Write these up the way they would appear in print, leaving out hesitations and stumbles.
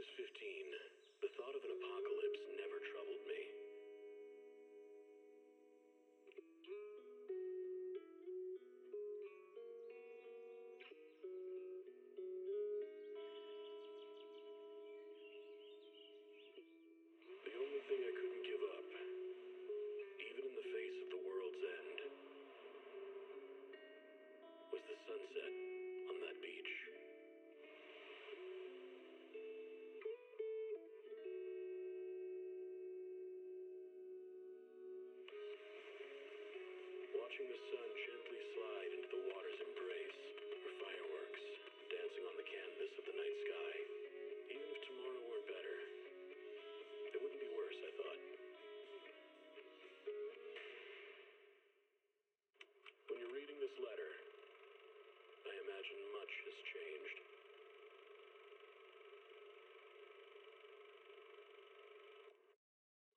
was 15, the thought of an apocalypse never troubled me. The only thing I couldn't give up, even in the face of the world's end, was the sunset on that beach. Watching the sun gently slide into the water's embrace, or fireworks dancing on the canvas of the night sky. Even if tomorrow weren't better, it wouldn't be worse, I thought. When you're reading this letter, I imagine much has changed.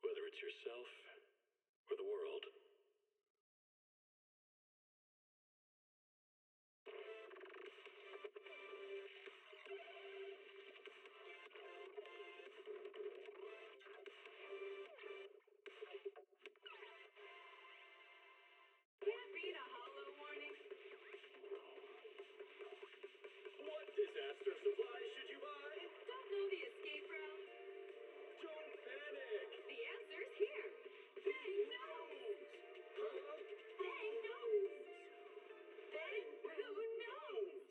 Whether it's yourself or the world. Can't read a hollow warning. What disaster supplies should you buy? Don't know the escape route. Don't panic! The answer's here. Bang nose. Huh? Bang nose. Bang blue nose.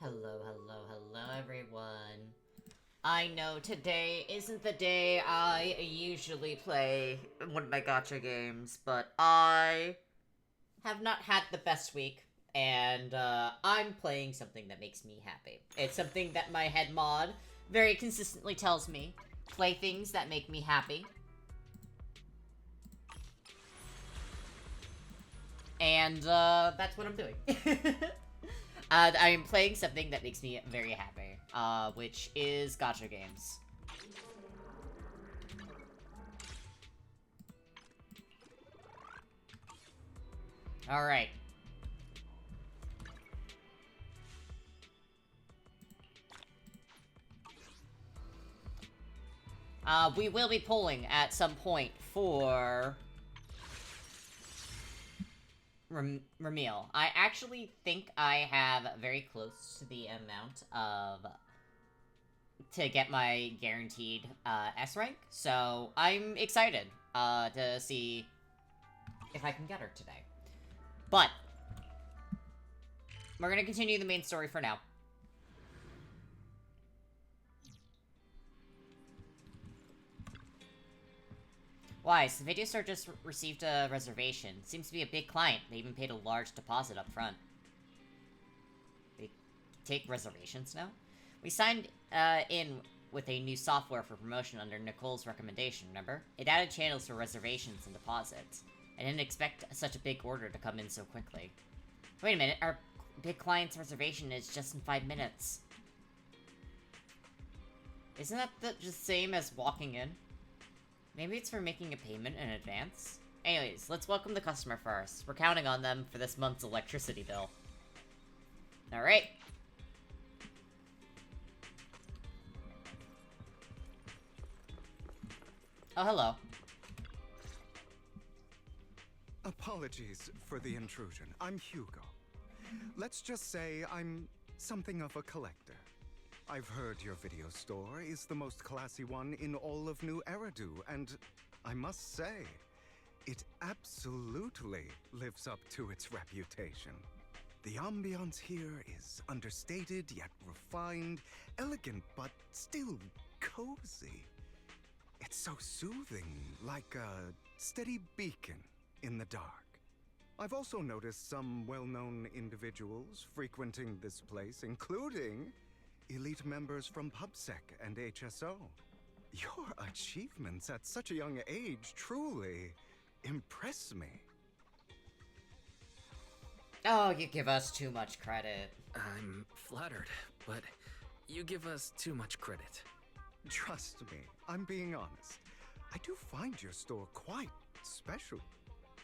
Hello, everyone. I know today isn't the day I usually play one of my gacha games, but I have not had the best week, and I'm playing something that makes me happy. It's something that my head mod very consistently tells me, play things that make me happy. And that's what I'm doing. I'm playing something that makes me very happy, which is gacha games. Alright. We will be pulling at some point for Ramil. I actually think I have very close to the amount of to get my guaranteed S rank, so I'm excited to see if I can get her today. But we're gonna continue the main story for now. Wise, the video store just received a reservation. Seems to be a big client. They even paid a large deposit up front. They take reservations now? We signed in with a new software for promotion under Nicole's recommendation, remember? It added channels for reservations and deposits. I didn't expect such a big order to come in so quickly. Wait a minute, our big client's reservation is just in 5 minutes. Isn't that the same as walking in? Maybe it's for making a payment in advance? Anyways, let's welcome the customer first. We're counting on them for this month's electricity bill. Alright. Oh, hello. Apologies for the intrusion. I'm Hugo. Let's just say I'm something of a collector. I've heard your video store is the most classy one in all of New Eridu, and I must say, it absolutely lives up to its reputation. The ambiance here is understated yet refined, elegant but still cozy. It's so soothing, like a steady beacon in the dark. I've also noticed some well-known individuals frequenting this place, including elite members from PubSec and HSO. Your achievements at such a young age truly impress me. Oh, you give us too much credit. I'm flattered, but you give us too much credit. Trust me, I'm being honest. I do find your store quite special.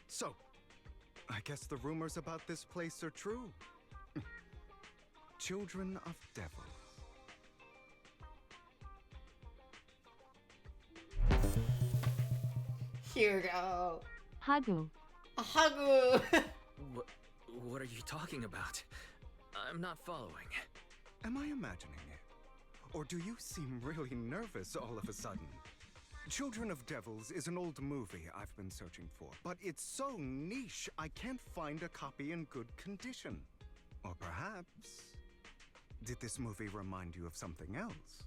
So, I guess the rumors about this place are true. Children of Devils. Hugo. Hagu. Hagu. What are you talking about? I'm not following. Am I imagining it? Or do you seem really nervous all of a sudden? Children of Devils is an old movie I've been searching for, but it's so niche I can't find a copy in good condition. Or perhaps, did this movie remind you of something else?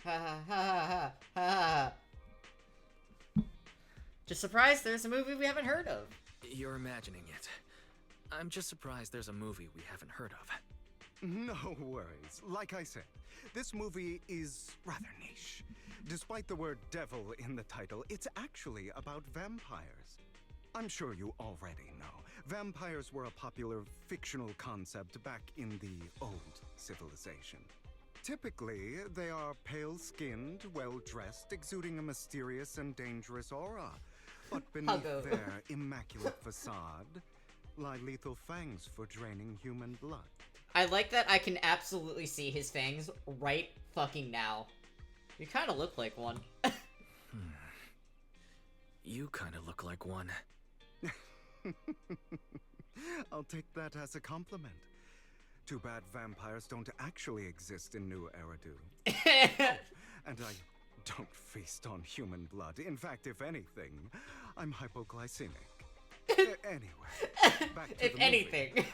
Ha ha ha ha ha. Just surprised there's a movie we haven't heard of. You're imagining it. I'm just surprised there's a movie we haven't heard of. No worries. Like I said, this movie is rather niche. Despite the word devil in the title, it's actually about vampires. I'm sure you already know. Vampires were a popular fictional concept back in the old civilization. Typically, they are pale-skinned, well-dressed, exuding a mysterious and dangerous aura. But beneath their immaculate facade lie lethal fangs for draining human blood. I like that I can absolutely see his fangs right fucking now. You kind of look like one. You kind of look like one. I'll take that as a compliment. Too bad vampires don't actually exist in New Eridu. And I don't feast on human blood. In fact, if anything, I'm hypoglycemic. Anyway, back to If the movie. anything.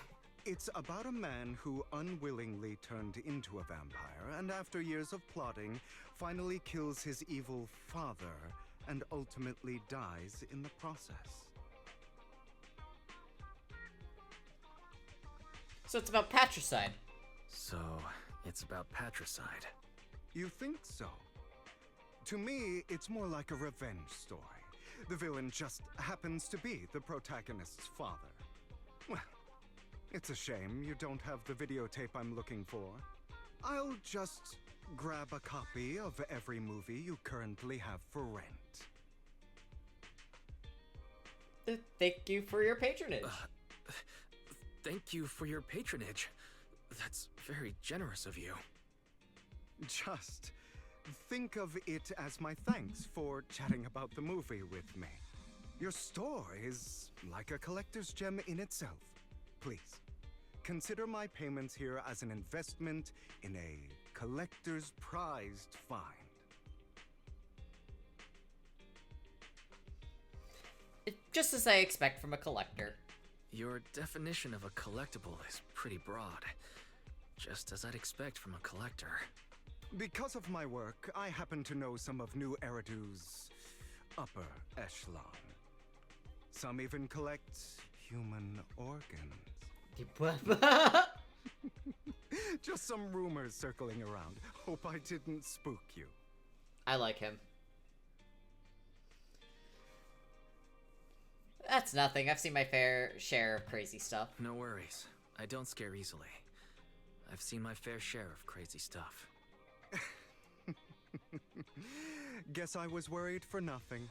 It's about a man who unwillingly turned into a vampire, and after years of plotting, finally kills his evil father, and ultimately dies in the process. So it's about patricide. So, it's about patricide. You think so? To me, it's more like a revenge story. The villain just happens to be the protagonist's father. Well, it's a shame you don't have the videotape I'm looking for. I'll just grab a copy of every movie you currently have for rent. Thank you for your patronage. Thank you for your patronage. That's very generous of you. Just think of it as my thanks for chatting about the movie with me. Your store is like a collector's gem in itself. Please, consider my payments here as an investment in a collector's prized find. Just as I expect from a collector. Your definition of a collectible is pretty broad. Just as I'd expect from a collector. Because of my work, I happen to know some of New Eridu's upper echelon. Some even collect human organs. Just some rumors circling around. Hope I didn't spook you. I like him. That's nothing. I've seen my fair share of crazy stuff. No worries. I don't scare easily. I've seen my fair share of crazy stuff. Guess I was worried for nothing.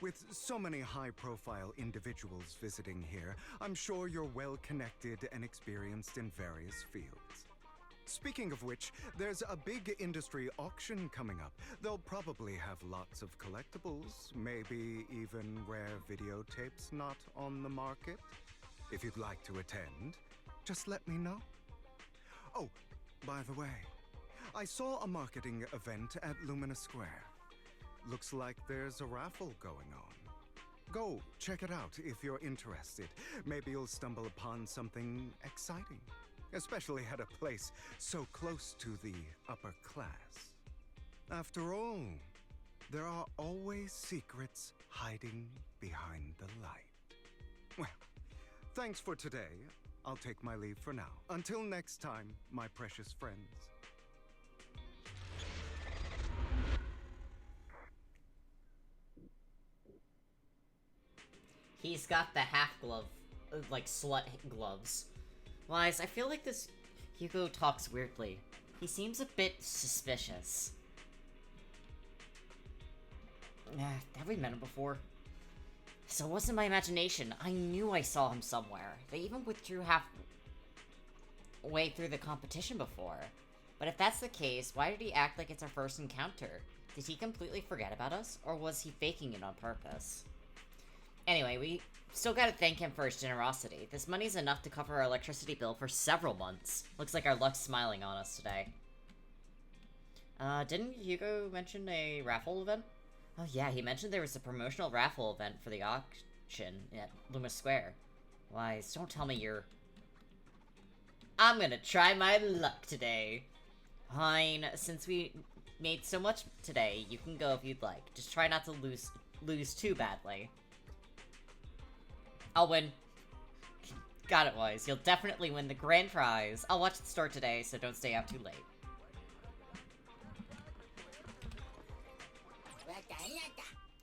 With so many high-profile individuals visiting here, I'm sure you're well-connected and experienced in various fields. Speaking of which, there's a big industry auction coming up. They'll probably have lots of collectibles, maybe even rare videotapes not on the market. If you'd like to attend, just let me know. Oh, by the way, I saw a marketing event at Lumina Square. Looks like there's a raffle going on. Go, check it out if you're interested. Maybe you'll stumble upon something exciting. Especially at a place so close to the upper class. After all, there are always secrets hiding behind the light. Well, thanks for today. I'll take my leave for now. Until next time, my precious friends. He's got the half-glove, like, slut gloves. Wise, I feel like this Hugo talks weirdly. He seems a bit suspicious. Have we met him before? So it wasn't my imagination. I knew I saw him somewhere. They even withdrew halfway through the competition before. But if that's the case, why did he act like it's our first encounter? Did he completely forget about us? Or was he faking it on purpose? Anyway, we still gotta thank him for his generosity. This money's enough to cover our electricity bill for several months. Looks like our luck's smiling on us today. Didn't Hugo mention a raffle event? Oh yeah, he mentioned there was a promotional raffle event for the auction at Loomis Square. Wise, don't tell me you're... I'm gonna try my luck today. Fine, since we made so much today, you can go if you'd like. Just try not to lose too badly. I'll win. Got it, Wise. You'll definitely win the grand prize. I'll watch the store today, so don't stay out too late.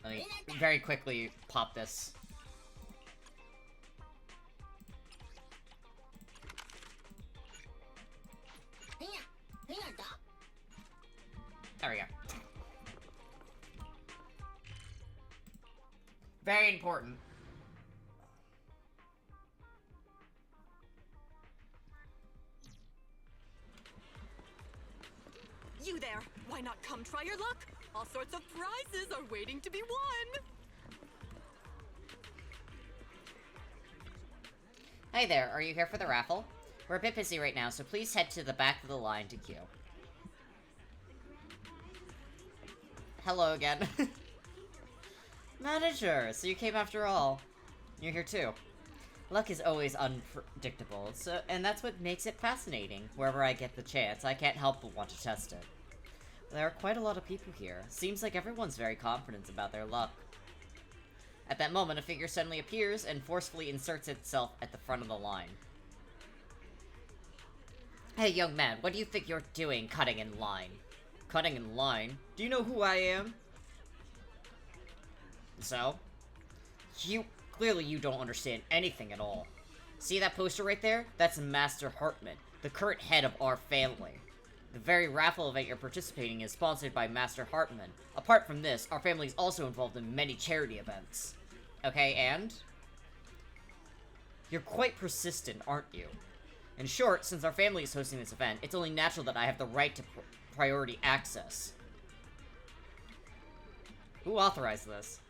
Let me very quickly pop this. There we go. Very important. You there! Why not come try your luck? All sorts of prizes are waiting to be won! Hey there, are you here for the raffle? We're a bit busy right now, so please head to the back of the line to queue. Hello again. Manager, so you came after all. You're here too. Luck is always unpredictable, and that's what makes it fascinating. Wherever I get the chance, I can't help but want to test it. There are quite a lot of people here. Seems like everyone's very confident about their luck. At that moment, a figure suddenly appears and forcefully inserts itself at the front of the line. Hey, young man, what do you think you're doing cutting in line? Cutting in line? Do you know who I am? So? Clearly you don't understand anything at all. See that poster right there? That's Master Hartman, the current head of our family. The very raffle event you're participating in is sponsored by Master Hartman. Apart from this, our family is also involved in many charity events. Okay, and? You're quite persistent, aren't you? In short, since our family is hosting this event, it's only natural that I have the right to priority access. Who authorized this?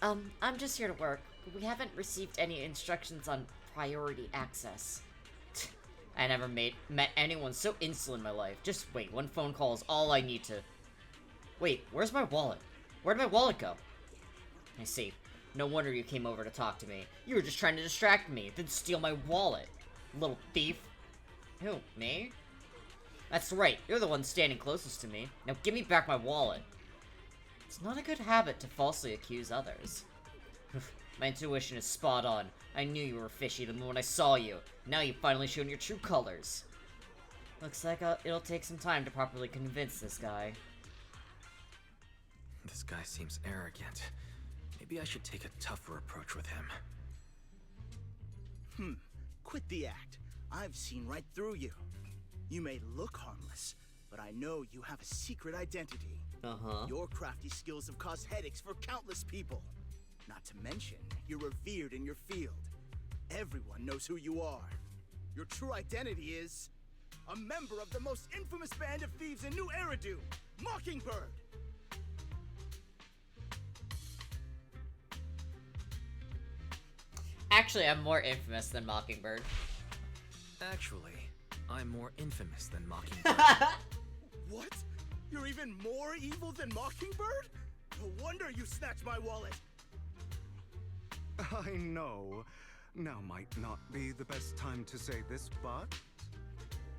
I'm just here to work. We haven't received any instructions on priority access. I never met anyone so insolent in my life. Just wait, one phone call is all I need to... Wait, where's my wallet? Where'd my wallet go? I see. No wonder you came over to talk to me. You were just trying to distract me, then steal my wallet. Little thief. Who, me? That's right, you're the one standing closest to me. Now give me back my wallet. It's not a good habit to falsely accuse others. My intuition is spot on. I knew you were fishy the moment I saw you. Now you've finally shown your true colors. Looks like it'll take some time to properly convince this guy. This guy seems arrogant. Maybe I should take a tougher approach with him. Quit the act. I've seen right through you. You may look harmless, but I know you have a secret identity. Your crafty skills have caused headaches for countless people. Not to mention, you're revered in your field. Everyone knows who you are. Your true identity is... a member of the most infamous band of thieves in New Eridu, Mockingbird! Actually, I'm more infamous than Mockingbird. Actually, I'm more infamous than Mockingbird. What? You're even more evil than Mockingbird? No wonder you snatched my wallet. I know. Now might not be the best time to say this, but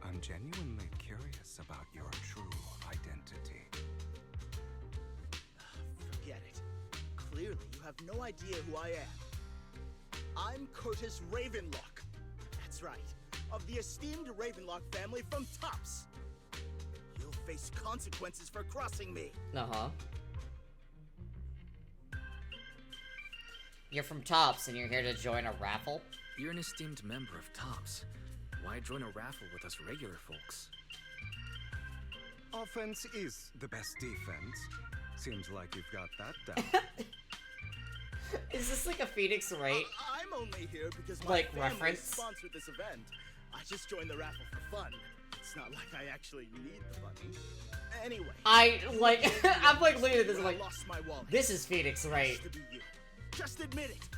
I'm genuinely curious about your true identity. Forget it. Clearly, you have no idea who I am. I'm Curtis Ravenlock. That's right. Of the esteemed Ravenlock family from Tops. You'll face consequences for crossing me. Uh-huh. You're from Tops, and you're here to join a raffle? You're an esteemed member of Tops. Why join a raffle with us regular folks? Offense is the best defense. Seems like you've got that down. Is this like a Phoenix Wright? I'm only here because my Like, family reference? sponsored this event. I just joined the raffle for fun. It's not like I actually need the money. Anyway. I'm like looking at this, I'm I like, lost my wallet. this is Phoenix Wright. Has to be you. Just admit it.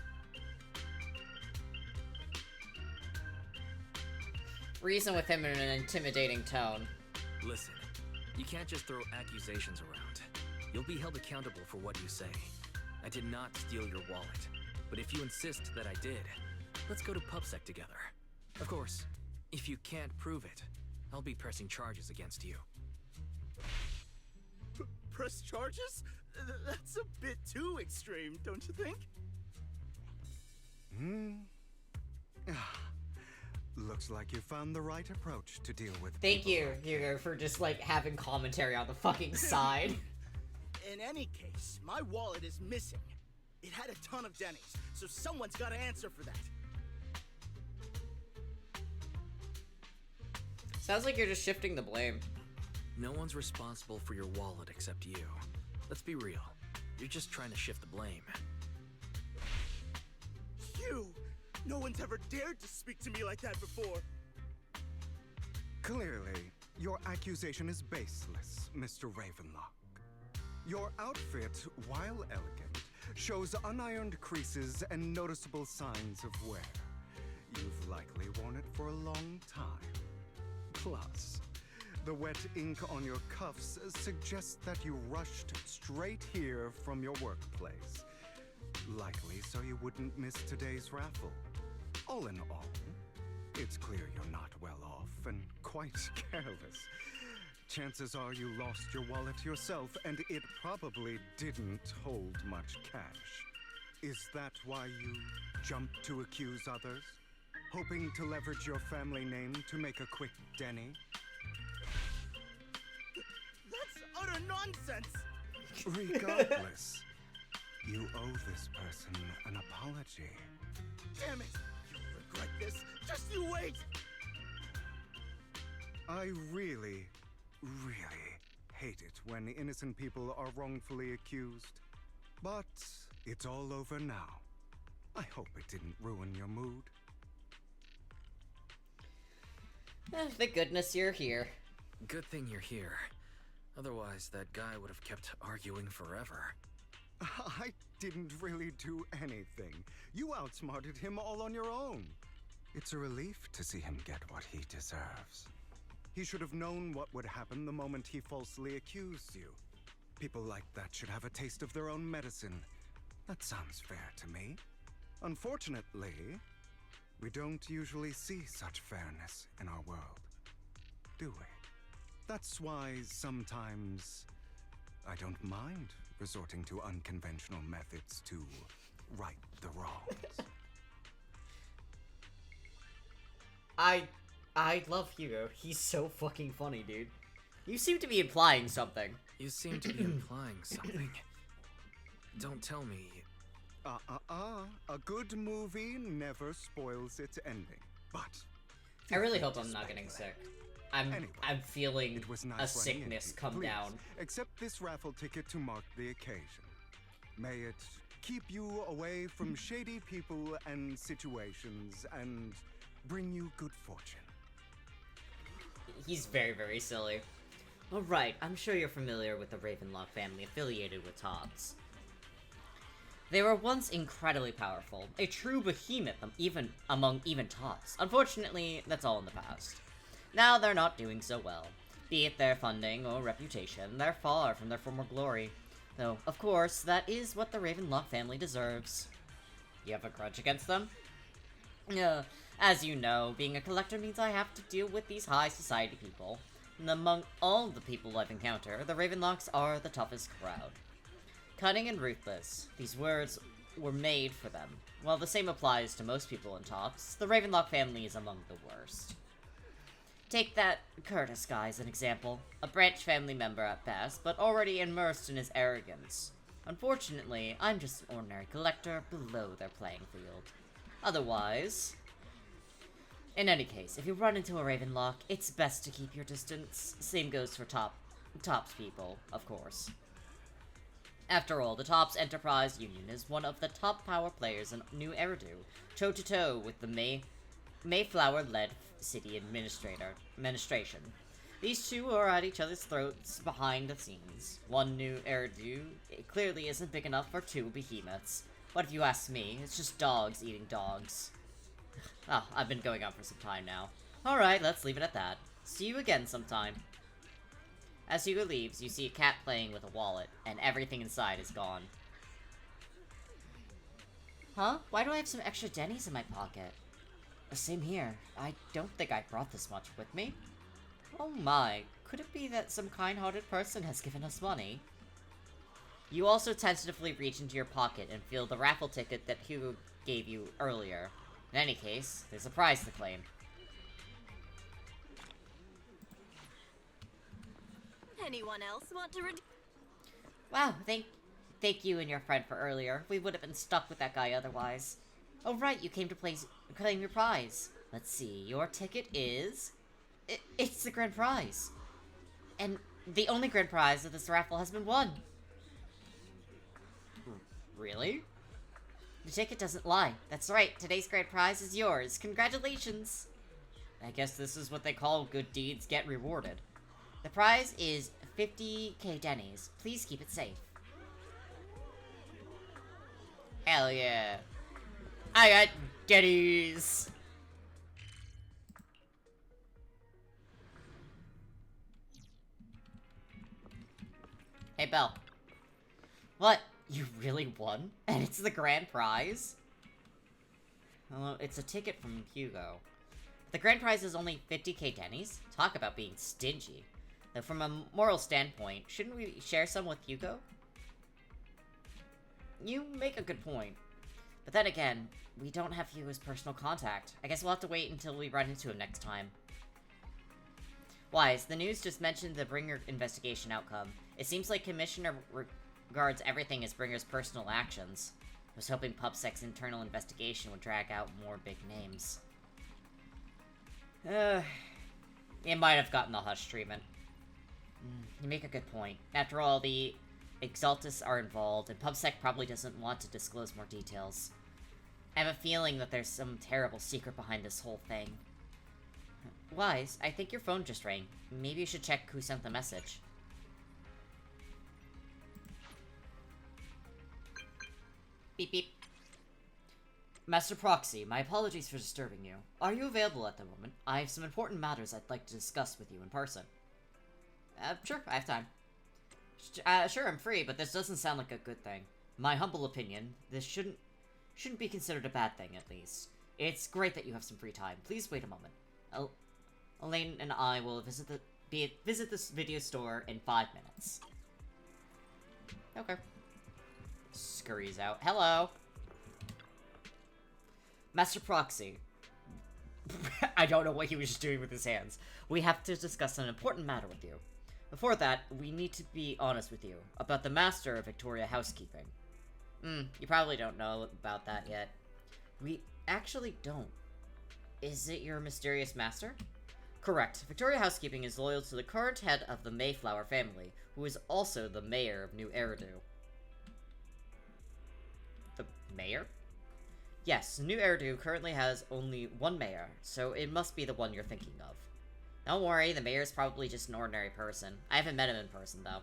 Reason with him in an intimidating tone. Listen, you can't just throw accusations around. You'll be held accountable for what you say. I did not steal your wallet, but if you insist that I did, let's go to PubSec together. Of course, if you can't prove it, I'll be pressing charges against you. Press charges? That's a bit too extreme, don't you think? Looks like you found the right approach to deal with Thank people you, like Hugo, for just like having commentary on the fucking side. In any case, my wallet is missing. It had a ton of Denny's, so someone's got to answer for that. Sounds like you're just shifting the blame. No one's responsible for your wallet except you. Let's be real. You're just trying to shift the blame. You! No one's ever dared to speak to me like that before. Clearly, your accusation is baseless, Mr. Ravenlock. Your outfit, while elegant, shows unironed creases and noticeable signs of wear. You've likely worn it for a long time. Plus, the wet ink on your cuffs suggests that you rushed straight here from your workplace. Likely so you wouldn't miss today's raffle. All in all, it's clear you're not well off and quite careless. Chances are you lost your wallet yourself, and it probably didn't hold much cash. Is that why you jumped to accuse others? Hoping to leverage your family name to make a quick Denny? That's utter nonsense! Regardless, you owe this person an apology. Damn it! You'll regret this. Just you wait! I really hate it when innocent people are wrongfully accused. But it's all over now. I hope it didn't ruin your mood. Thank goodness you're here. Good thing you're here. Otherwise, that guy would have kept arguing forever. I didn't really do anything. You outsmarted him all on your own. It's a relief to see him get what he deserves. He should have known what would happen the moment he falsely accused you. People like that should have a taste of their own medicine. That sounds fair to me. Unfortunately, we don't usually see such fairness in our world, do we? That's why sometimes I don't mind resorting to unconventional methods to right the wrongs. I love Hugo. He's so fucking funny, dude. You seem to be implying something. You seem to be implying something. Don't tell me. A good movie never spoils its ending. But I really hope I'm not getting sick. Anyway, I'm feeling it was nice a running sickness into you. come Please, down. accept this raffle ticket to mark the occasion. May it keep you away from shady people and situations and bring you good fortune. He's very, very silly. Alright, I'm sure you're familiar with the Ravenlock family affiliated with Tops. They were once incredibly powerful, a true behemoth among even Tops. Unfortunately, that's all in the past. Now they're not doing so well. Be it their funding or reputation, they're far from their former glory. Though, of course, that is what the Ravenlock family deserves. You have a grudge against them? As you know, being a collector means I have to deal with these high society people. And among all the people I've encountered, the Ravenlocks are the toughest crowd. Cunning and ruthless. These words were made for them. While the same applies to most people in Tops, the Ravenlock family is among the worst. Take that Curtis guy as an example. A branch family member at best, but already immersed in his arrogance. Unfortunately, I'm just an ordinary collector below their playing field. Otherwise... In any case, if you run into a Ravenlock, it's best to keep your distance. Same goes for Tops people, of course. After all, the Tops Enterprise Union is one of the top power players in New Eridu, toe-to-toe with the Mayflower-led city administration. These two are at each other's throats behind the scenes. One New Eridu clearly isn't big enough for two behemoths. But if you ask me, it's just dogs eating dogs. Oh, I've been going on for some time now. Alright, let's leave it at that. See you again sometime. As Hugo leaves, you see a cat playing with a wallet, and everything inside is gone. Huh? Why do I have some extra Denny's in my pocket? Same here. I don't think I brought this much with me. Oh my, could it be that some kind-hearted person has given us money? You also tentatively reach into your pocket and feel the raffle ticket that Hugo gave you earlier. In any case, there's a prize to claim. Anyone else want to Wow, thank you and your friend for earlier. We would have been stuck with that guy otherwise. Oh right, you came to claim your prize. Let's see, your ticket is... It's the grand prize. And the only grand prize of this raffle has been won. Really? The ticket doesn't lie. That's right, today's grand prize is yours. Congratulations! I guess this is what they call good deeds get rewarded. The prize is 50k Denny's. Please keep it safe. Hell yeah. I got Denny's! Hey, Belle. What? You really won? And it's the grand prize? Well, it's a ticket from Hugo. The grand prize is only 50k Denny's? Talk about being stingy. Though from a moral standpoint, shouldn't we share some with Hugo? You make a good point. But then again, we don't have Hugo's personal contact. I guess we'll have to wait until we run into him next time. Wise, the news just mentioned the Bringer investigation outcome. It seems like Commissioner regards everything as Bringer's personal actions. I was hoping PubSec's internal investigation would drag out more big names. It might have gotten the hush treatment. You make a good point. After all, the Exaltus are involved, and PubSec probably doesn't want to disclose more details. I have a feeling that there's some terrible secret behind this whole thing. Wise, I think your phone just rang. Maybe you should check who sent the message. Beep beep. Master Proxy, my apologies for disturbing you. Are you available at the moment? I have some important matters I'd like to discuss with you in person. Sure, I have time. Sure, I'm free, but this doesn't sound like a good thing. My humble opinion, this shouldn't be considered a bad thing, at least. It's great that you have some free time. Please wait a moment. Elaine and I will visit this video store in 5 minutes. Okay. Scurries out. Hello! Master Proxy. I don't know what he was just doing with his hands. We have to discuss an important matter with you. Before that, we need to be honest with you about the Master of Victoria Housekeeping. You probably don't know about that yet. We actually don't. Is it your mysterious master? Correct. Victoria Housekeeping is loyal to the current head of the Mayflower family, who is also the mayor of New Eridu. The mayor? Yes, New Eridu currently has only one mayor, so it must be the one you're thinking of. Don't worry, the mayor's probably just an ordinary person. I haven't met him in person, though.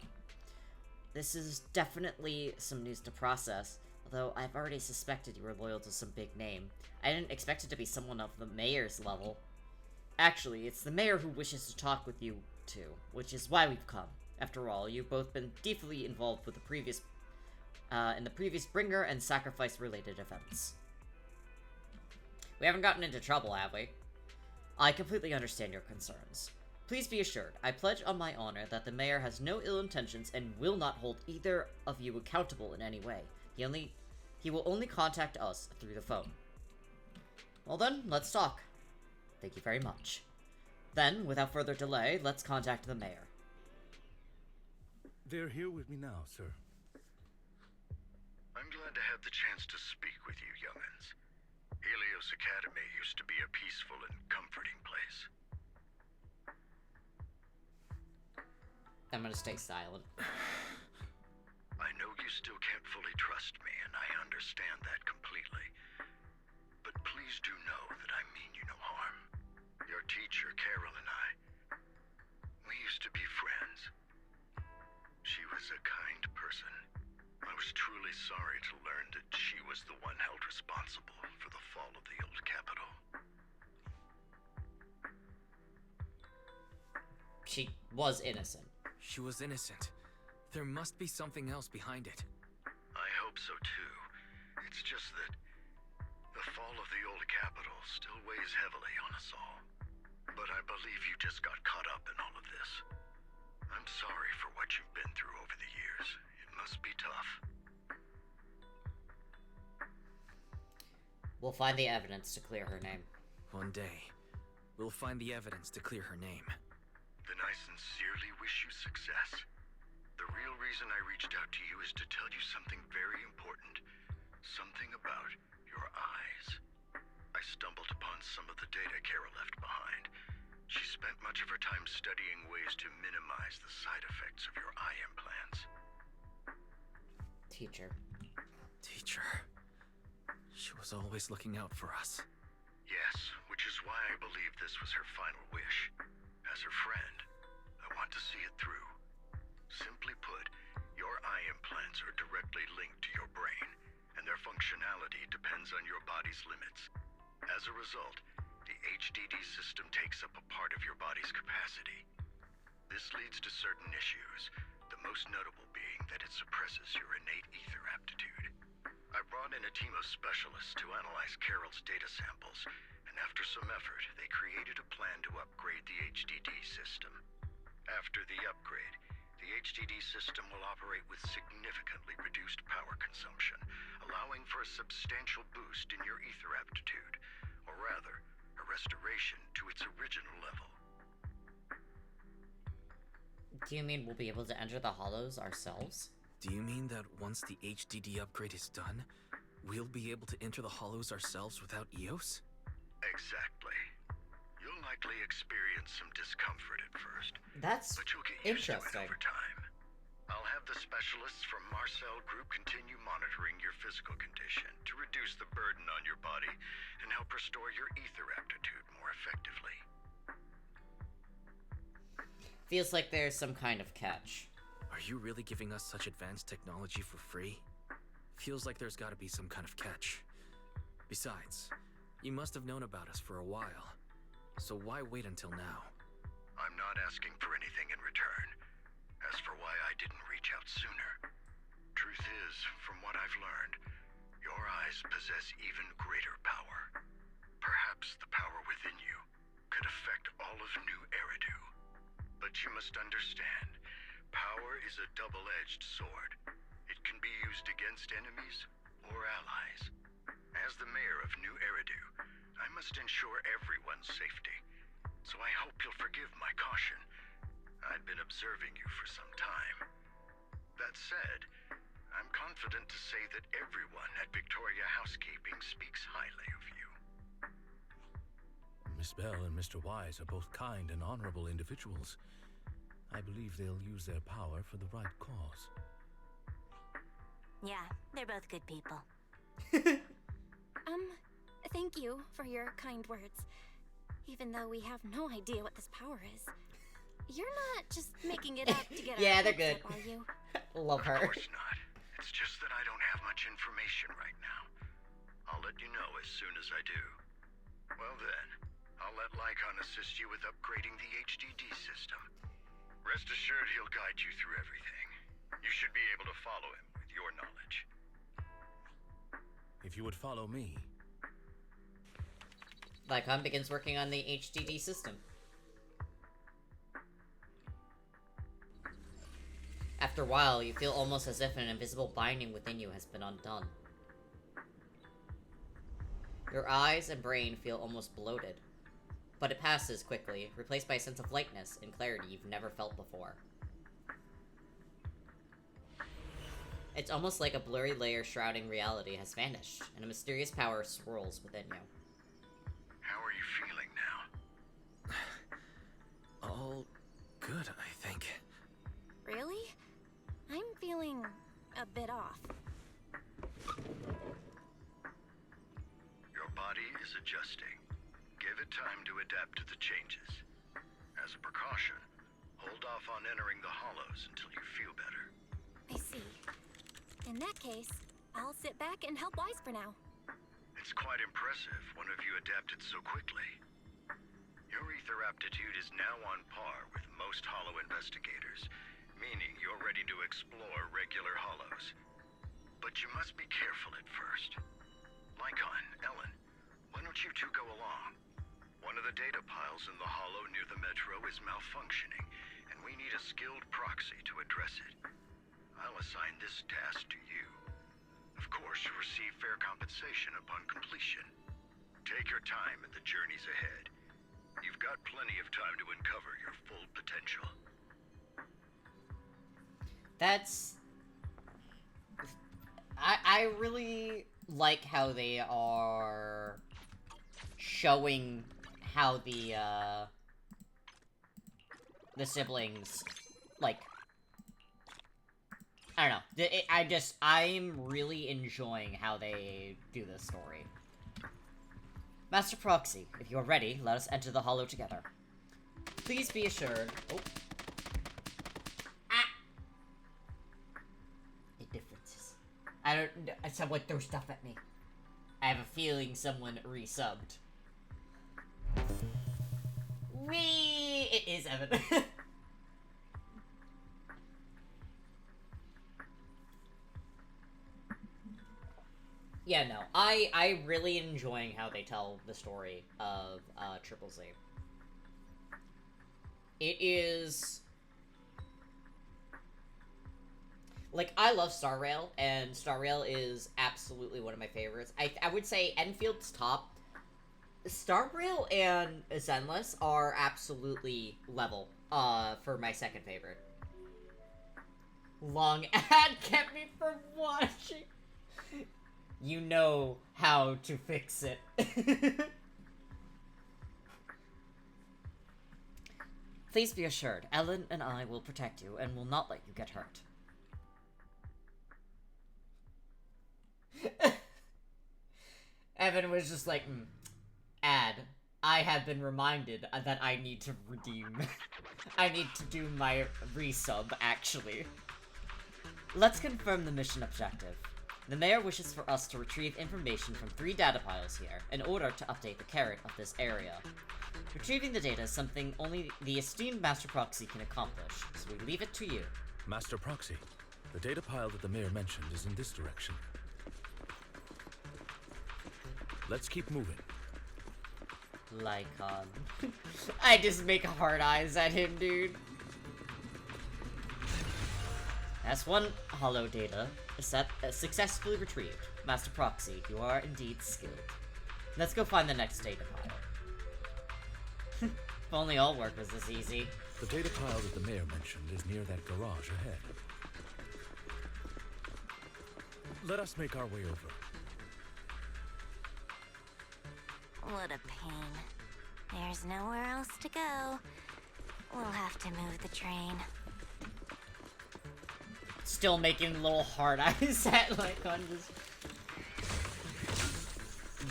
This is definitely some news to process, although I've already suspected you were loyal to some big name. I didn't expect it to be someone of the mayor's level. Actually, it's the mayor who wishes to talk with you two, which is why we've come. After all, you've both been deeply involved with the previous Bringer and Sacrifice-related events. We haven't gotten into trouble, have we? I completely understand your concerns. Please be assured, I pledge on my honor that the mayor has no ill intentions and will not hold either of you accountable in any way. He will only contact us through the phone. Well then, let's talk. Thank you very much. Then, without further delay, let's contact the mayor. They're here with me now, sir. I'm glad to have the chance to speak with you, young'uns. Helios Academy used to be a peaceful and comforting place. I'm gonna stay silent. I know you still can't fully trust me, and I understand that completely. But please do know that I mean you no harm. Your teacher, Carol, and I, we used to be friends. She was a kind person. I was truly sorry to learn that she was the one held responsible for the fall of the old capital. She was innocent. She was innocent. There must be something else behind it. I hope so too. It's just that the fall of the old capital still weighs heavily on us all. But I believe you just got caught up in all of this. I'm sorry for what you've been through over the years. It must be tough. We'll find the evidence to clear her name. One day, we'll find the evidence to clear her name. Then I sincerely wish you success. The real reason I reached out to you is to tell you something very important. Something about your eyes. I stumbled upon some of the data Carol left behind. She spent much of her time studying ways to minimize the side effects of your eye implants. Teacher. Teacher. She was always looking out for us. Yes, which is why I believe this was her final wish. As her friend, I want to see it through. Simply put, your eye implants are directly linked to your brain, and their functionality depends on your body's limits. As a result, the HDD system takes up a part of your body's capacity. This leads to certain issues, the most notable being that it suppresses your innate ether aptitude. I brought in a team of specialists to analyze Carol's data samples, and after some effort, they created a plan to upgrade the HDD system. After the upgrade, the HDD system will operate with significantly reduced power consumption, allowing for a substantial boost in your ether aptitude, or rather, a restoration to its original level. Do you mean we'll be able to enter the hollows ourselves? Do you mean that once the HDD upgrade is done, we'll be able to enter the hollows ourselves without EOS? Exactly. You'll likely experience some discomfort at first, That's but you'll get used to it interesting. over time. I'll have the specialists from Marcel Group continue monitoring your physical condition to reduce the burden on your body and help restore your ether aptitude more effectively. Feels like there's some kind of catch. Are you really giving us such advanced technology for free? Feels like there's gotta be some kind of catch. Besides, you must have known about us for a while. So why wait until now? I'm not asking for anything in return. As for why I didn't reach out sooner, truth is, from what I've learned, your eyes possess even greater power. Perhaps the power within you could affect all of New Eridu. But you must understand, power is a double-edged sword. It can be used against enemies or allies. As the mayor of New Eridu, I must ensure everyone's safety. So I hope you'll forgive my caution. I'd been observing you for some time. That said, I'm confident to say that everyone at Victoria Housekeeping speaks highly of you. Miss Bell and Mr. Wise are both kind and honorable individuals. I believe they'll use their power for the right cause. Yeah, they're both good people. Thank you for your kind words. Even though we have no idea what this power is. You're not just making it up to get Yeah, our they're hopes good. up, are you? Love her. Of course not. It's just that I don't have much information right now. I'll let you know as soon as I do. Well then, I'll let Lycon assist you with upgrading the HDD system. Rest assured he'll guide you through everything. You should be able to follow him with your knowledge. If you would follow me. Lycon begins working on the HDD system. After a while, you feel almost as if an invisible binding within you has been undone. Your eyes and brain feel almost bloated, but it passes quickly, replaced by a sense of lightness and clarity you've never felt before. It's almost like a blurry layer shrouding reality has vanished, and a mysterious power swirls within you. How are you feeling now? All good, I think. Really? I'm feeling a bit off. Your body is adjusting. Give it time to adapt to the changes. As a precaution, hold off on entering the hollows until you feel better. I see. In that case, I'll sit back and help Wise for now. It's quite impressive one of you adapted so quickly. Your ether aptitude is now on par with most hollow investigators, meaning you're ready to explore regular hollows. But you must be careful at first. Lycon, Ellen, why don't you two go along? One of the data piles in the hollow near the metro is malfunctioning, and we need a skilled proxy to address it. I'll assign this task to you. Of course, you'll receive fair compensation upon completion. Take your time in the journeys ahead. You've got plenty of time to uncover your full potential. That's... I really like how they are showing how the siblings, like, I don't know. I'm really enjoying how they do this story. Master Proxy, if you are ready, let us enter the hollow together. Please be assured... Oh. Ah! The differences. I don't... Someone threw stuff at me. I have a feeling someone resubbed. Whee! It is Evan. Yeah, no. I really enjoying how they tell the story of Triple Z. It is... Like, I love Star Rail, and Star Rail is absolutely one of my favorites. I would say Enfield's top. Star Rail and Zenless are absolutely level for my second favorite. Long ad kept me from watching. You know how to fix it. Please be assured, Ellen and I will protect you and will not let you get hurt. Evan was just like, Ad, I have been reminded that I need to redeem. I need to do my resub, actually. Let's confirm the mission objective. The mayor wishes for us to retrieve information from 3 data piles here, in order to update the carrot of this area. Retrieving the data is something only the esteemed Master Proxy can accomplish, so we leave it to you. Master Proxy, the data pile that the mayor mentioned is in this direction. Let's keep moving. Lycon. I just make hard eyes at him, dude. That's one hollow data successfully retrieved. Master Proxy, you are indeed skilled. Let's go find the next data pile. If only all work was this easy. The data pile that the mayor mentioned is near that garage ahead. Let us make our way over. What a pain. There's nowhere else to go. We'll have to move the train. Still making little hard eyes at Lycon just...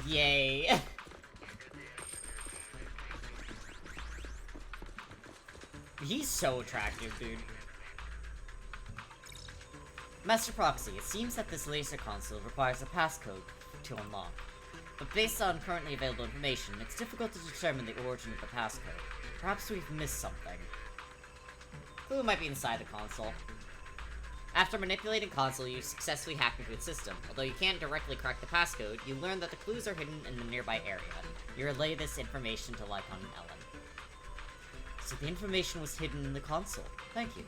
Yay. He's so attractive, dude. Master Proxy, it seems that this laser console requires a passcode to unlock. But based on currently available information, it's difficult to determine the origin of the passcode. Perhaps we've missed something. Clue might be inside the console. After manipulating console, you successfully hacked into its system. Although you can't directly crack the passcode, you learn that the clues are hidden in the nearby area. You relay this information to Lycon and Ellen. So the information was hidden in the console. Thank you.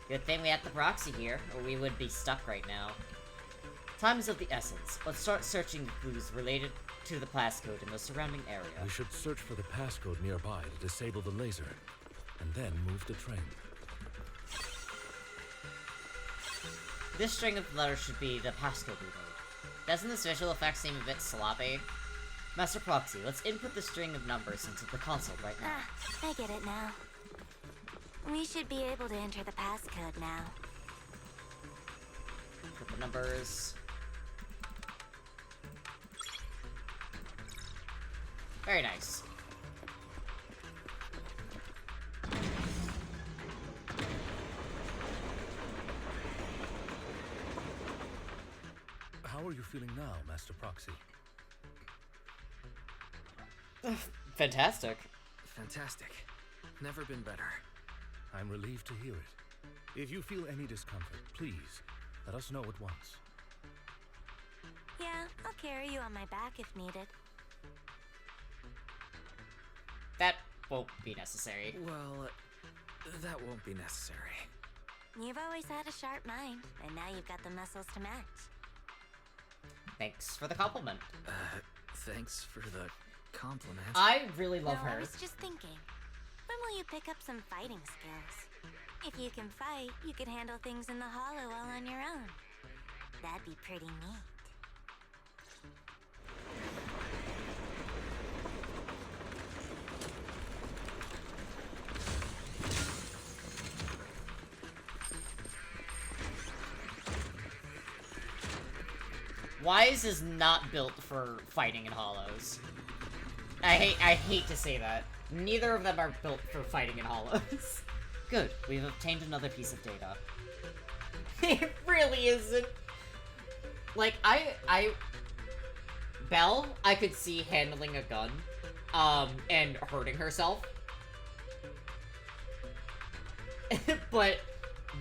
Good thing we had the proxy here, or we would be stuck right now. Time is of the essence. Let's start searching the clues related to the passcode in the surrounding area. We should search for the passcode nearby to disable the laser, and then move the train. This string of letters should be the passcode we need. Doesn't this visual effect seem a bit sloppy? Master Proxy, let's input the string of numbers into the console right now. I get it now. We should be able to enter the passcode now. Put the numbers. Very nice. How are you feeling now, Master Proxy? Fantastic. Fantastic. Never been better. I'm relieved to hear it. If you feel any discomfort, please let us know at once. Yeah, I'll carry you on my back if needed. That won't be necessary. Well, that won't be necessary. You've always had a sharp mind, and now you've got the muscles to match. Thanks for the compliment. Thanks for the compliment. I really love her. I was just thinking, when will you pick up some fighting skills? If you can fight, you could handle things in the hollow all on your own. That'd be pretty neat. Wise is not built for fighting in hollows. I hate to say that. Neither of them are built for fighting in hollows. Good, we've obtained another piece of data. It really isn't. Like, Belle, I could see handling a gun, and hurting herself. But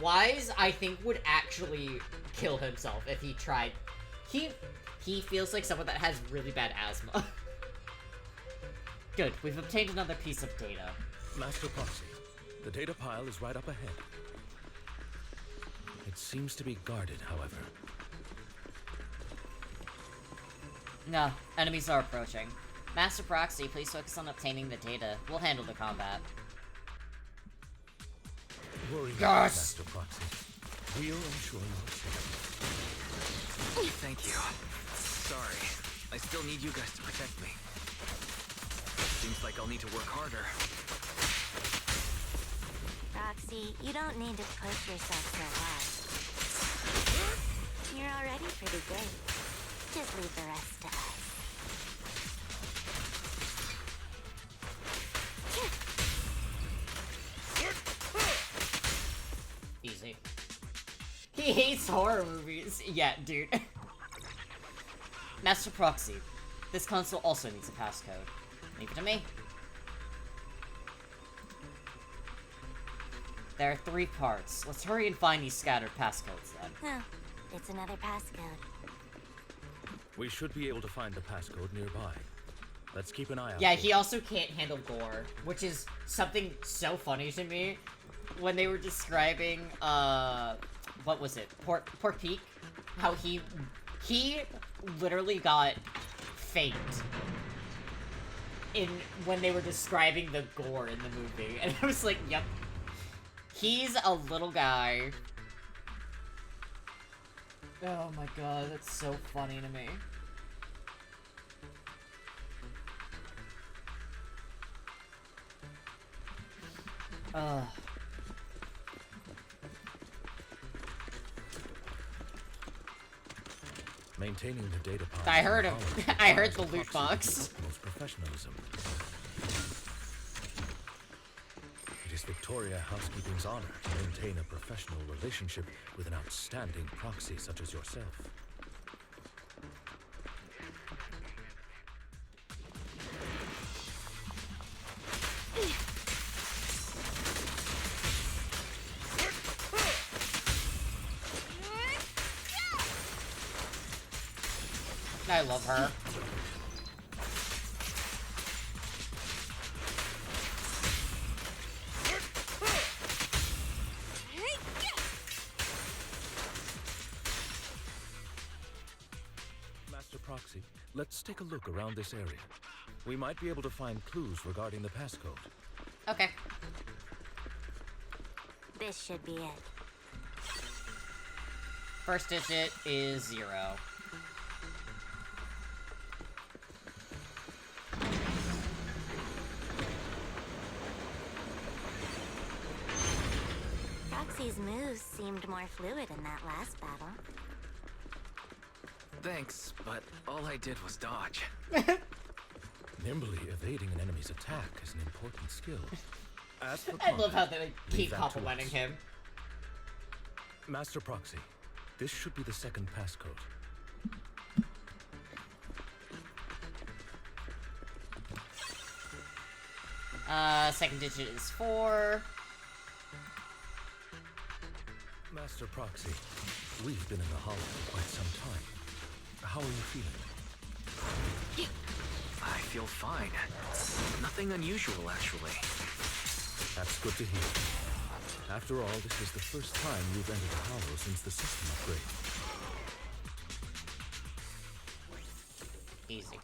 Wise, I think, would actually kill himself if he tried. He feels like someone that has really bad asthma. Good, we've obtained another piece of data. Master Proxy, the data pile is right up ahead. It seems to be guarded, however. No, enemies are approaching. Master Proxy, please focus on obtaining the data. We'll handle the combat. Worry not, Yes! Master Proxy. We'll ensure your safety. Thank you. Sorry. I still need you guys to protect me. Seems like I'll need to work harder. Roxy, you don't need to push yourself so hard. You're already pretty great. Just leave the rest to us. Easy. He hates horror movies. Yeah, dude. Master Proxy, this console also needs a passcode. Leave it to me. There are 3 parts. Let's hurry and find these scattered passcodes then. Oh, it's another passcode. We should be able to find the passcode nearby. Let's keep an eye out. Yeah, he also can't handle gore, which is something so funny to me. When they were describing, what was it? Pork Peak? How he literally got faint when they were describing the gore in the movie. And I was like, yep. He's a little guy. Oh my god, that's so funny to me. Maintaining the data pile. I heard him. I heard the loot box. Most professionalism. It is Victoria Housekeeping's honor to maintain a professional relationship with an outstanding proxy such as yourself. I love her. Master Proxy, let's take a look around this area. We might be able to find clues regarding the passcode. Okay. This should be it. First digit is 0. Proxy's moves seemed more fluid in that last battle. Thanks, but all I did was dodge. Nimbly evading an enemy's attack is an important skill. As for I love how combat, they leave keep that to complimenting us. him. Master Proxy, this should be the second passcode. Second digit is 4. Master Proxy, we've been in the Hollow for quite some time. How are you feeling? I feel fine. Nothing unusual, actually. That's good to hear. After all, this is the first time you've entered the Hollow since the system upgrade. Easy.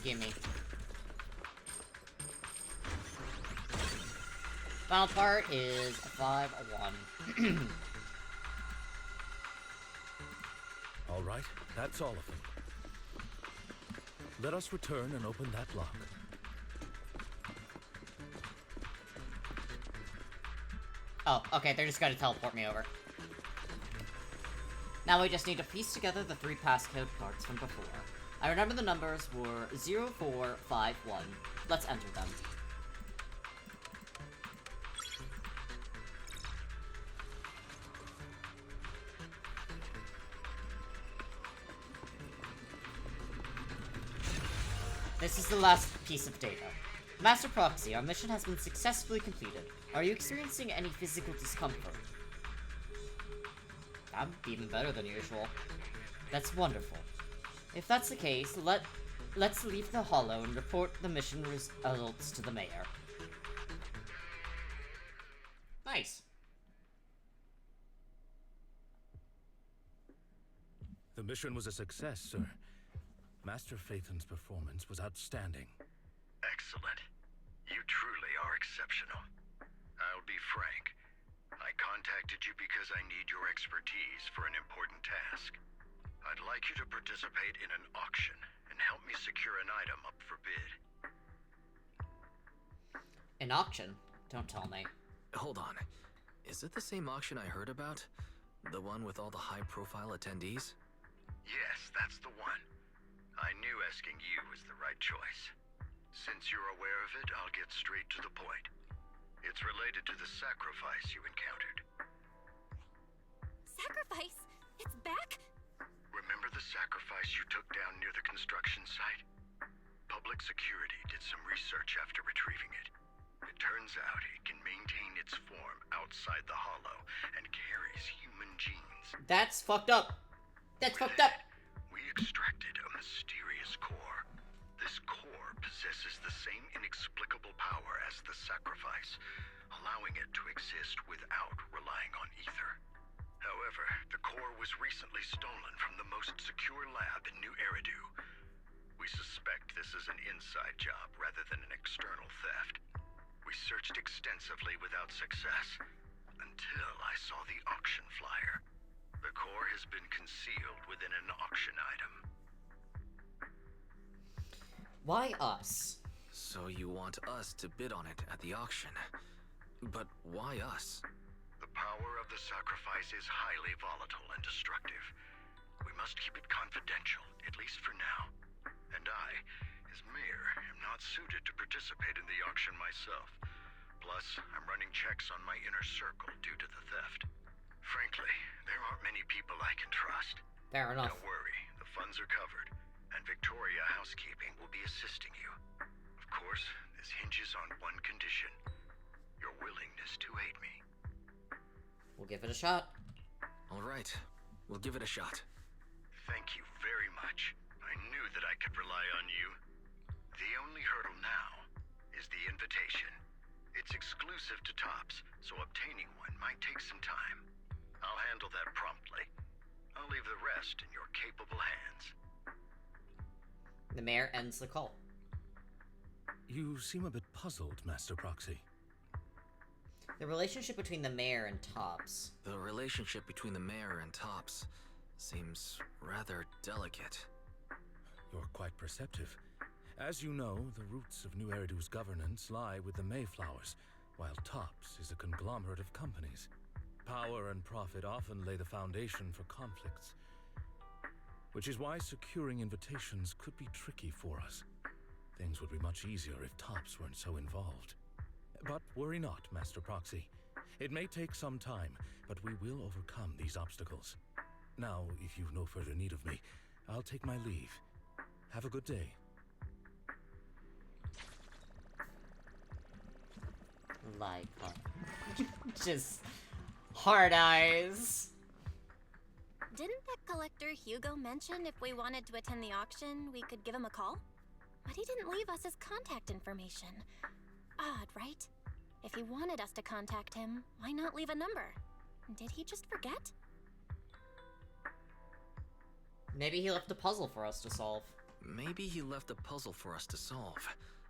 Gimme. Final part is 5-1. All right, that's all of them. Let us return and open that lock. Oh, okay, they're just gonna teleport me over. Now we just need to piece together the 3 passcode cards from before. I remember the numbers were 0451. Let's enter them. This is the last piece of data. Master Proxy, our mission has been successfully completed. Are you experiencing any physical discomfort? I'm even better than usual. That's wonderful. If that's the case, let's leave the Hollow and report the mission results to the mayor. Nice. The mission was a success, sir. Master Phaethon's performance was outstanding. Excellent. You truly are exceptional. I'll be frank. I contacted you because I need your expertise for an important task. I'd like you to participate in an auction and help me secure an item up for bid. An auction? Don't tell me. Hold on. Is it the same auction I heard about? The one with all the high-profile attendees? Yes, that's the one. I knew asking you was the right choice. Since you're aware of it, I'll get straight to the point. It's related to the sacrifice you encountered. Sacrifice? It's back? Remember the sacrifice you took down near the construction site? Public security did some research after retrieving it. It turns out it can maintain its form outside the Hollow and carries human genes. That's fucked up. That's fucked up. We extracted a mysterious core. This core possesses the same inexplicable power as the sacrifice, allowing it to exist without relying on ether. However, the core was recently stolen from the most secure lab in New Eridu. We suspect this is an inside job rather than an external theft. We searched extensively without success, until I saw the auction flyer. The core has been concealed within an auction item. Why us? So you want us to bid on it at the auction. But why us? The power of the sacrifice is highly volatile and destructive. We must keep it confidential, at least for now. And I, as mayor, am not suited to participate in the auction myself. Plus, I'm running checks on my inner circle due to the theft. Frankly, there aren't many people I can trust. Fair enough. Don't worry, the funds are covered, and Victoria Housekeeping will be assisting you. Of course, this hinges on one condition. Your willingness to aid me. We'll give it a shot. Alright, we'll give it a shot. Thank you very much. I knew that I could rely on you. The only hurdle now is the invitation. It's exclusive to Tops, so obtaining one might take some time. I'll handle that promptly. I'll leave the rest in your capable hands. The mayor ends the call. You seem a bit puzzled, Master Proxy. The relationship between the mayor and Tops. The relationship between the mayor and Tops seems rather delicate. You're quite perceptive. As you know, the roots of New Eridu's governance lie with the Mayflowers, while Tops is a conglomerate of companies. Power and profit often lay the foundation for conflicts, which is why securing invitations could be tricky for us. Things would be much easier if Tops weren't so involved. But worry not, Master Proxy. It may take some time, but we will overcome these obstacles. Now, if you've no further need of me, I'll take my leave. Have a good day. Like, just hard eyes. Didn't that collector Hugo mention if we wanted to attend the auction, we could give him a call? But he didn't leave us his contact information. Odd, right? If he wanted us to contact him, why not leave a number? Did he just forget? Maybe he left a puzzle for us to solve. Maybe he left a puzzle for us to solve,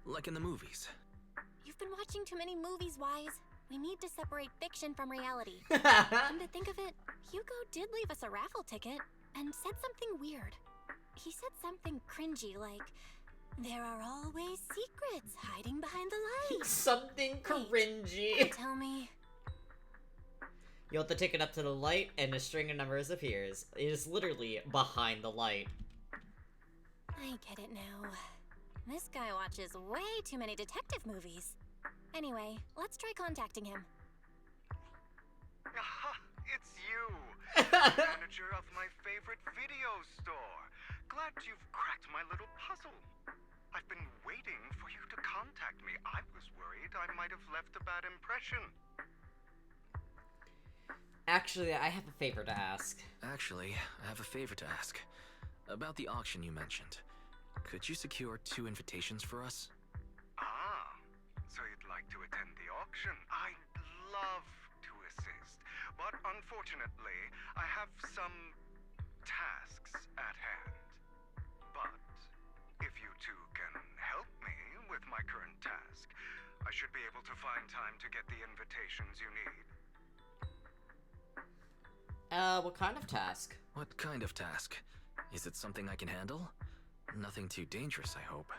like in the movies. You've been watching too many movies, Wise. We need to separate fiction from reality. Come to think of it, Hugo did leave us a raffle ticket and said something weird. He said something cringy like, "There are always secrets hiding behind the light." Something cringy. Don't tell me. You hold the ticket up to the light, and a string of numbers appears. It is literally behind the light. I get it now. This guy watches way too many detective movies. Anyway, let's try contacting him. Aha, it's you! Manager of my favorite video store. Glad you've cracked my little puzzle. I've been waiting for you to contact me. I was worried I might have left a bad impression. Actually, I have a favor to ask. Actually, I have a favor to ask. About the auction you mentioned. Could you secure 2 invitations for us? Ah, so you'd like to attend the auction? I'd love to assist, but unfortunately, I have some tasks at hand. But if you two can help me with my current task, I should be able to find time to get the invitations you need. What kind of task? What kind of task? Is it something I can handle? Nothing too dangerous, I hope.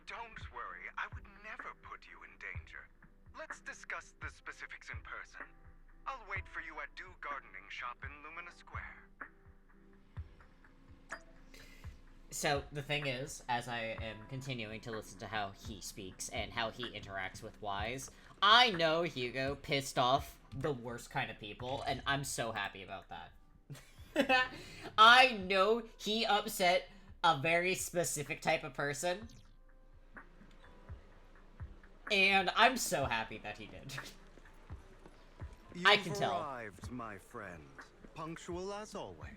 Don't worry, I would never put you in danger. Let's discuss the specifics in person. I'll wait for you at Dew Gardening Shop in Lumina Square. So, the thing is, as I am continuing to listen to how he speaks and how he interacts with Wise, I know Hugo pissed off the worst kind of people, and I'm so happy about that. I know he upset a very specific type of person, and I'm so happy that he did. I can tell. You've arrived, my friend. Punctual as always.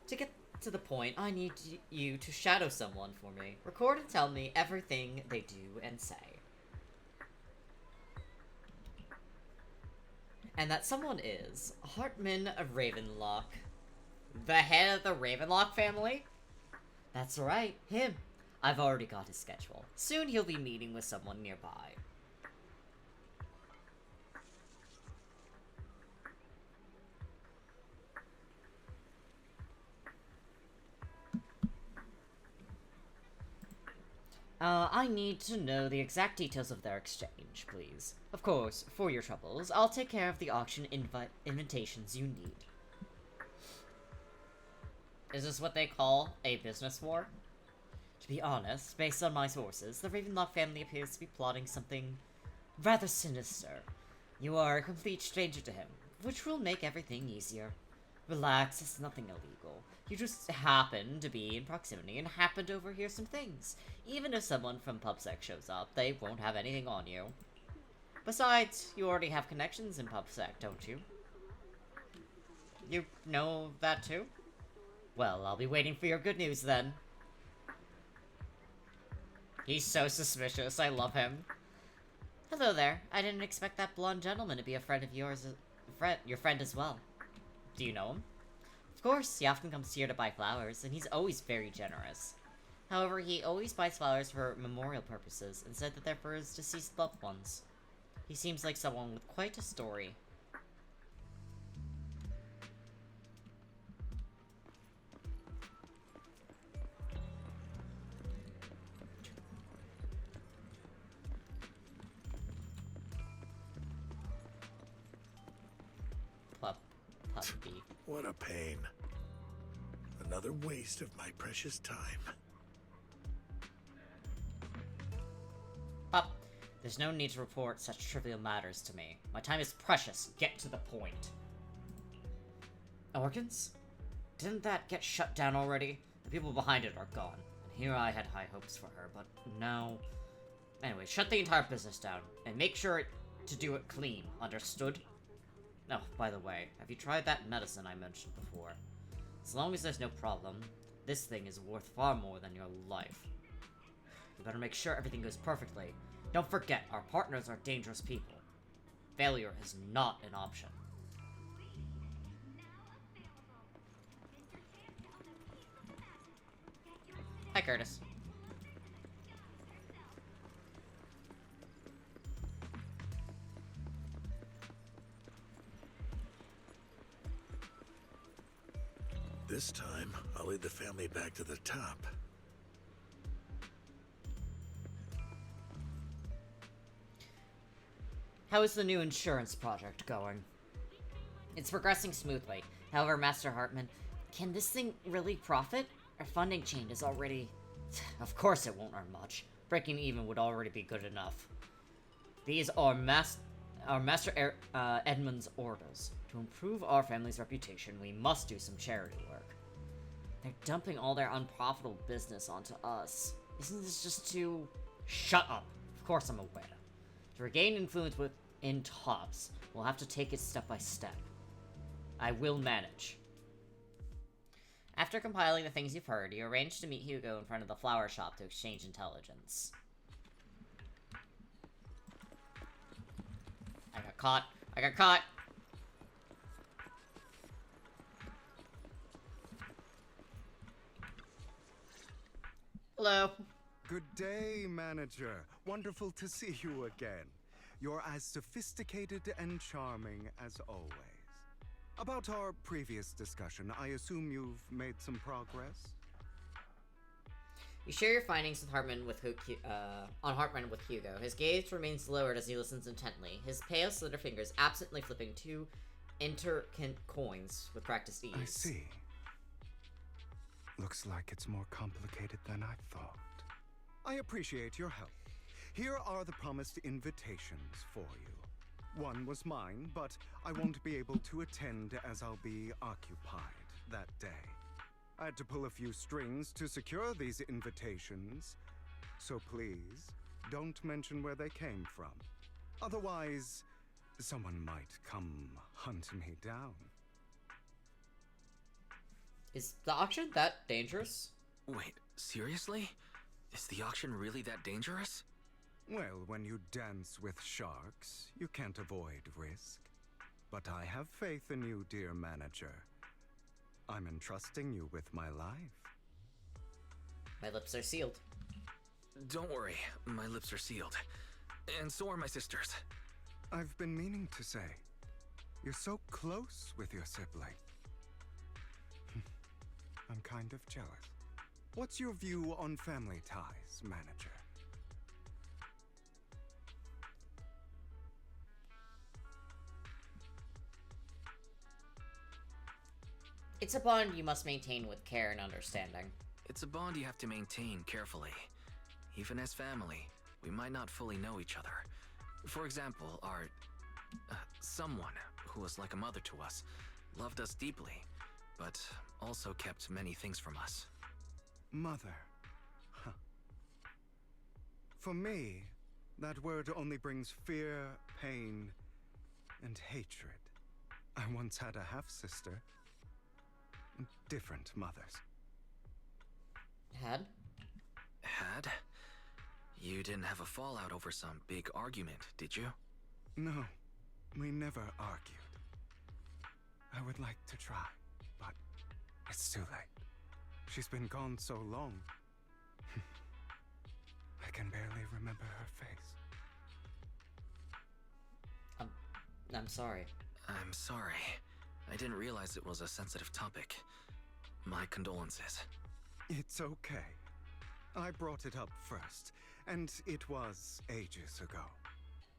To get to the point, I need you to shadow someone for me. Record and tell me everything they do and say. And that someone is Hartman of Ravenlock. The head of the Ravenlock family? That's right, him. I've already got his schedule. Soon he'll be meeting with someone nearby. I need to know the exact details of their exchange, please. Of course, for your troubles, I'll take care of the auction invitations you need. Is this what they call a business war? To be honest, based on my sources, the Ravenlock family appears to be plotting something rather sinister. You are a complete stranger to him, which will make everything easier. Relax, it's nothing illegal. You just happen to be in proximity and happen to overhear some things. Even if someone from PubSec shows up, they won't have anything on you. Besides, you already have connections in PubSec, don't you? You know that too? Well, I'll be waiting for your good news then. He's so suspicious, I love him. Hello there, I didn't expect that blonde gentleman to be a friend of yours, your friend as well. Do you know him? Of course, he often comes here to buy flowers, and he's always very generous. However, he always buys flowers for memorial purposes, and said that they're for his deceased loved ones. He seems like someone with quite a story. Puppy. What a pain. Another waste of my precious time. Pup, there's no need to report such trivial matters to me. My time is precious. Get to the point. Organs? Didn't that get shut down already? The people behind it are gone. And here I had high hopes for her, but no. Anyway, shut the entire business down. And make sure to do it clean. Understood? Oh, by the way, have you tried that medicine I mentioned before? As long as there's no problem, this thing is worth far more than your life. You better make sure everything goes perfectly. Don't forget, our partners are dangerous people. Failure is not an option. Hi, Curtis. This time, I'll lead the family back to the top. How is the new insurance project going? It's progressing smoothly. However, Master Hartman, can this thing really profit? Our funding chain is already... Of course it won't earn much. Breaking even would already be good enough. These are Master Edmund's orders. To improve our family's reputation, we must do some charity work. They're dumping all their unprofitable business onto us. Isn't this just too... Shut up. Of course I'm aware. To regain influence within Tops, we'll have to take it step by step. I will manage. After compiling the things you've heard, you arrange to meet Hugo in front of the flower shop to exchange intelligence. I got caught. I got caught! Hello. Good day, manager. Wonderful to see you again. You're as sophisticated and charming as always. About our previous discussion, I assume you've made some progress? You share your findings with Hartman on Hartman with Hugo. His gaze remains lowered as he listens intently, his pale, slender fingers absently flipping two intricate coins with practiced ease. I see. Looks like it's more complicated than I thought. I appreciate your help. Here are the promised invitations for you. One was mine, but I won't be able to attend as I'll be occupied that day. I had to pull a few strings to secure these invitations, so please, don't mention where they came from. Otherwise, someone might come hunt me down. Is the auction that dangerous? Wait, seriously? Is the auction really that dangerous? Well, when you dance with sharks, you can't avoid risk. But I have faith in you, dear manager. I'm entrusting you with my life. My lips are sealed. Don't worry, my lips are sealed. And so are my sisters. I've been meaning to say, you're so close with your sibling. I'm kind of jealous. What's your view on family ties, manager? It's a bond you must maintain with care and understanding. It's a bond you have to maintain carefully. Even as family, we might not fully know each other. For example, our... someone who was like a mother to us, loved us deeply, but also kept many things from us. Mother. Huh. For me, that word only brings fear, pain, and hatred. I once had a half-sister. Different mothers. Had? Had? You didn't have a fallout over some big argument, did you? No, we never argued. I would like to try, but it's too late. She's been gone so long. I can barely remember her face. I'm sorry. I'm sorry. I didn't realize it was a sensitive topic. My condolences. It's okay. I brought it up first, and it was ages ago.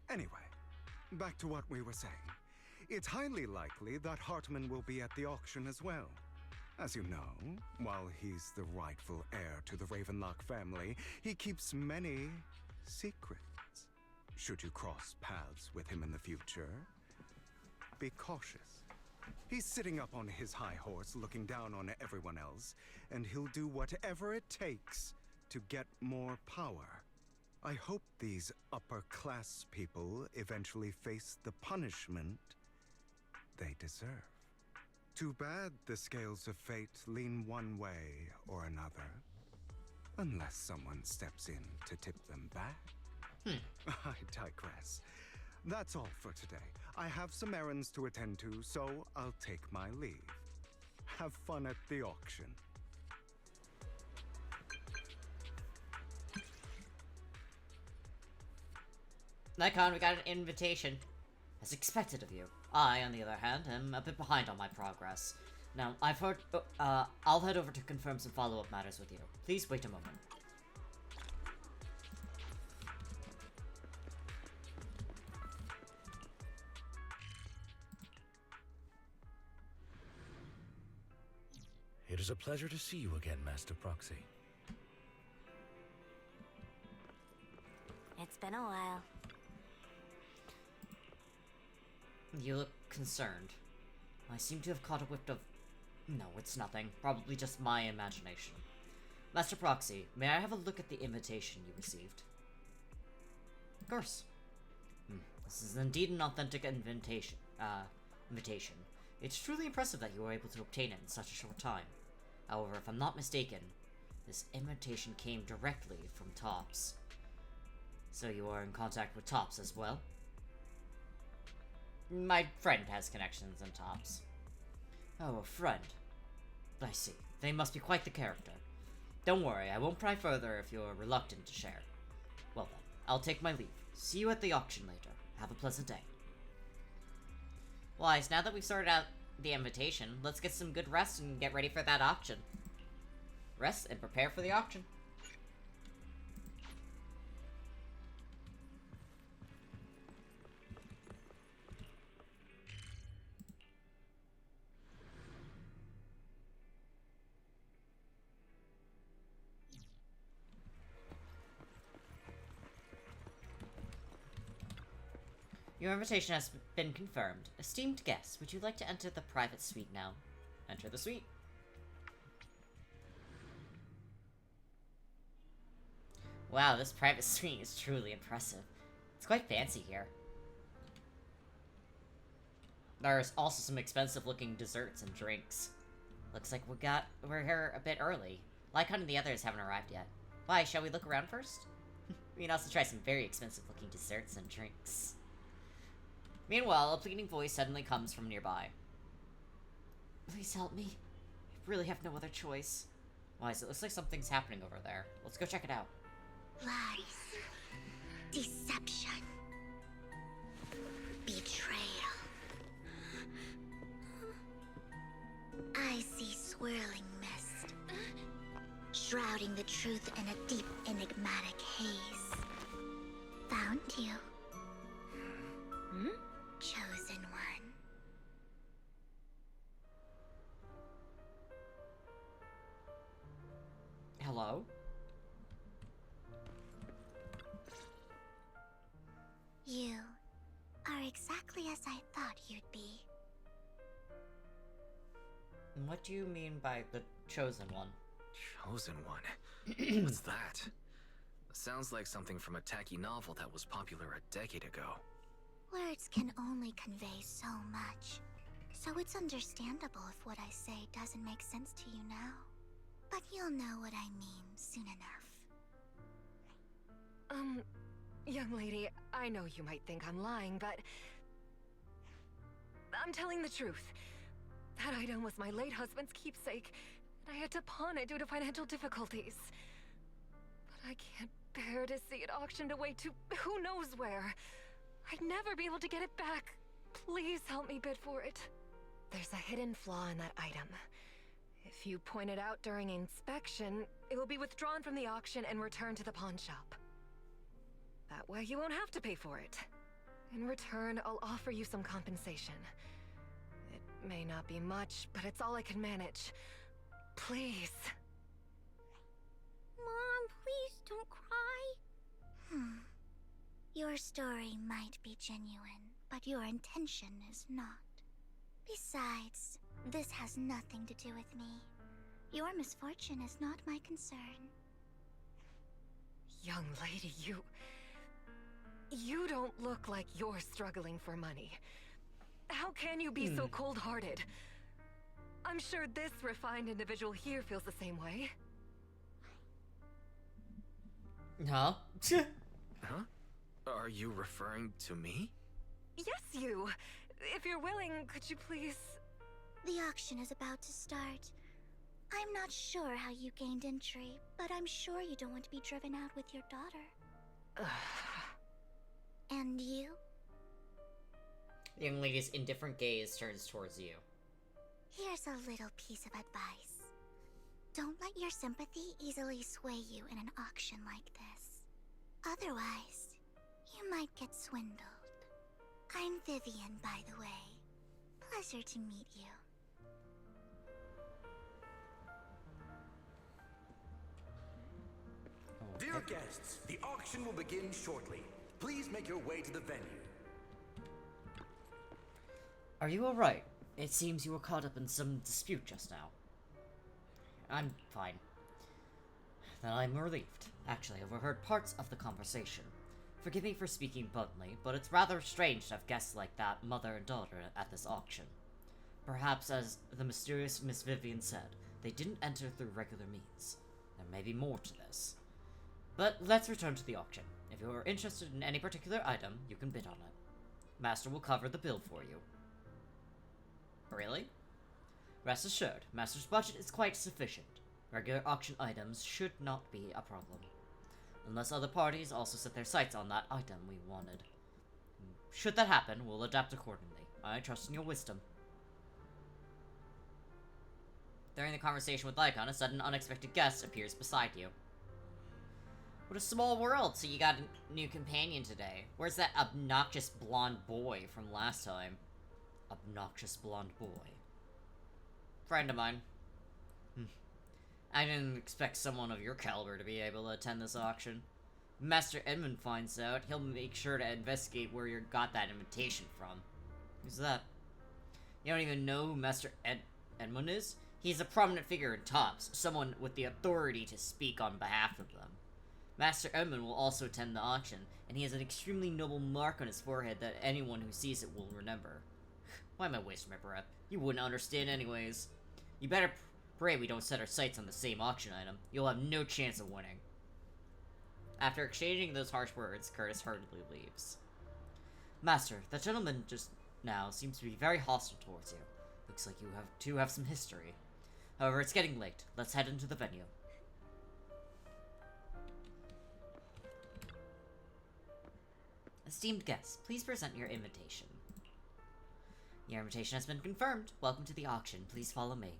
Anyway, back to what we were saying. It's highly likely that Hartman will be at the auction as well. As you know, while he's the rightful heir to the Ravenlock family, he keeps many secrets. Should you cross paths with him in the future, be cautious. He's sitting up on his high horse, looking down on everyone else, and he'll do whatever it takes to get more power. I hope these upper-class people eventually face the punishment they deserve. Too bad the scales of fate lean one way or another. Unless someone steps in to tip them back. I digress. That's all for today. I have some errands to attend to, so I'll take my leave. Have fun at the auction. Nikon, we got an invitation. As expected of you. I, on the other hand, am a bit behind on my progress. Now, I've heard... I'll head over to confirm some follow-up matters with you. Please wait a moment. It is a pleasure to see you again, Master Proxy. It's been a while. You look concerned. I seem to have caught a whiff of... No, it's nothing. Probably just my imagination. Master Proxy, may I have a look at the invitation you received? Of course. This is indeed an authentic invitation. It's truly impressive that you were able to obtain it in such a short time. However, if I'm not mistaken, this invitation came directly from Tops. So you are in contact with Tops as well? My friend has connections in Tops. Oh, a friend. I see. They must be quite the character. Don't worry, I won't pry further if you're reluctant to share. Well then, I'll take my leave. See you at the auction later. Have a pleasant day. Wise, now that we've sorted out the invitation, let's get some good rest and get ready for that auction. Rest and prepare for the auction. Your invitation has been confirmed. Esteemed guests, would you like to enter the private suite now? Enter the suite. Wow, this private suite is truly impressive. It's quite fancy here. There's also some expensive looking desserts and drinks. Looks like we're here a bit early. Lycon and the others haven't arrived yet. Why, shall we look around first? We can also try some very expensive looking desserts and drinks. Meanwhile, a pleading voice suddenly comes from nearby. Please help me. I really have no other choice. Wise, it looks like something's happening over there. Let's go check it out. Lies. Deception. Betrayal. I see swirling mist, shrouding the truth in a deep, enigmatic haze. Found you. Chosen one. Hello? You are exactly as I thought you'd be. What do you mean by the chosen one? Chosen one? What's that? Sounds like something from a tacky novel that was popular a decade ago. Words can only convey so much, so it's understandable if what I say doesn't make sense to you now. But you'll know what I mean soon enough. Young lady, I know you might think I'm lying, but I'm telling the truth. That item was my late husband's keepsake, and I had to pawn it due to financial difficulties. But I can't bear to see it auctioned away to who knows where. I'd never be able to get it back. Please help me bid for it. There's a hidden flaw in that item. If you point it out during inspection, it will be withdrawn from the auction and returned to the pawn shop. That way you won't have to pay for it. In return, I'll offer you some compensation. It may not be much, but it's all I can manage. Please. Mom, please don't cry. Your story might be genuine, but your intention is not. Besides, this has nothing to do with me. Your misfortune is not my concern. Young lady, you don't look like you're struggling for money. How can you be so cold-hearted? I'm sure this refined individual here feels the same way. Huh? Huh? Are you referring to me? Yes, you. If you're willing, could you please... The auction is about to start. I'm not sure how you gained entry, but I'm sure you don't want to be driven out with your daughter. And you? The young lady's indifferent gaze turns towards you. Here's a little piece of advice. Don't let your sympathy easily sway you in an auction like this. Otherwise, you might get swindled. I'm Vivian, by the way. Pleasure to meet you. Dear guests, the auction will begin shortly. Please make your way to the venue. Are you alright? It seems you were caught up in some dispute just now. I'm fine. Then I'm relieved. Actually, I overheard parts of the conversation. Forgive me for speaking bluntly, but it's rather strange to have guests like that, mother and daughter, at this auction. Perhaps, as the mysterious Miss Vivian said, they didn't enter through regular means. There may be more to this. But let's return to the auction. If you are interested in any particular item, you can bid on it. Master will cover the bill for you. Really? Rest assured, Master's budget is quite sufficient. Regular auction items should not be a problem. Unless other parties also set their sights on that item we wanted. Should that happen, we'll adapt accordingly. I trust in your wisdom. During the conversation with Lycon, a sudden unexpected guest appears beside you. What a small world, so you got a new companion today. Where's that obnoxious blonde boy from last time? Obnoxious blonde boy. Friend of mine. I didn't expect someone of your caliber to be able to attend this auction. If Master Edmund finds out, he'll make sure to investigate where you got that invitation from. Who's that? You don't even know who Master Edmund is? He's a prominent figure in Tops, someone with the authority to speak on behalf of them. Master Edmund will also attend the auction, and he has an extremely noble mark on his forehead that anyone who sees it will remember. Why am I wasting my breath? You wouldn't understand anyways. You better pray we don't set our sights on the same auction item. You'll have no chance of winning. After exchanging those harsh words, Curtis hurriedly leaves. Master, that gentleman just now seems to be very hostile towards you. Looks like you have some history. However, it's getting late. Let's head into the venue. Esteemed guests, please present your invitation. Your invitation has been confirmed. Welcome to the auction. Please follow me.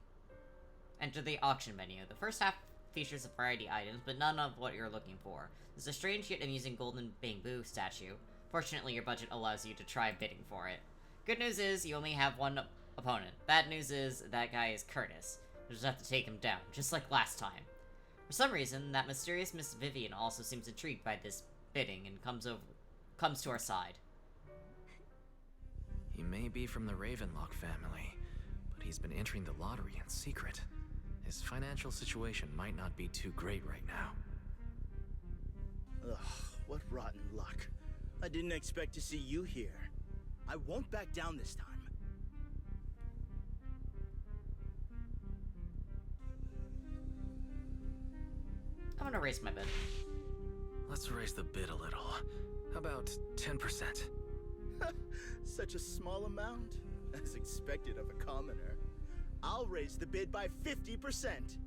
Enter the auction menu. The first half features a variety of items, but none of what you're looking for. There's a strange yet amusing golden bamboo statue. Fortunately, your budget allows you to try bidding for it. Good news is, you only have one opponent. Bad news is, that guy is Curtis. You'll just have to take him down, just like last time. For some reason, that mysterious Miss Vivian also seems intrigued by this bidding and comes to our side. He may be from the Ravenlock family, but he's been entering the lottery in secret. His financial situation might not be too great right now. Ugh, what rotten luck. I didn't expect to see you here. I won't back down this time. I'm gonna raise my bid. Let's raise the bid a little. How about 10%? Such a small amount, as expected of a commoner. I'll raise the bid by 50%.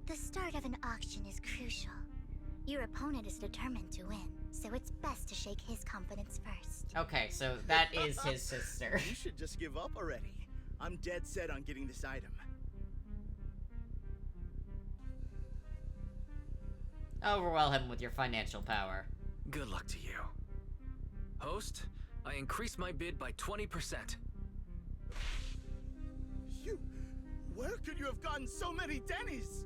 The start of an auction is crucial. Your opponent is determined to win, so it's best to shake his confidence first. Okay, so that is his sister. You should just give up already. I'm dead set on getting this item. Overwhelm him with your financial power. Good luck to you. Host, I increase my bid by 20%. Where could you have gotten so many Denny's?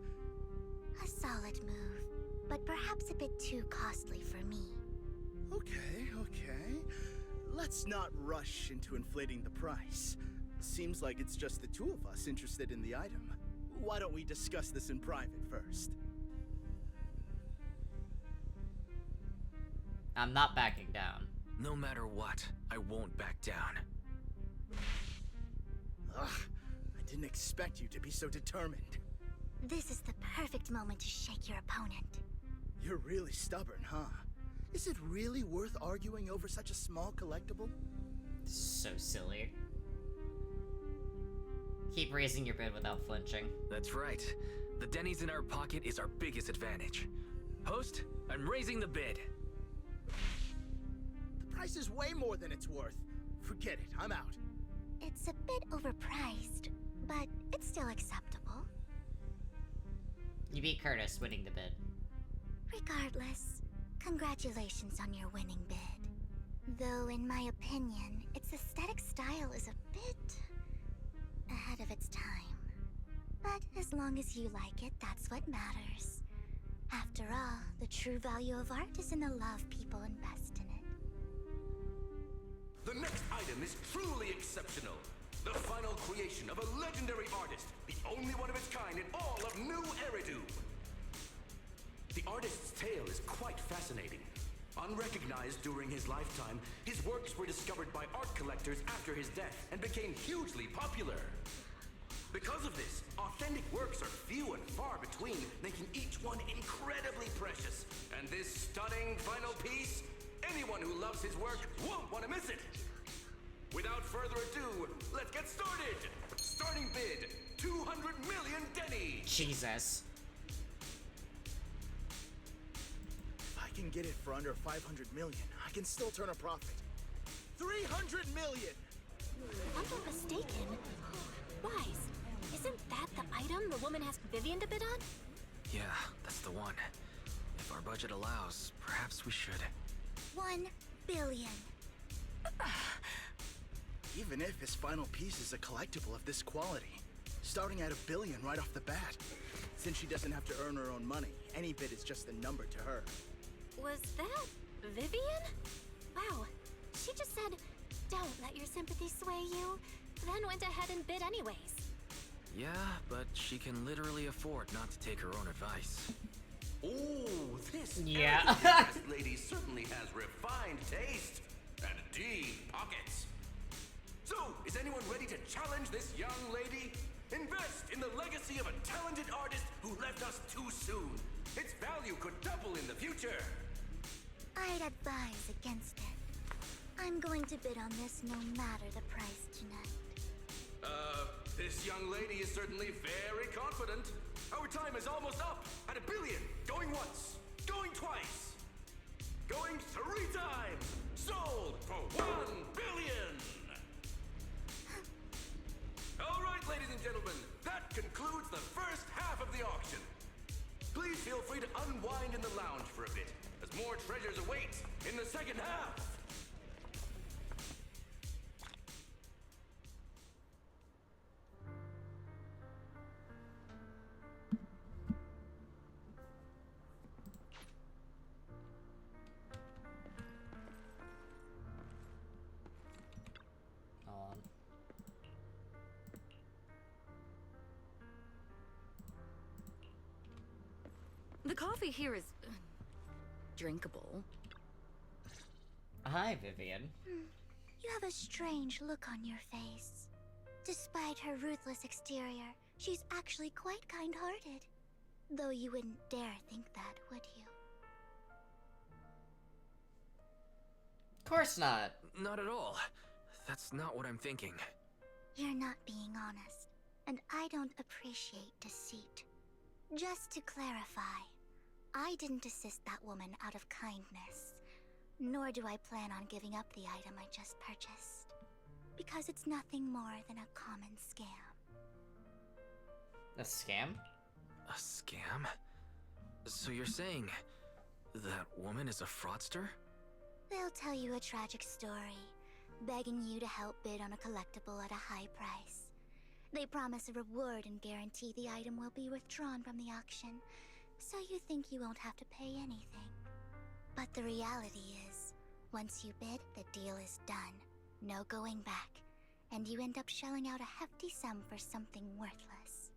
A solid move, but perhaps a bit too costly for me. Okay. Let's not rush into inflating the price. Seems like it's just the two of us interested in the item. Why don't we discuss this in private first? I'm not backing down. No matter what, I won't back down. Ugh, I didn't expect you to be so determined. This is the perfect moment to shake your opponent. You're really stubborn, huh? Is it really worth arguing over such a small collectible? So silly. Keep raising your bid without flinching. That's right. The Denny's in our pocket is our biggest advantage. Host, I'm raising the bid. The price is way more than it's worth. Forget it, I'm out. It's a bit overpriced, but it's still acceptable. You beat Curtis, winning the bid. Regardless, congratulations on your winning bid. Though, in my opinion, its aesthetic style is a bit ahead of its time. But as long as you like it, that's what matters. After all, the true value of art is in the love people invest in it. The next item is truly exceptional. The final creation of a legendary artist, the only one of its kind in all of New Eridu. The artist's tale is quite fascinating. Unrecognized during his lifetime, his works were discovered by art collectors after his death and became hugely popular. Because of this, authentic works are few and far between, making each one incredibly precious. And this stunning final piece, anyone who loves his work won't want to miss it. Without further ado, let's get started! Starting bid, 200 million Denny! Jesus. If I can get it for under 500 million, I can still turn a profit. 300 million! If I'm not mistaken, Wise, isn't that the item the woman asked Vivian to bid on? Yeah, that's the one. If our budget allows, perhaps we should. 1 billion. Even if his final piece is a collectible of this quality, starting at $1 billion right off the bat. Since she doesn't have to earn her own money, any bid is just a number to her. Was that Vivian? Wow, she just said, don't let your sympathy sway you, then went ahead and bid anyways. Yeah, but she can literally afford not to take her own advice. Oh, this Yeah. lady certainly has refined taste and deep pockets. So, is anyone ready to challenge this young lady? Invest in the legacy of a talented artist who left us too soon. Its value could double in the future. I'd advise against it. I'm going to bid on this no matter the price tonight. This young lady is certainly very confident. Our time is almost up at $1 billion. Going once, going twice, going 3 times. Sold for $1 billion. All right, ladies and gentlemen, that concludes the first half of the auction. Please feel free to unwind in the lounge for a bit, as more treasures await in the second half. coffee here is drinkable. Hi, Vivian. You have a strange look on your face. Despite her ruthless exterior, she's actually quite kind-hearted. Though you wouldn't dare think that, would you? Of course not. Not at all. That's not what I'm thinking. You're not being honest, and I don't appreciate deceit. Just to clarify, I didn't assist that woman out of kindness, nor do I plan on giving up the item I just purchased, because it's nothing more than a common scam. A scam? A scam? So you're saying that woman is a fraudster? They'll tell you a tragic story, begging you to help bid on a collectible at a high price. They promise a reward and guarantee the item will be withdrawn from the auction, so you think you won't have to pay anything. But the reality is, once you bid, the deal is done. No going back, and you end up shelling out a hefty sum for something worthless.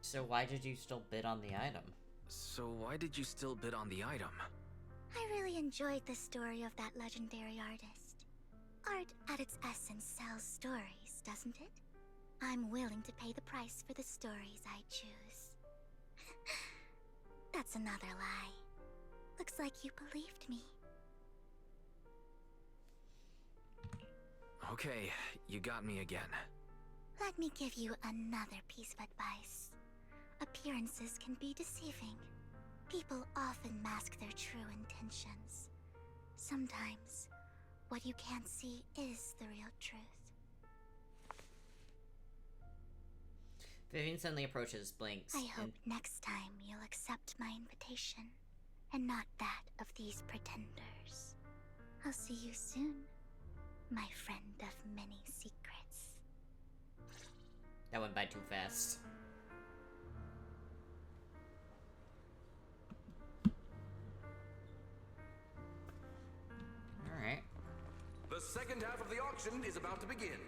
So why did you still bid on the item? So why did you still bid on the item? I really enjoyed the story of that legendary artist. Art, at its essence, sells stories, doesn't it? I'm willing to pay the price for the stories I choose. That's another lie. Looks like you believed me. Okay, you got me again. Let me give you another piece of advice. Appearances can be deceiving. People often mask their true intentions. Sometimes, what you can't see is the real truth. Vivian suddenly approaches, blinks. I hope next time you'll accept my invitation, and not that of these pretenders. I'll see you soon, my friend of many secrets. That went by too fast. Alright. The second half of the auction is about to begin.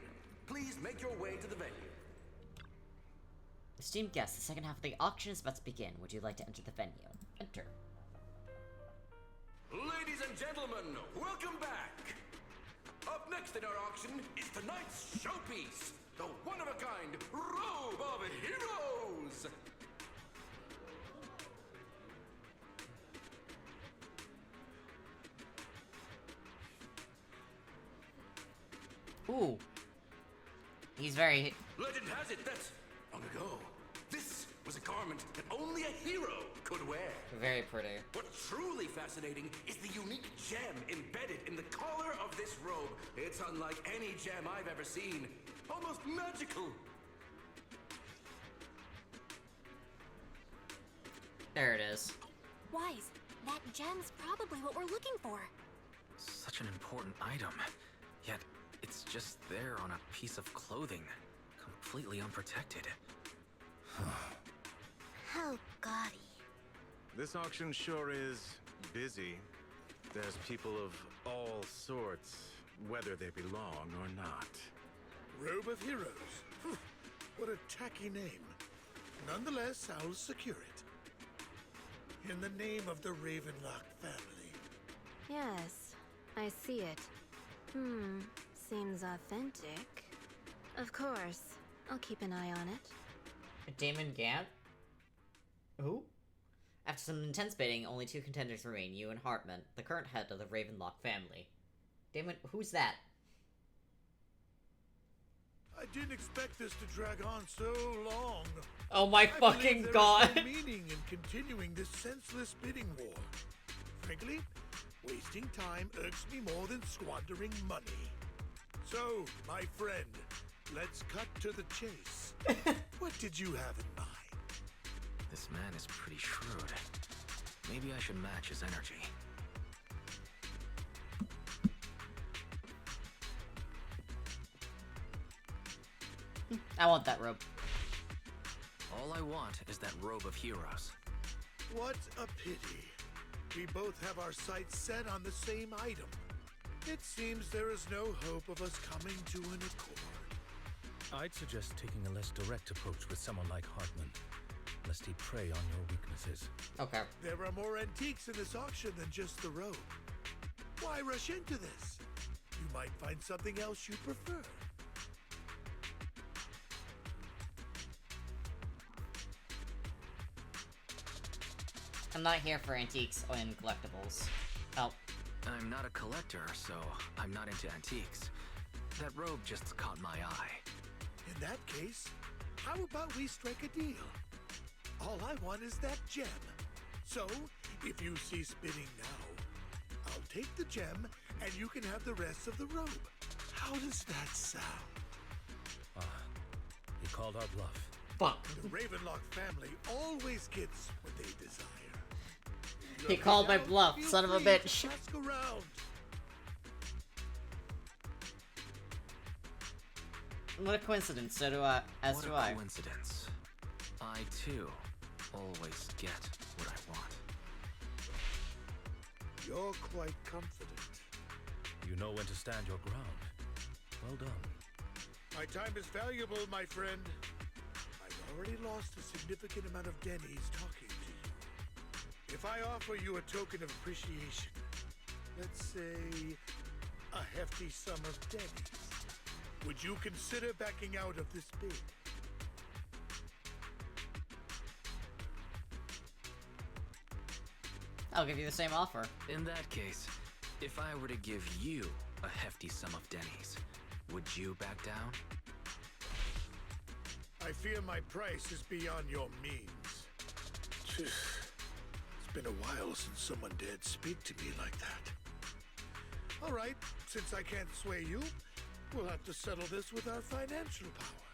Please make your way to the venue. Esteemed guests, the second half of the auction is about to begin. Would you like to enter the venue? Enter. Ladies and gentlemen, welcome back! Up next in our auction is tonight's showpiece, the one-of-a-kind Robe of Heroes! Ooh. He's very... Legend has it that, long ago, this was a garment that only a hero could wear. very pretty. What's truly fascinating is the unique gem embedded in the collar of this robe. It's unlike any gem I've ever seen. Almost magical. There it is. Wise, that gem's probably what we're looking for. Such an important item, yet it's just there on a piece of clothing, completely unprotected. How gaudy. This auction sure is busy. There's people of all sorts, whether they belong or not. Robe of Heroes. What a tacky name. Nonetheless, I'll secure it. In the name of the Ravenlock family. Yes, I see it. Seems authentic. Of course, I'll keep an eye on it. Damon Gant? Who? After some intense bidding, only 2 contenders remain, you and Hartman, the current head of the Ravenlock family. Damon, who's that? I didn't expect this to drag on so long. Oh my fucking god! There is no meaning in continuing this senseless bidding war. Frankly, wasting time irks me more than squandering money. So, my friend, let's cut to the chase. What did you have in mind? This man is pretty shrewd. Maybe I should match his energy. I want that robe. All I want is that Robe of Heroes. What a pity. We both have our sights set on the same item. It seems there is no hope of us coming to an accord. I'd suggest taking a less direct approach with someone like Hartman. lest he prey on your weaknesses. Okay. There are more antiques in this auction than just the robe. Why rush into this? You might find something else you prefer. I'm not here for antiques and collectibles. Oh. I'm not a collector, so I'm not into antiques. That robe just caught my eye. In that case, how about we strike a deal? All I want is that gem. So, if you cease bidding now, I'll take the gem and you can have the rest of the robe. How does that sound? He called our bluff. Fuck. The Ravenlock family always gets what they desire. He called my bluff, son of a bitch. Ask around. What a coincidence, so do I. As do I. What a coincidence. I, too, always get what I want. You're quite confident. You know when to stand your ground. Well done. My time is valuable, my friend. I've already lost a significant amount of Denny's talking to you. If I offer you a token of appreciation, let's say a hefty sum of Denny's, would you consider backing out of this bid? I'll give you the same offer. In that case, if I were to give you a hefty sum of Denny's, would you back down? I fear my price is beyond your means. It's been a while since someone dared speak to me like that. All right, since I can't sway you, we'll have to settle this with our financial power.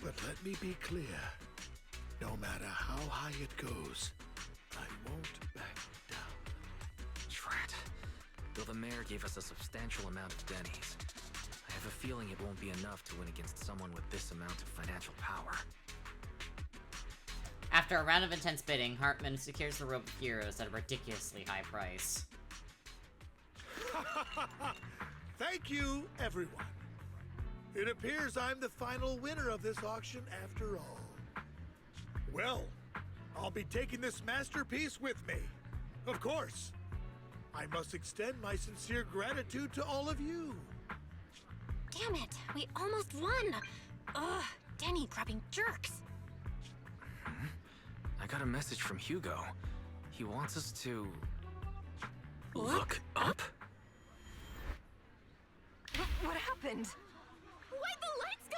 But let me be clear. No matter how high it goes, I won't back down. Drat. Though the mayor gave us a substantial amount of Denny's, I have a feeling it won't be enough to win against someone with this amount of financial power. After a round of intense bidding, Hartman secures the Robe of Heroes at a ridiculously high price. Thank you, everyone. It appears I'm the final winner of this auction after all. Well, I'll be taking this masterpiece with me. Of course. I must extend my sincere gratitude to all of you. Damn it, we almost won! Ugh, Denny grabbing jerks. I got a message from Hugo. He wants us to... Look up? What happened? Why'd the lights go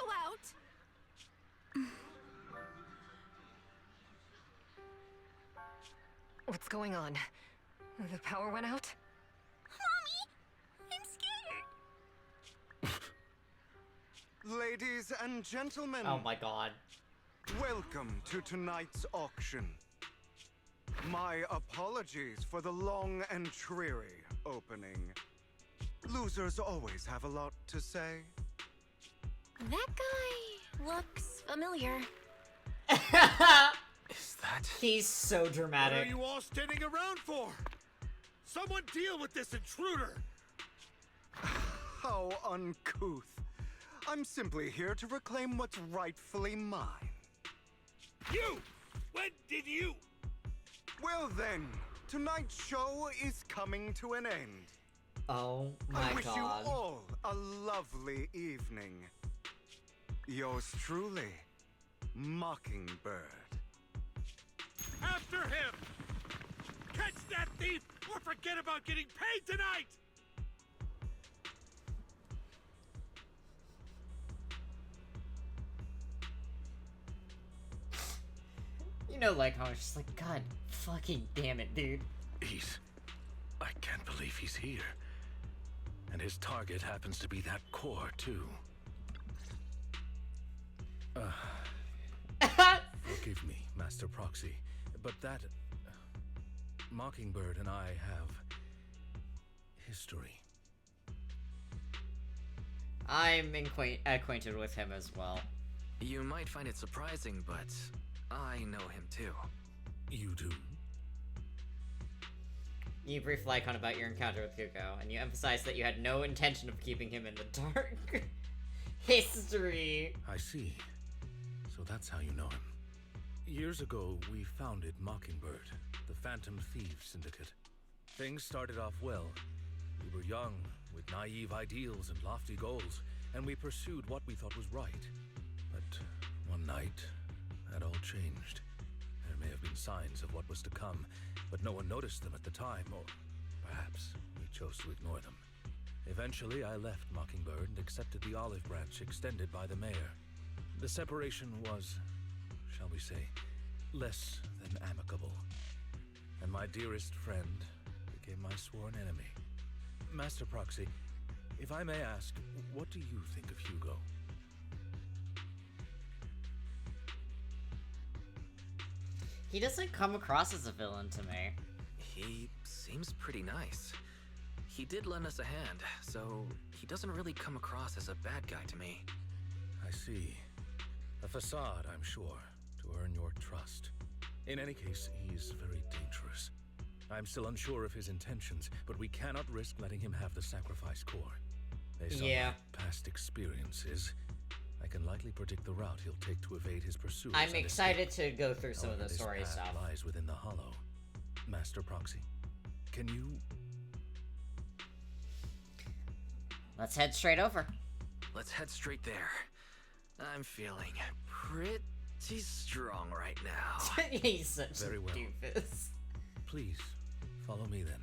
out? What's going on? The power went out? Mommy! I'm scared! Ladies and gentlemen. Oh my god. Welcome to tonight's auction. My apologies for the long and dreary opening. Losers always have a lot to say. That guy looks familiar. Is that... He's so What dramatic. are you all standing around for? Someone deal with this intruder! How uncouth. I'm simply here to reclaim what's rightfully mine. You! When did you? Well then, tonight's show is coming to an end. Oh my I wish god. you all a lovely evening. Yours truly, Mockingbird. After him! Catch that thief or forget about getting paid tonight! You know, like, I was just like, God fucking damn it, dude. I can't believe he's here. And his target happens to be that core, too. Forgive me, Master Proxy, but that... Mockingbird and I have... history. I'm acquainted with him as well. You might find it surprising, but I know him too. You do? You brief Lycon about your encounter with Hugo, and you emphasize that you had no intention of keeping him in the dark. History! I see. So that's how you know him. Years ago, we founded Mockingbird, the Phantom Thieves Syndicate. Things started off well. We were young, with naive ideals and lofty goals, and we pursued what we thought was right. But one night, that all changed. There may have been signs of what was to come, but no one noticed them at the time, or perhaps we chose to ignore them. Eventually, I left Mockingbird and accepted the olive branch extended by the mayor. The separation was, shall we say, less than amicable. And my dearest friend became my sworn enemy. Master Proxy, if I may ask, what do you think of Hugo? He doesn't come across as a villain to me. He seems pretty nice. He did lend us a hand, so he doesn't really come across as a bad guy to me. I see. A facade, I'm sure, to earn your trust. In any case, he's very dangerous. I'm still unsure of his intentions, but we cannot risk letting him have the sacrifice core. Based on my past experiences, I can likely predict the route he'll take to evade his pursuers. I'm excited to go through some of the story stuff. Lies within the Hollow. Master Proxy, can you... Let's head straight over. Let's head straight there. I'm feeling pretty strong right now. He's such Very a well. doofus. Please, follow me then.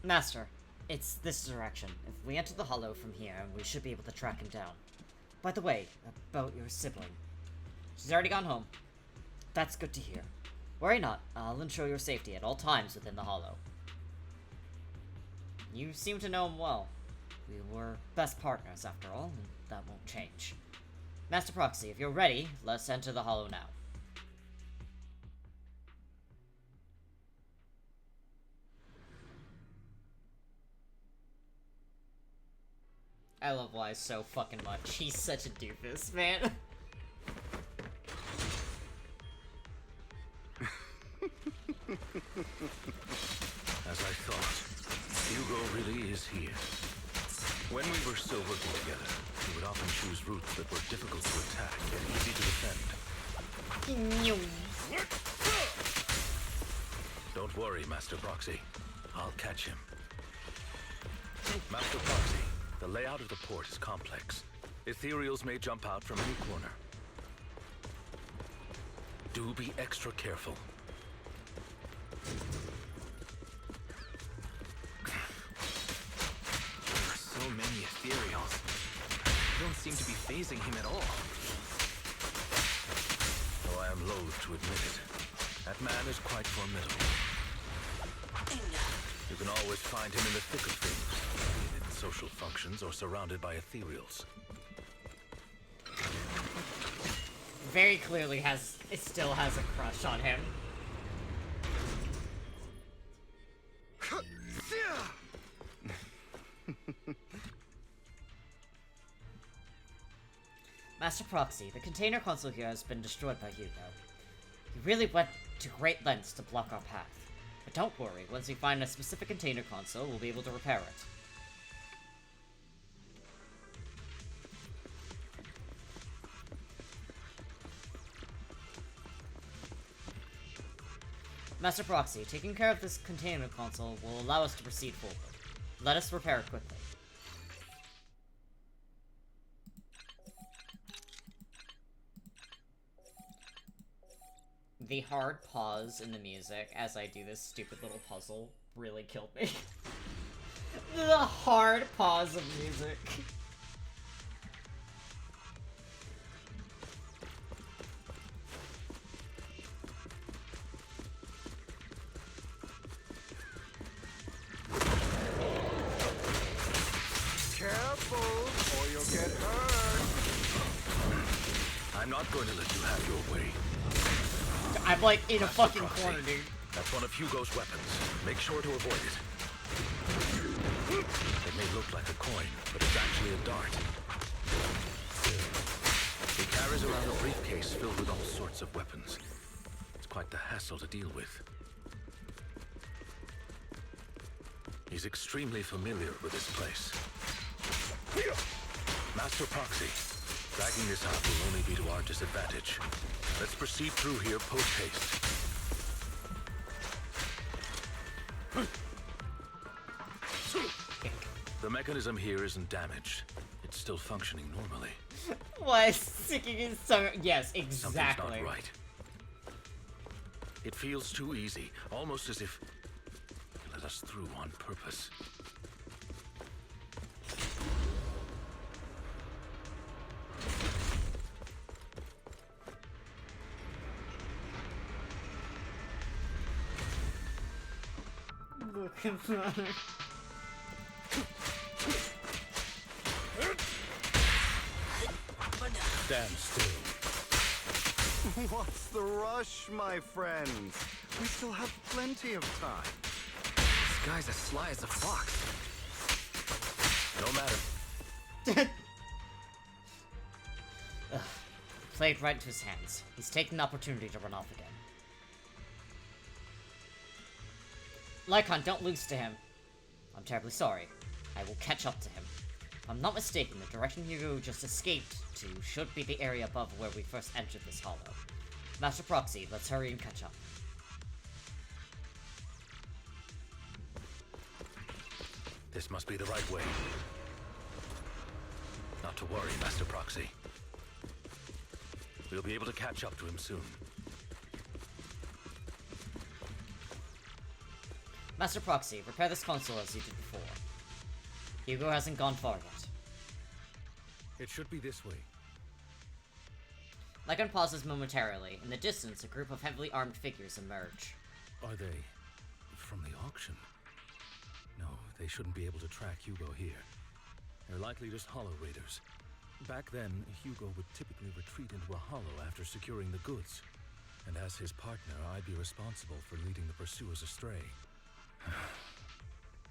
Master, it's this direction. If we enter the hollow from here, we should be able to track him down. By the way, about your sibling. She's already gone home. That's good to hear. Worry not, I'll ensure your safety at all times within the hollow. You seem to know him well. We were best partners after all, and that won't change. Master Proxy, if you're ready, let's enter the hollow now. I love Wise so fucking much. He's such a doofus, man. As I thought, Hugo really is here. When we were still working together, he would often choose routes that were difficult to attack and easy to defend. Don't worry, Master Proxy. I'll catch him. Master Proxy, the layout of the port is complex. Ethereals may jump out from any corner. Do be extra careful. There are so many Ethereals. They don't seem to be phasing him at all. Though I am loath to admit it, that man is quite formidable. You can always find him in the thick of things, be it in social functions or surrounded by Ethereals. Very clearly still has a crush on him. Master Proxy, the container console here has been destroyed by Hugo. He really went to great lengths to block our path. But don't worry, once we find a specific container console, we'll be able to repair it. Master Proxy, taking care of this container console will allow us to proceed forward. Let us repair it quickly. The hard pause in the music as I do this stupid little puzzle really killed me. The hard pause of music. Careful, or you'll get hurt. I'm not going to let you have your way. I'm like in a fucking Proxy, corner, dude. That's one of Hugo's weapons. Make sure to avoid it. It may look like a coin, but it's actually a dart. He carries around a briefcase filled with all sorts of weapons. It's quite the hassle to deal with. He's extremely familiar with this place. Master Proxy, dragging this out will only be to our disadvantage. Let's proceed through here post-haste. The mechanism here isn't damaged. It's still functioning normally. Why is sticking his tongue? Yes, exactly. Something's not right. It feels too easy, almost as if he let us through on purpose. Look at that. Stand still. What's the rush, my friends? We still have plenty of time. This guy's as sly as a fox. No matter. Played right into his hands. He's taking the opportunity to run off again. Lycon, don't lose to him. I'm terribly sorry. I will catch up to him. If I'm not mistaken, the direction Hugo just escaped to should be the area above where we first entered this hollow. Master Proxy, let's hurry and catch up. This must be the right way. Not to worry, Master Proxy. We'll be able to catch up to him soon. Master Proxy, repair this console as you did before. Hugo hasn't gone far yet. It should be this way. Lycon pauses momentarily. In the distance, a group of heavily armed figures emerge. Are they from the auction? No, they shouldn't be able to track Hugo here. They're likely just hollow raiders. Back then, Hugo would typically retreat into a hollow after securing the goods. And as his partner, I'd be responsible for leading the pursuers astray.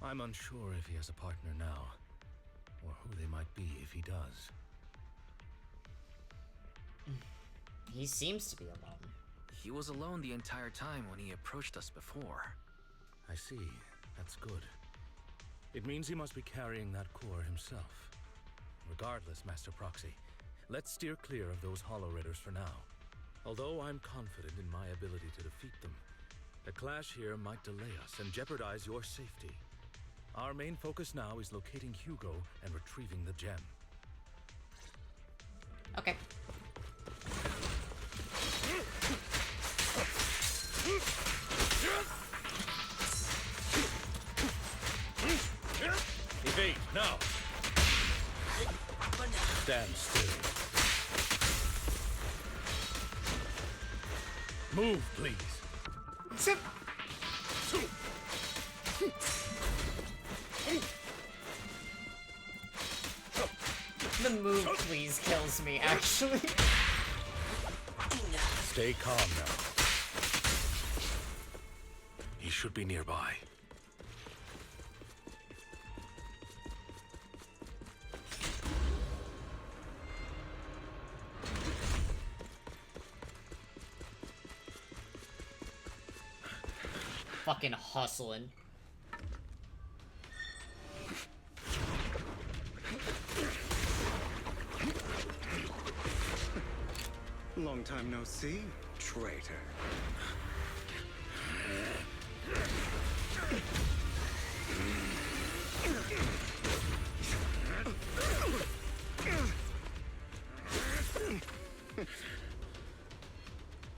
I'm unsure if he has a partner now, or who they might be if he does. He seems to be alone. He was alone the entire time when he approached us before. I see. That's good. It means he must be carrying that core himself. Regardless, Master Proxy, let's steer clear of those hollow raiders for now. Although I'm confident in my ability to defeat them, a clash here might delay us and jeopardize your safety. Our main focus now is locating Hugo and retrieving the gem. Okay. Evade, now! Stand still. Move, please. The move, please, kills me, actually. Stay calm now. He should be nearby. Fucking hustling. Long time no see, traitor.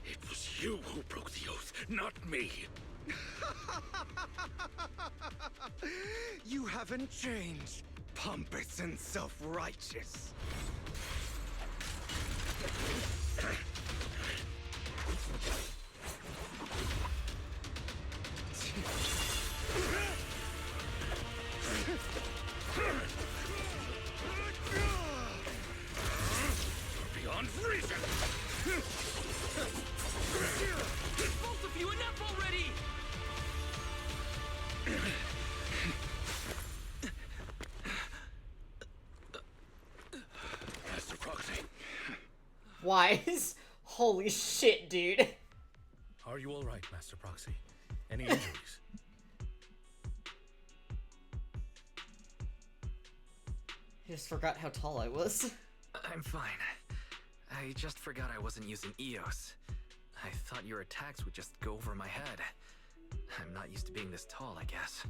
It was you who broke the oath, not me. You haven't changed, pompous and self-righteous. Beyond reason! Both of you, enough already! Master Proxy. Why is... Holy shit, dude. Are right, Master Proxy. Any injuries? I just forgot how tall I was. I'm fine. I just forgot I wasn't using EOS. I thought your attacks would just go over my head. I'm not used to being this tall, I guess.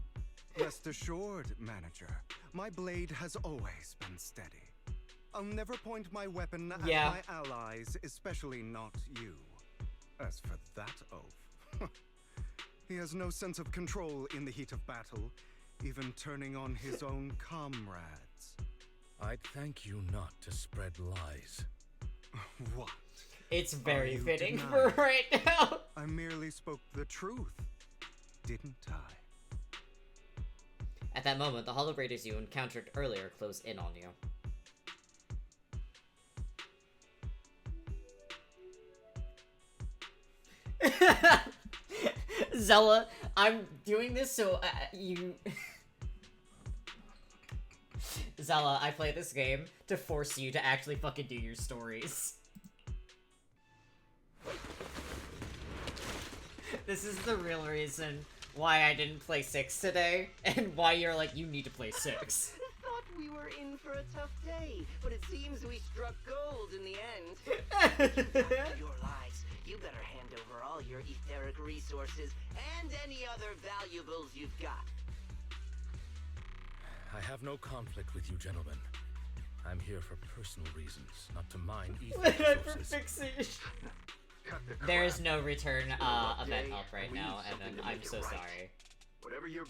Rest assured, Manager. My blade has always been steady. I'll never point my weapon at my allies, especially not you. As for that oaf, he has no sense of control in the heat of battle, even turning on his own comrades. I'd thank you not to spread lies. What? It's very fitting for right now. I merely spoke the truth, didn't I? At that moment, the hollow raiders you encountered earlier close in on you. Zella, I'm doing this so you... Zella, I play this game to force you to actually fucking do your stories. This is the real reason why I didn't play 6 today, and why you're like, you need to play 6. Thought we were in for a tough day, but it seems we struck gold in the end. After your lives, you better hand over all your etheric resources and any other valuables you've got. I have no conflict with you, gentlemen. I'm here for personal reasons, not to mine etheric resources. There is no return event up right now, and I'm so sorry.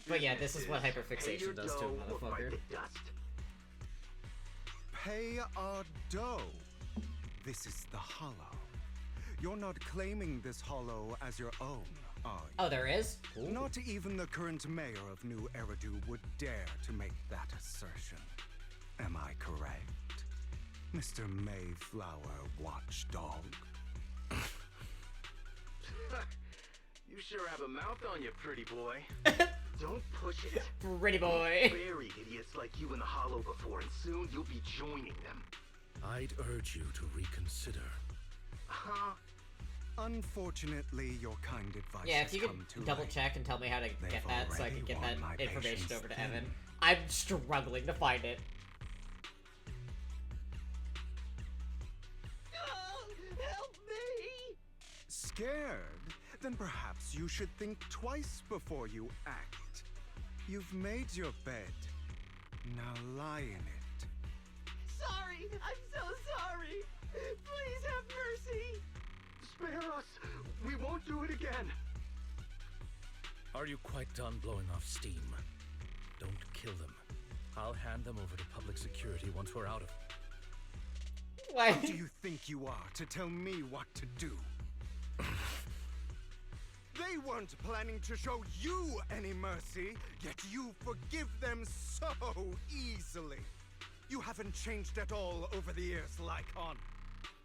But yeah, this is what hyperfixation does to a motherfucker. Pay our dough. This is the hollow. You're not claiming this hollow as your own, are you? Oh, there is? Ooh. Not even the current mayor of New Eridu would dare to make that assertion. Am I correct, Mr. Mayflower Watchdog? You sure have a mouth on you, pretty boy. Don't push it. Pretty boy. Buried idiots like you in the hollow before, and soon you'll be joining them. I'd urge you to reconsider. Huh? Unfortunately, your kind advice. Yeah, if you could double check and tell me how to get that so I can get that information over to Evan. I'm struggling to find it. Help me! Scared? Then perhaps you should think twice before you act. You've made your bed. Now lie in it. Sorry! I'm so sorry! Please have mercy! Spare us! We won't do it again! Are you quite done blowing off steam? Don't kill them. I'll hand them over to public security once we're out of... Why do you think you are to tell me what to do? They weren't planning to show you any mercy, yet you forgive them so easily. You haven't changed at all over the years, Lycon.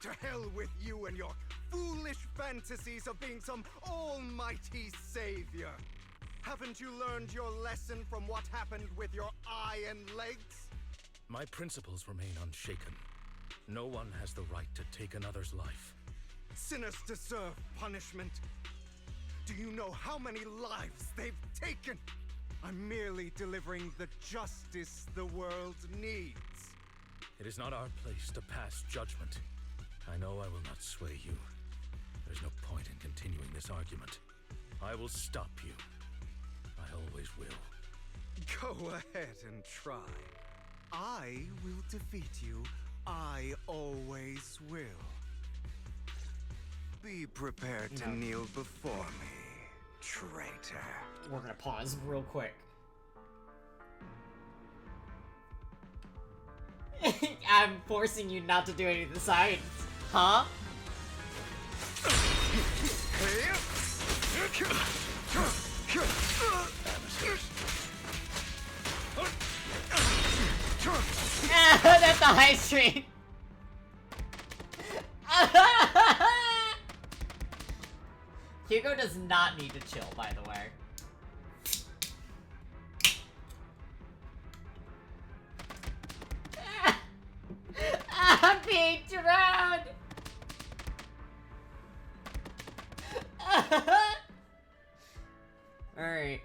To hell with you and your foolish fantasies of being some almighty savior. Haven't you learned your lesson from what happened with your eye and legs? My principles remain unshaken. No one has the right to take another's life. Sinners deserve punishment. Do you know how many lives they've taken? I'm merely delivering the justice the world needs. It is not our place to pass judgment. I know I will not sway you. There's no point in continuing this argument. I will stop you. I always will. Go ahead and try. I will defeat you. I always will. Be prepared to kneel before me, traitor. We're gonna pause real quick. I'm forcing you not to do any of the science. Huh? That's the high street. Hugo does not need to chill, by the way. I'm being drowned! Alright.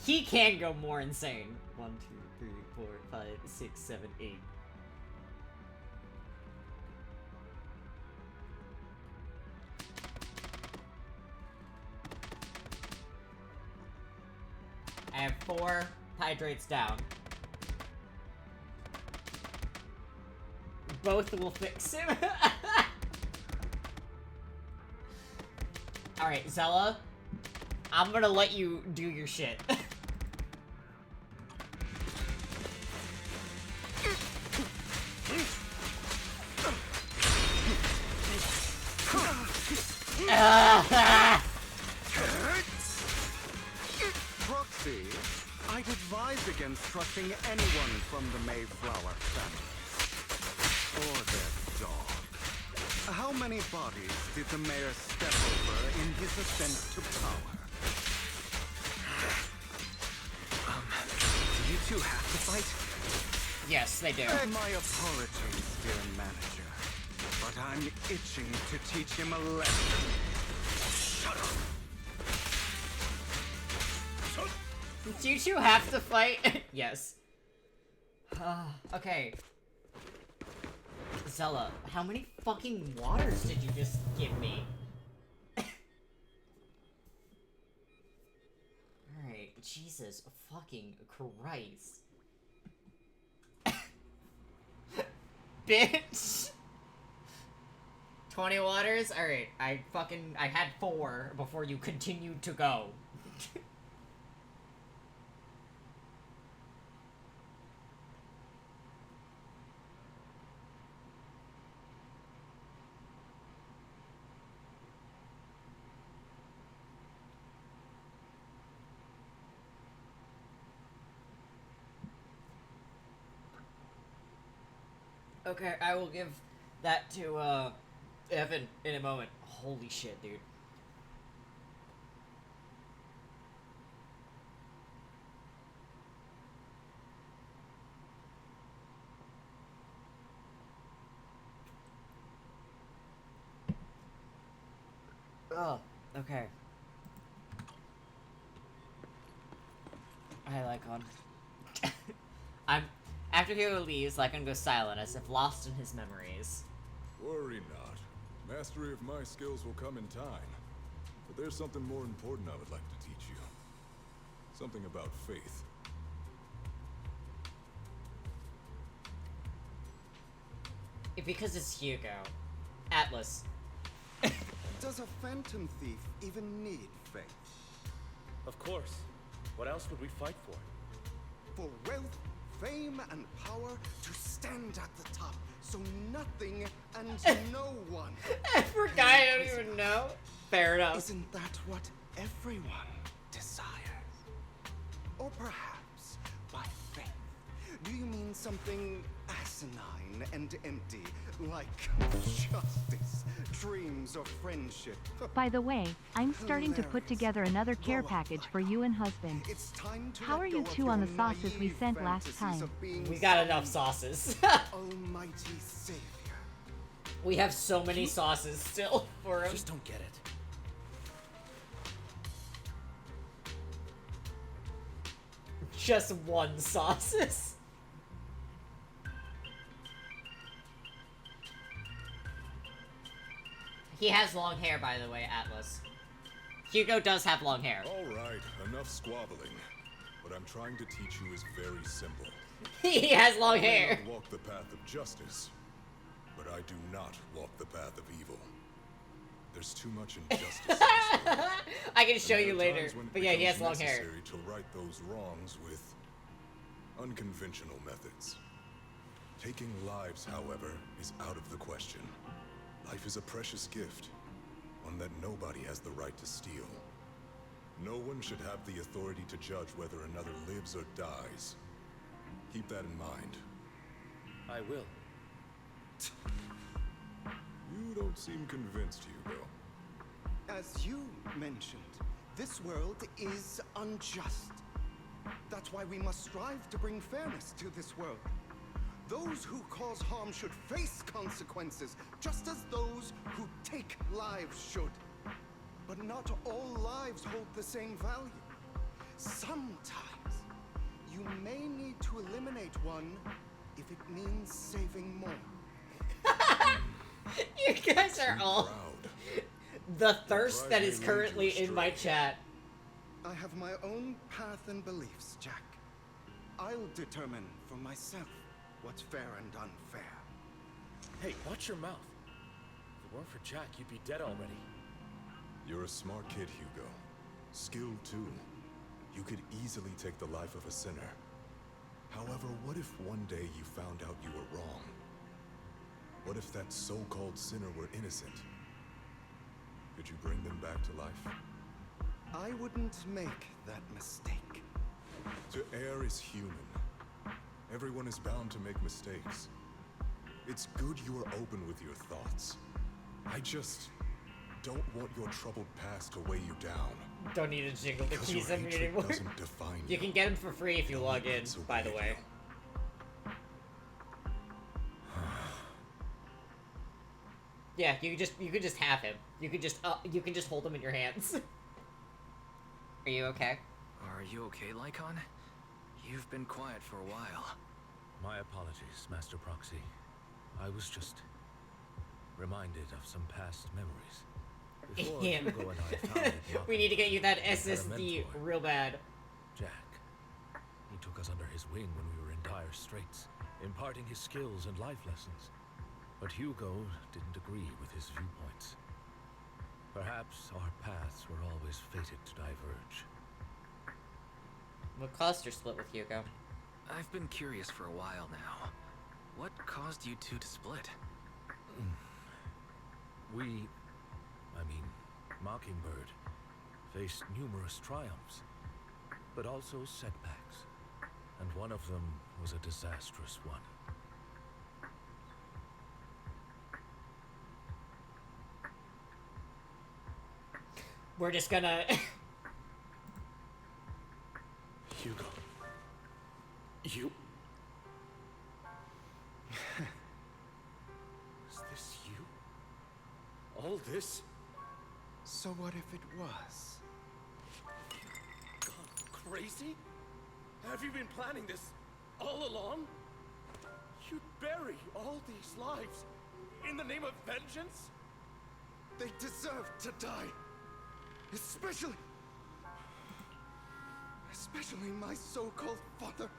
He can go more insane. 1, 2, 3, 4, 5, 6, 7, 8. I have 4 hydrates down. Both will fix him. Alright, Zella. I'm gonna let you do your shit. Proxy, I'd advise against trusting anyone from the Mayflower family. Or their dog. How many bodies did the mayor step over in his ascent to power? Do you two have to fight? Yes, they do. My apologies, dear manager. But I'm itching to teach him a lesson. Shut up! Do you two have to fight? Yes. Okay. Zella, how many fucking waters did you just give me? Alright, Jesus fucking Christ. Bitch! 20 waters? Alright, I had 4 before you continued to go. Okay, I will give that to, Evan in a moment. Holy shit, dude. Oh, okay. Hi, Lycon. After Hugo leaves, Lycon goes silent, as if lost in his memories. Worry not. Mastery of my skills will come in time. But there's something more important I would like to teach you. Something about faith. Because it's Hugo. Atlas. Does a phantom thief even need faith? Of course. What else would we fight for? For wealth, fame, and power to stand at the top, so nothing and no one. I forgot, I don't even know. Fair enough. Isn't that what everyone desires? Or perhaps, by faith, do you mean something asinine and empty, like justice, dreams, or friendship? By the way, I'm starting to put together another care package for you and husband. It's time to How are you two on the sauces we sent last time? We got enough sauces. Almighty Savior. We have so many sauces still for him. Just don't get it. Just one sauces. He has long hair, by the way, Atlas. Hugo does have long hair. All right, enough squabbling. What I'm trying to teach you is very simple. He has long hair. I may not walk the path of justice, but I do not walk the path of evil. There's too much injustice in this world. I can show And you there are later. times when it But yeah, he has becomes long hair. necessary to right those wrongs with unconventional methods. Taking lives, however, is out of the question. Life is a precious gift, one that nobody has the right to steal. No one should have the authority to judge whether another lives or dies. Keep that in mind. I will. You don't seem convinced, Hugo. As you mentioned, this world is unjust. That's why we must strive to bring fairness to this world. Those who cause harm should face consequences, just as those who take lives should. But not all lives hold the same value. Sometimes, you may need to eliminate one if it means saving more. You guys are all the thirst that is currently in my chat. I have my own path and beliefs, Jack. I'll determine for myself what's fair and unfair. Hey, watch your mouth. If it weren't for Jack, you'd be dead already. You're a smart kid, Hugo. Skilled too. You could easily take the life of a sinner. However, what if one day you found out you were wrong? What if that so-called sinner were innocent? Could you bring them back to life? I wouldn't make that mistake. To err is human. Everyone is bound to make mistakes. It's good you are open with your thoughts. I just don't want your troubled past to weigh you down. Don't need to jingle the keys on me anymore. Doesn't define You can get them for free if you log in, by the way. Yeah, you could just have him. You can just hold him in your hands. Are you okay? Are you okay, Lycon? You've been quiet for a while. My apologies, Master Proxy. I was just reminded of some past memories. Before Him. Hugo and I founded We need to get you that I had a SSD mentor, real bad. Jack. He took us under his wing when we were in dire straits, imparting his skills and life lessons. But Hugo didn't agree with his viewpoints. Perhaps our paths were always fated to diverge. What caused your split with Hugo? I've been curious for a while now. What caused you two to split? Mockingbird, faced numerous triumphs, but also setbacks. And one of them was a disastrous one. We're just gonna... Hugo. You... Is this you? All this? So what if it was? Gone crazy? Have you been planning this all along? You'd bury all these lives in the name of vengeance? They deserve to die. Especially my so-called father.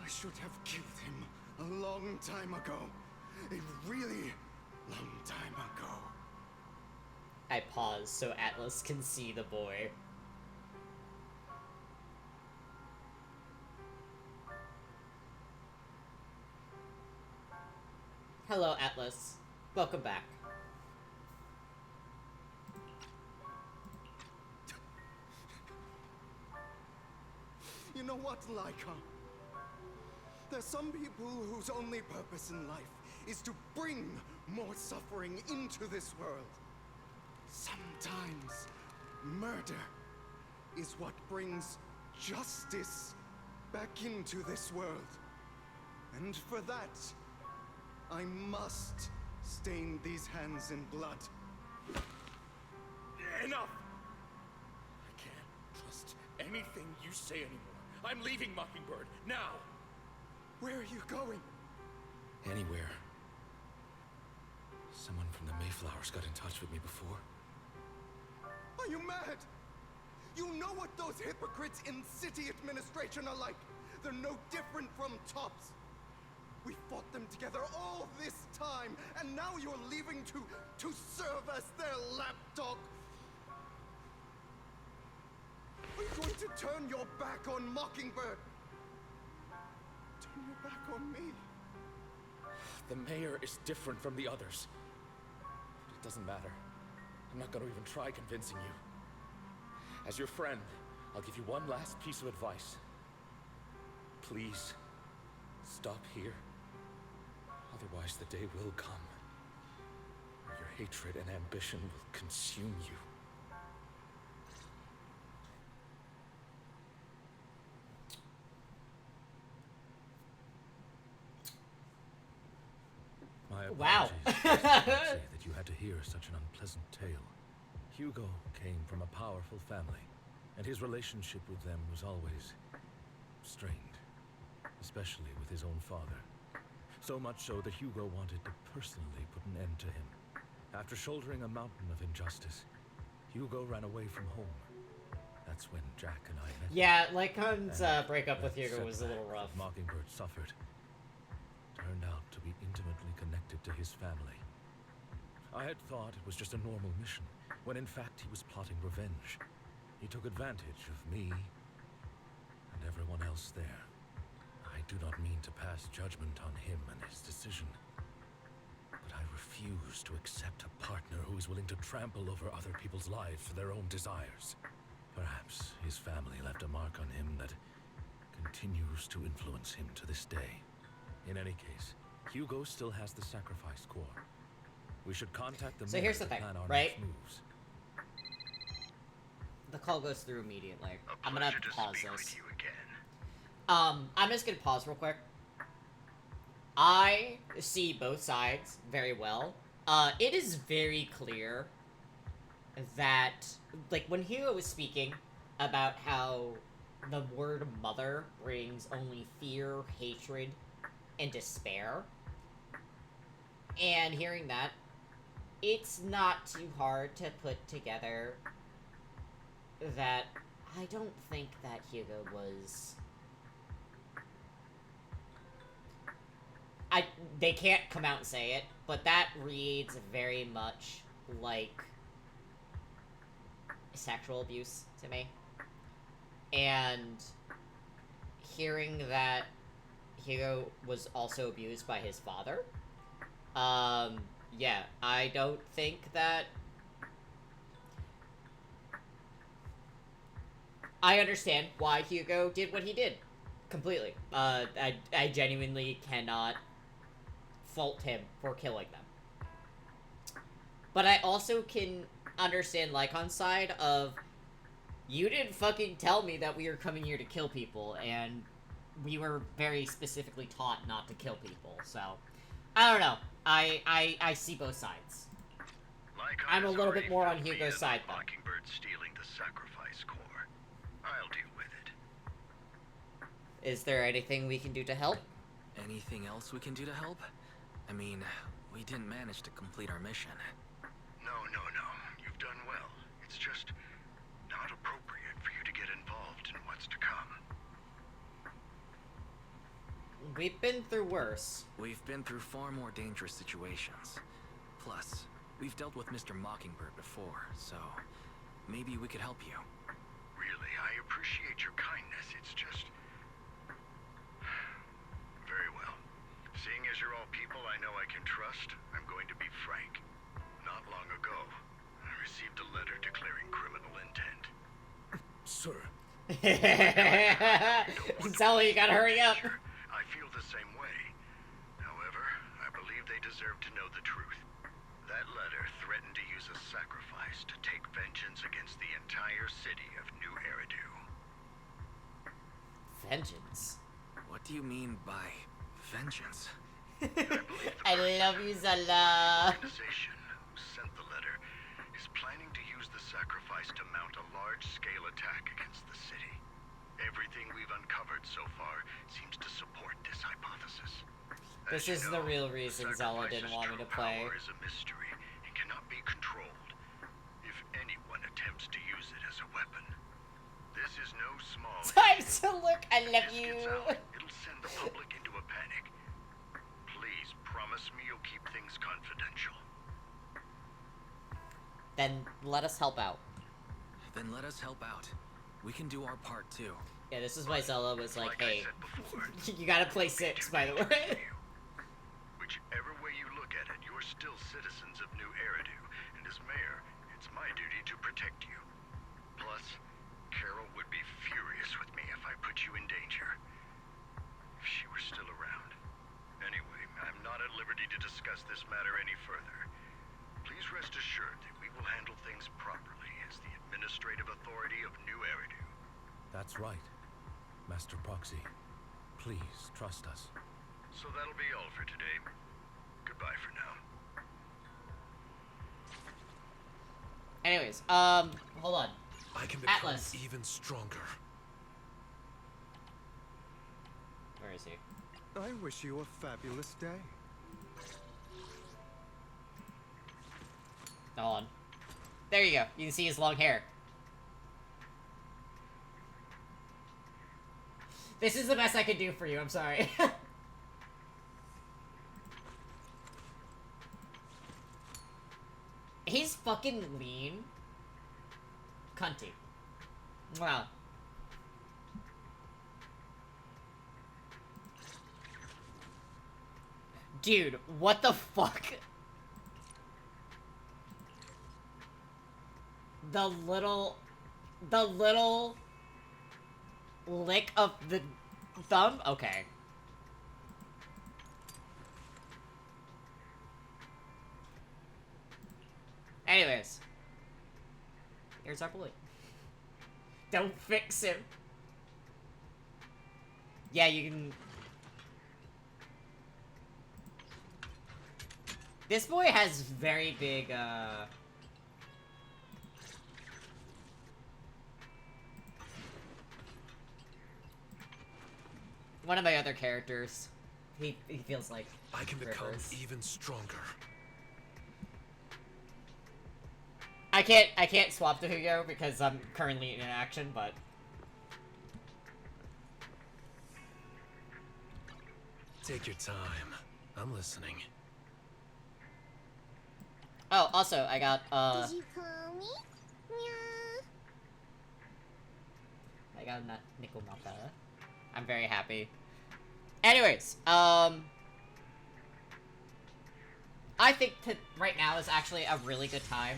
I should have killed him a long time ago. A really long time ago. I pause so Atlas can see the boy. Hello, Atlas. Welcome back. You know what, Lycon? There's some people whose only purpose in life is to bring more suffering into this world. Sometimes, murder is what brings justice back into this world. And for that, I must stain these hands in blood. Enough! I can't trust anything you say anymore. I'm leaving Mockingbird, now! Where are you going? Anywhere. Someone from the Mayflowers got in touch with me before. Are you mad? You know what those hypocrites in city administration are like. They're no different from tops. We fought them together all this time, and now you're leaving to serve as their lapdog. Are you going to turn your back on Mockingbird? Turn your back on me? The mayor is different from the others. But it doesn't matter. I'm not going to even try convincing you. As your friend, I'll give you one last piece of advice. Please, stop here. Otherwise, the day will come where your hatred and ambition will consume you. My Wow. apologies, Mr. Proxy, that you had to hear such an unpleasant tale. Hugo came from a powerful family, and his relationship with them was always strained, especially with his own father. So much so that Hugo wanted to personally put an end to him. After shouldering a mountain of injustice, Hugo ran away from home. That's when Jack and I met. Yeah, Lycon's breakup with Hugo was a little rough. Mockingbird suffered turned out to be intimately connected to his family. I had thought it was just a normal mission, when in fact he was plotting revenge. He took advantage of me and everyone else there. I do not mean to pass judgment on him and his decision, but I refuse to accept a partner who is willing to trample over other people's lives for their own desires. Perhaps his family left a mark on him that continues to influence him to this day. In any case, Hugo still has the sacrifice core. We should contact the mayor here's the to thing, plan our right? next moves. The call goes through immediately. I'm gonna Pleasure to pause speak this. with you again. I'm just gonna pause real quick. I see both sides very well. It is very clear that, like, when Hugo was speaking about how the word mother brings only fear, hatred, and despair, and hearing that, it's not too hard to put together that I don't think that Hugo was... They can't come out and say it, but that reads very much like sexual abuse to me. And hearing that Hugo was also abused by his father, yeah, I don't think that... I understand why Hugo did what he did. Completely. I genuinely cannot fault him for killing them. But I also can understand Lycon's side of, you didn't fucking tell me that we were coming here to kill people, and we were very specifically taught not to kill people, so... I don't know. I see both sides. I'm a little bit more on Hugo's side, though. Mockingbird stealing the sacrifice core. I'll deal with it. Is there anything we can do to help? Anything else we can do to help? I mean, we didn't manage to complete our mission. No. You've done well. It's just not appropriate for you to get involved in what's to come. We've been through worse. We've been through far more dangerous situations. Plus, we've dealt with Mr. Mockingbird before, so maybe we could help you. Really, I appreciate your kindness. It's just... Very well. Seeing as you're all people I know I can trust, I'm going to be frank. Not long ago, I received a letter declaring criminal intent. Sir. Sully, you gotta hurry up. I feel the same way. However, I believe they deserve to know the truth. That letter threatened to use a sacrifice to take vengeance against the entire city of New Eridu. Vengeance? What do you mean by vengeance? I love you, Zala. The organization who sent the letter is planning to use the sacrifice to mount a large-scale attack against the city. Everything we've uncovered so far seems to support this hypothesis. This is the real reason Zala didn't want me to play. Power is a mystery and cannot be controlled if anyone attempts to use it as a weapon. This is no small... Time to look, I love you. It'll send the public into a panic. Please promise me you'll keep things confidential. Then let us help out. Then let us help out. We can do our part too. Yeah, this is why Zella was like, hey, you gotta play 6, by the way. Whichever way you look at it, you're still citizens of New Eridu, and as mayor, it's my duty to protect you. Plus, Carol would be furious with me if I put you in danger. If she were still around. Anyway, I'm not at liberty to discuss this matter any further. Please rest assured that we will handle things properly as the administrative authority of New Eridu. That's right, Master Proxy. Please trust us. So that'll be all for today. Goodbye for now. Anyways, hold on. I can become Atlas. even stronger. Where is he? I wish you a fabulous day. Hold on. There you go. You can see his long hair. This is the best I could do for you, I'm sorry. He's fucking lean. Cunty. Wow. Dude, what the fuck? The little lick of the thumb? Okay. Anyways. Here's our boy. Don't fix him. Yeah, you can... This boy has very big, one of my other characters. He feels like I can become Rivers. even stronger. I can't swap to Hugo because I'm currently in action, but Take your time. I'm listening. oh, also I got Did you call me? Meow. I got a nickel mata. I'm very happy. Anyways, I think right now is actually a really good time.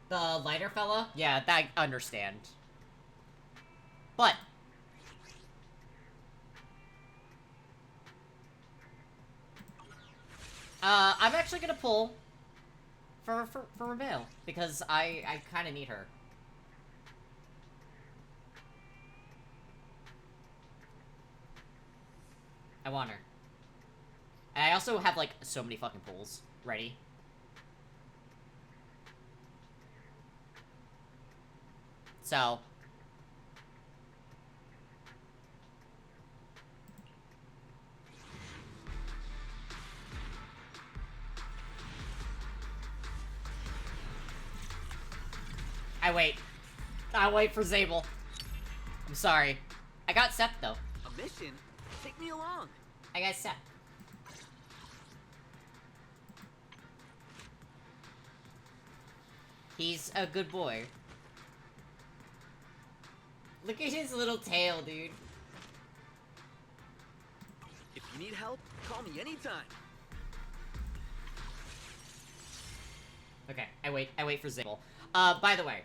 The lighter fella? Yeah, that I understand. But I'm actually gonna pull for Ramel because I kind of need her. I want her. And I also have like so many fucking pulls ready. So I wait for Zabel. I'm sorry. I got Seth though. A mission? Take me along. I got Seth. He's a good boy. Look at his little tail, dude. If you need help, call me anytime. Okay, I wait for Zabel. By the way.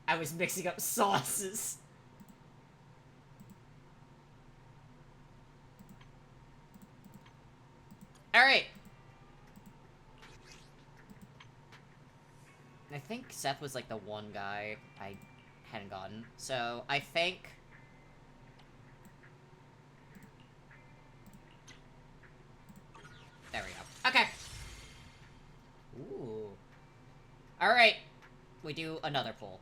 I was mixing up sauces. Alright. I think Seth was like the one guy I hadn't gotten. So, I think... There we go. Okay. Ooh. Alright. We do another pull.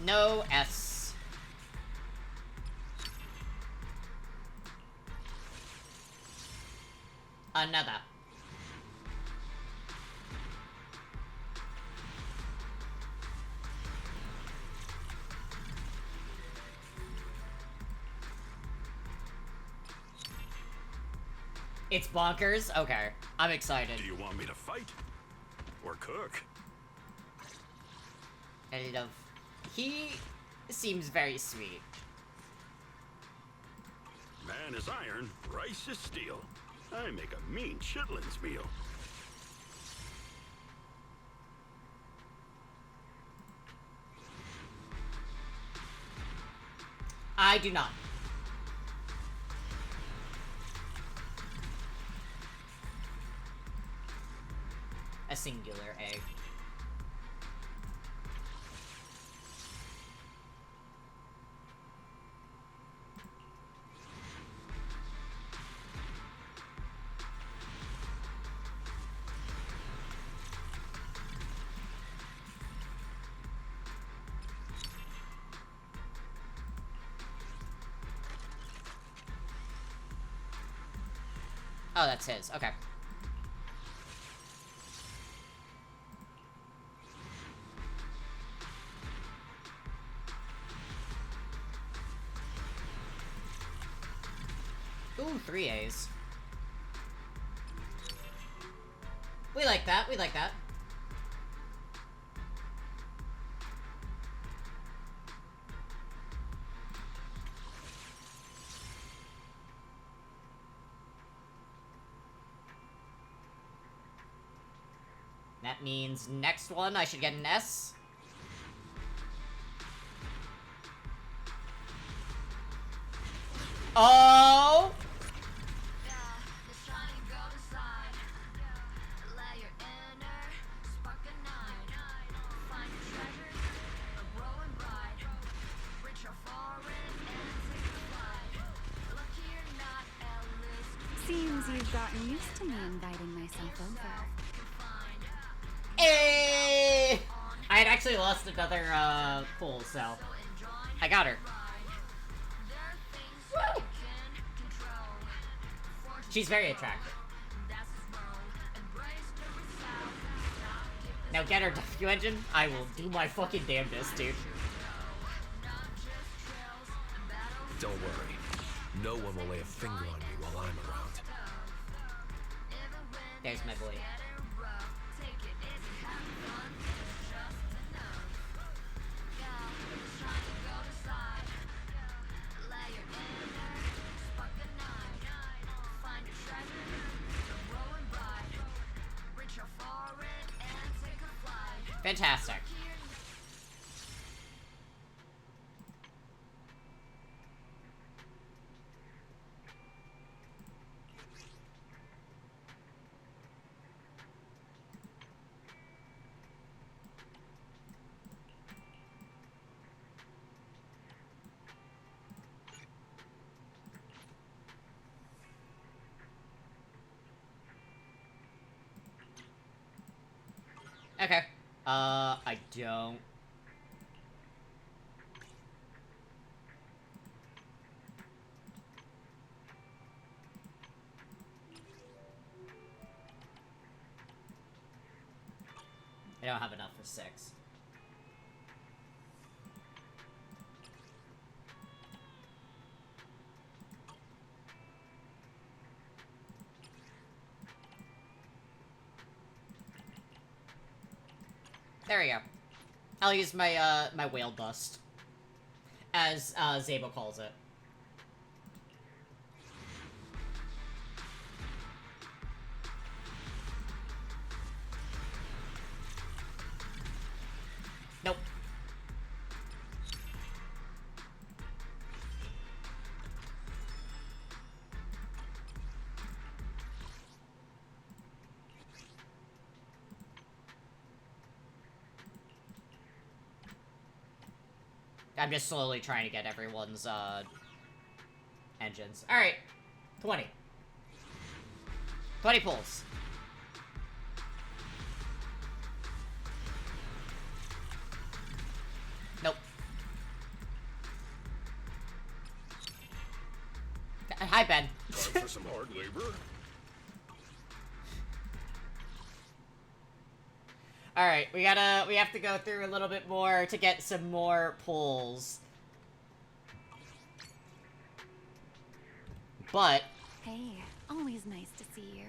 No S. Another. It's bonkers? Okay. I'm excited. Do you want me to fight? Or cook? Kind of. He seems very sweet. Man is iron, rice is steel. I make a mean chitlins meal. I do not. A singular A. Oh, that's his. Okay. Ooh, 3 A's. We like that. We like that. That means next one I should get an S. Oh! Seems you've gotten used to me inviting myself over. Hey! I had actually lost another, pull, so... I got her. Woo! She's very attractive. Now get her, W Engine. I will do my fucking damnedest, dude. Don't worry. No one will lay a finger on you while I'm around. There's my boy. Fantastic. Okay. I don't... I don't have enough for 6. There we go. I'll use my, my whale dust. As, Zabo calls it. Nope. I'm just slowly trying to get everyone's, engines. Alright. 20. 20 pulls. Nope. Hi, Ben. Time for some hard labor? Alright, we have to go through a little bit more to get some more pulls. But... Hey, always nice to see you.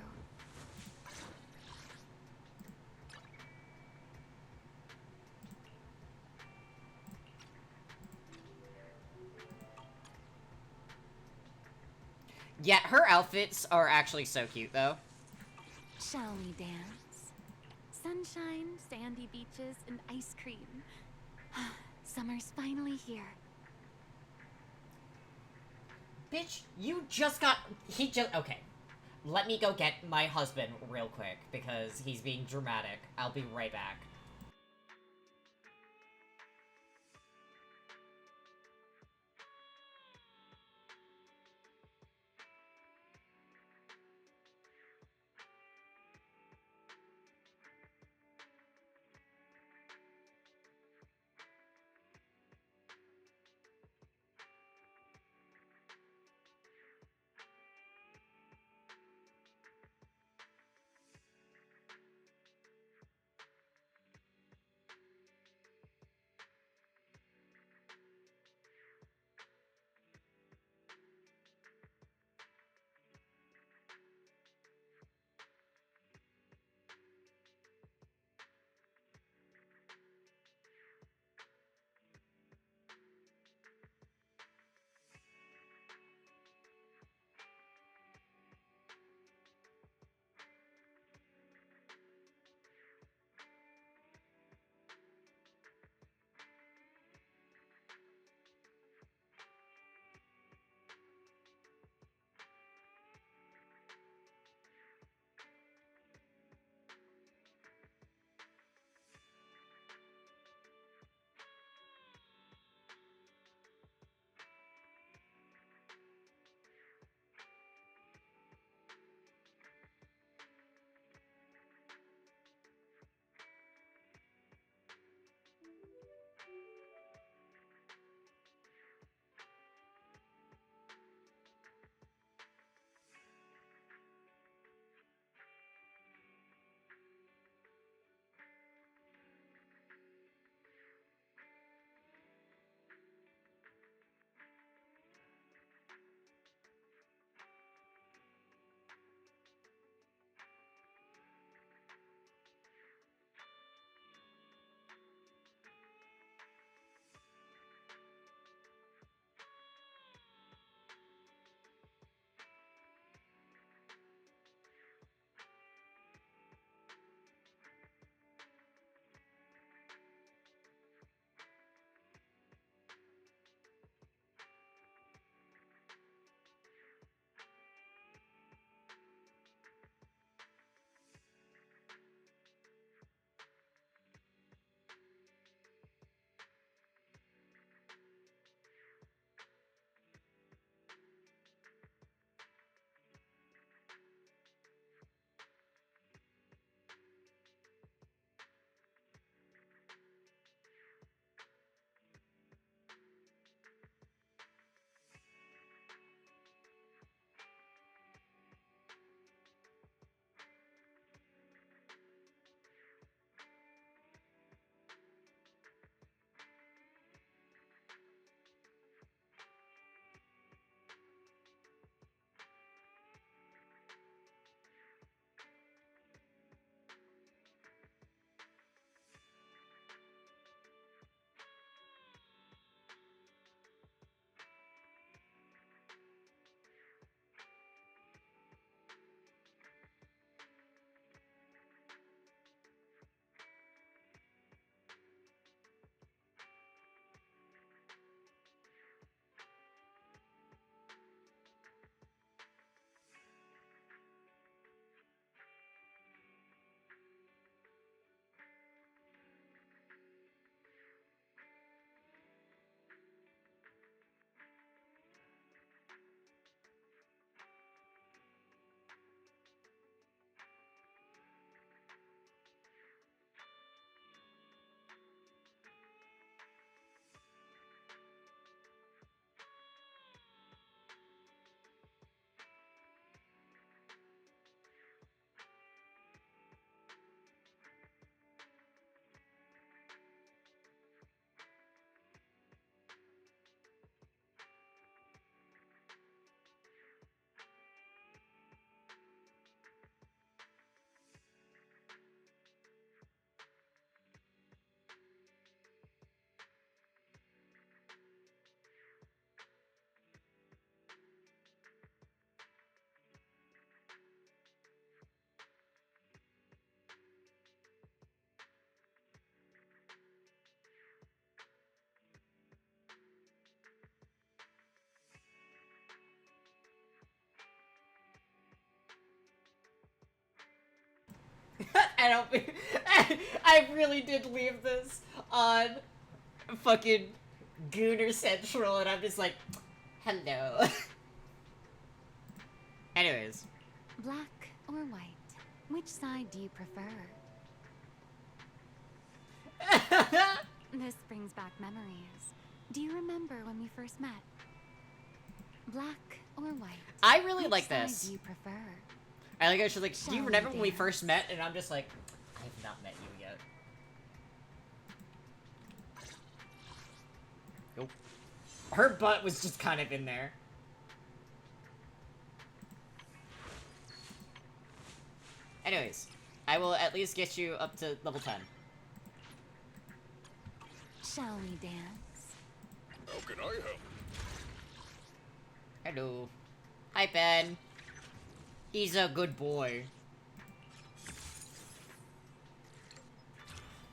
Yeah, her outfits are actually so cute, though. Shall we dance? Sunshine, sandy beaches, and ice cream. Summer's finally here. Bitch, you just got... Okay. Let me go get my husband real quick, because he's being dramatic. I'll be right back. I really did leave this on fucking Gooner Central, and I'm just like, hello. Anyways. Black or white? Which side do you prefer? This brings back memories. Do you remember when we first met? Black or white? I really Which like side this. do you prefer? I like how she's like, do you Shall remember we when we dance? first met? And I'm just like, I have not met you yet. Nope. Her butt was just kind of in there. Anyways, I will at least get you up to level 10. Shall we dance? How can I help? Hello. Hi, Ben. He's a good boy.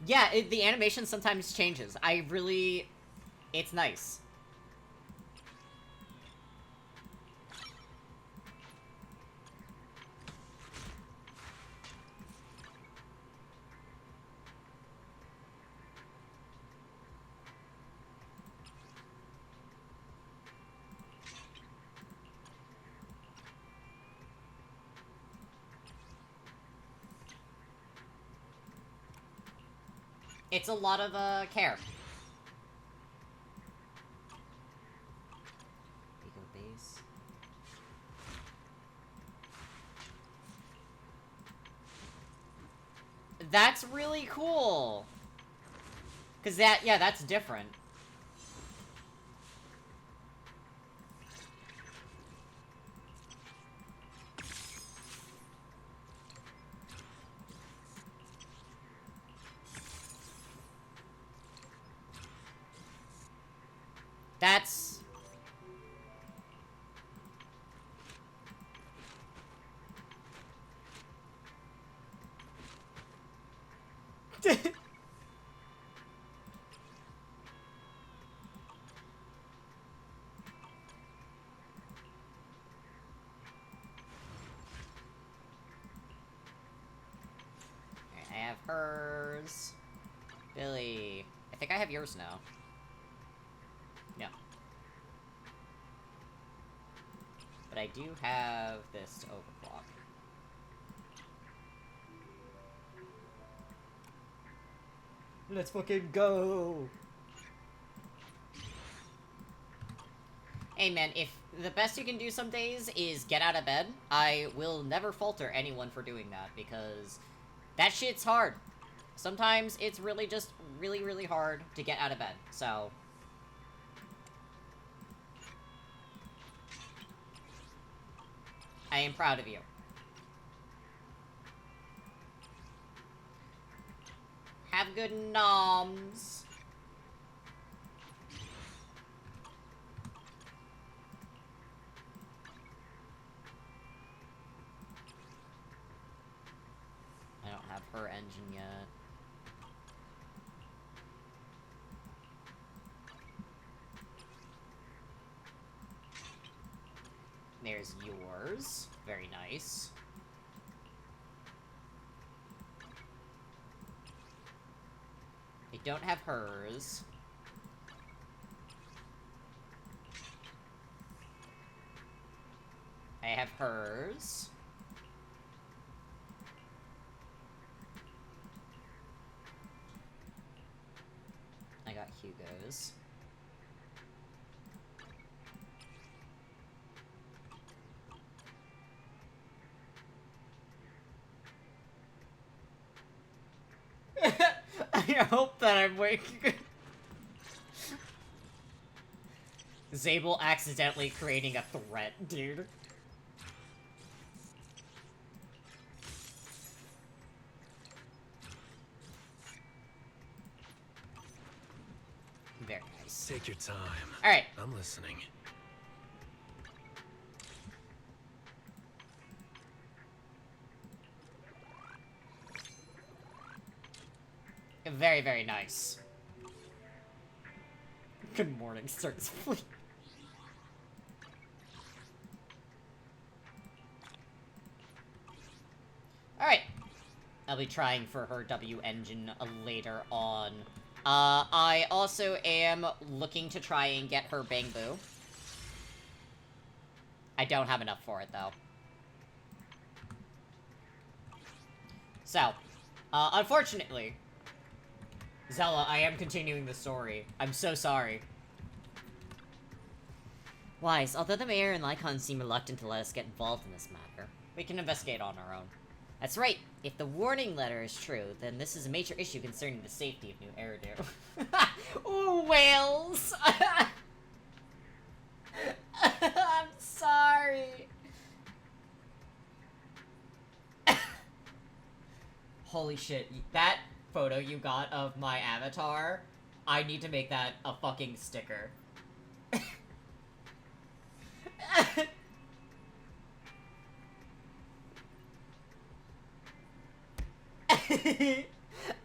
Yeah, the animation sometimes changes. It's nice. It's a lot of, care. Pico base. That's really cool! Cause that's different. That's... I have hers. Billy. I think I have yours now. No. But I do have this to overclock. Let's fucking go! Hey man, if the best you can do some days is get out of bed, I will never falter anyone for doing that, because that shit's hard. Sometimes it's really just really, really hard to get out of bed, so... I am proud of you. Have good noms. I don't have her engine yet. There's yours. Very nice. I don't have hers. I have hers. I got Hugo's. I hope that I'm waking. Zabel accidentally creating a threat, dude. Very nice. Take your time. Alright. I'm listening. Very, very nice. Good morning, starts fleet. Alright. I'll be trying for her W engine later on. I also am looking to try and get her Bang Boo. I don't have enough for it, though. So, unfortunately, Zella, I am continuing the story. I'm so sorry. Wise, although the mayor and Lycon seem reluctant to let us get involved in this matter, we can investigate on our own. That's right. If the warning letter is true, then this is a major issue concerning the safety of New Eridu. Ooh, whales! I'm sorry. Holy shit, that photo you got of my avatar, I need to make that a fucking sticker.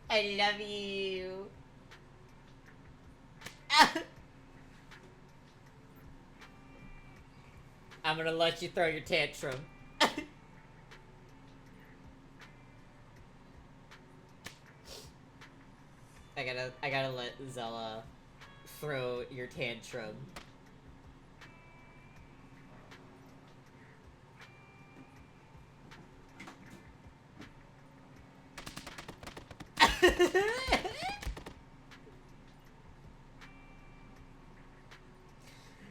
I love you. I'm gonna let you throw your tantrum. I gotta let Zella throw your tantrum.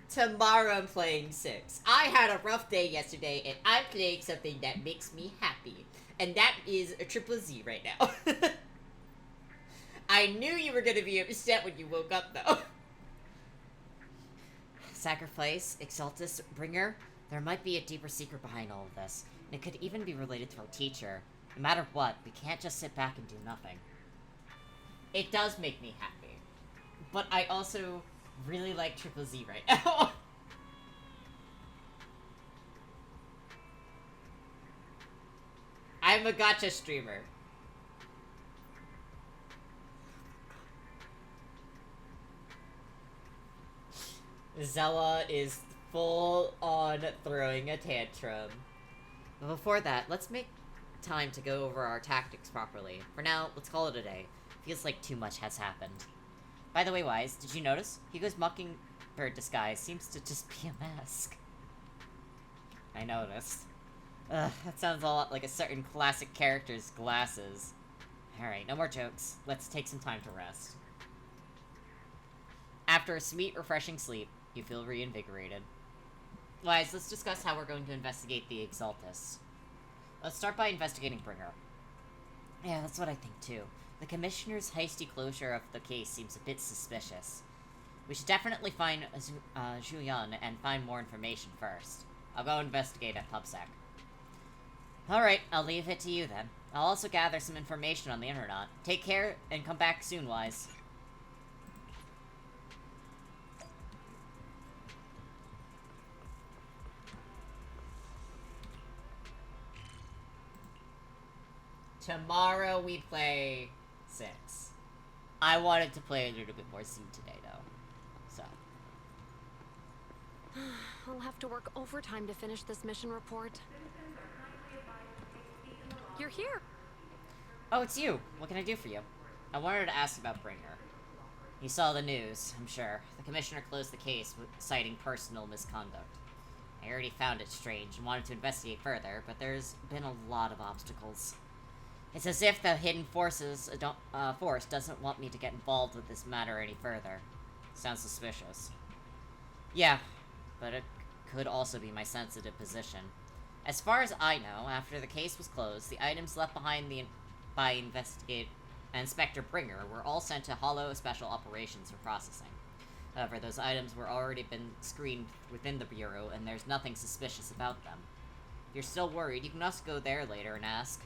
Tomorrow I'm playing 6. I had a rough day yesterday, and I'm playing something that makes me happy. And that is a triple Z right now. I knew you were gonna be upset when you woke up, though. Sacrifice, Exaltus, Bringer, there might be a deeper secret behind all of this. And it could even be related to our teacher. No matter what, we can't just sit back and do nothing. It does make me happy. But I also really like Triple Z right now. I'm a gacha streamer. Zella is full on throwing a tantrum. But before that, let's make time to go over our tactics properly. For now, let's call it a day. Feels like too much has happened. By the way, Wise, did you notice? Hugo's mockingbird disguise seems to just be a mask. I noticed. Ugh, that sounds a lot like a certain classic character's glasses. Alright, no more jokes. Let's take some time to rest. After a sweet, refreshing sleep, you feel reinvigorated. Wise, let's discuss how we're going to investigate the Exaltus. Let's start by investigating Bringer. Yeah, that's what I think too. The Commissioner's hasty closure of the case seems a bit suspicious. We should definitely find Julian and find more information first. I'll go investigate at PubSec. Alright, I'll leave it to you then. I'll also gather some information on the internet. Take care and come back soon, Wise. Tomorrow we play 6. I wanted to play a little bit more Z today, though. So. I'll have to work overtime to finish this mission report. You're here. Oh, it's you. What can I do for you? I wanted to ask about Bringer. You saw the news, I'm sure. The Commissioner closed the case, citing personal misconduct. I already found it strange and wanted to investigate further, but there's been a lot of obstacles. It's as if the Hidden Force doesn't want me to get involved with this matter any further. Sounds suspicious. Yeah, but it could also be my sensitive position. As far as I know, after the case was closed, the items left behind by Inspector Bringer were all sent to Hollow Special Operations for processing. However, those items were already been screened within the Bureau, and there's nothing suspicious about them. If you're still worried, you can also go there later and ask.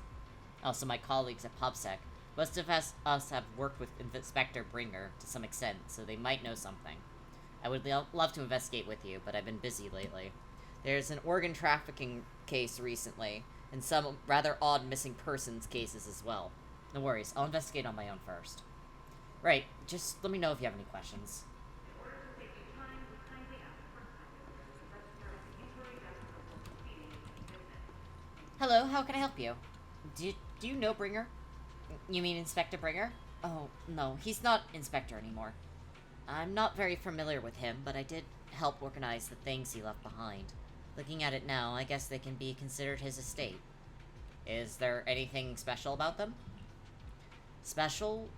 Also, my colleagues at PubSec, most of us have worked with Inspector Bringer to some extent, so they might know something. I would love to investigate with you, but I've been busy lately. There's an organ trafficking case recently, and some rather odd missing persons cases as well. No worries, I'll investigate on my own first. Right, just let me know if you have any questions. Hello, how can I help you? Do you know Bringer? You mean Inspector Bringer? Oh, no, he's not Inspector anymore. I'm not very familiar with him, but I did help organize the things he left behind. Looking at it now, I guess they can be considered his estate. Is there anything special about them? Special?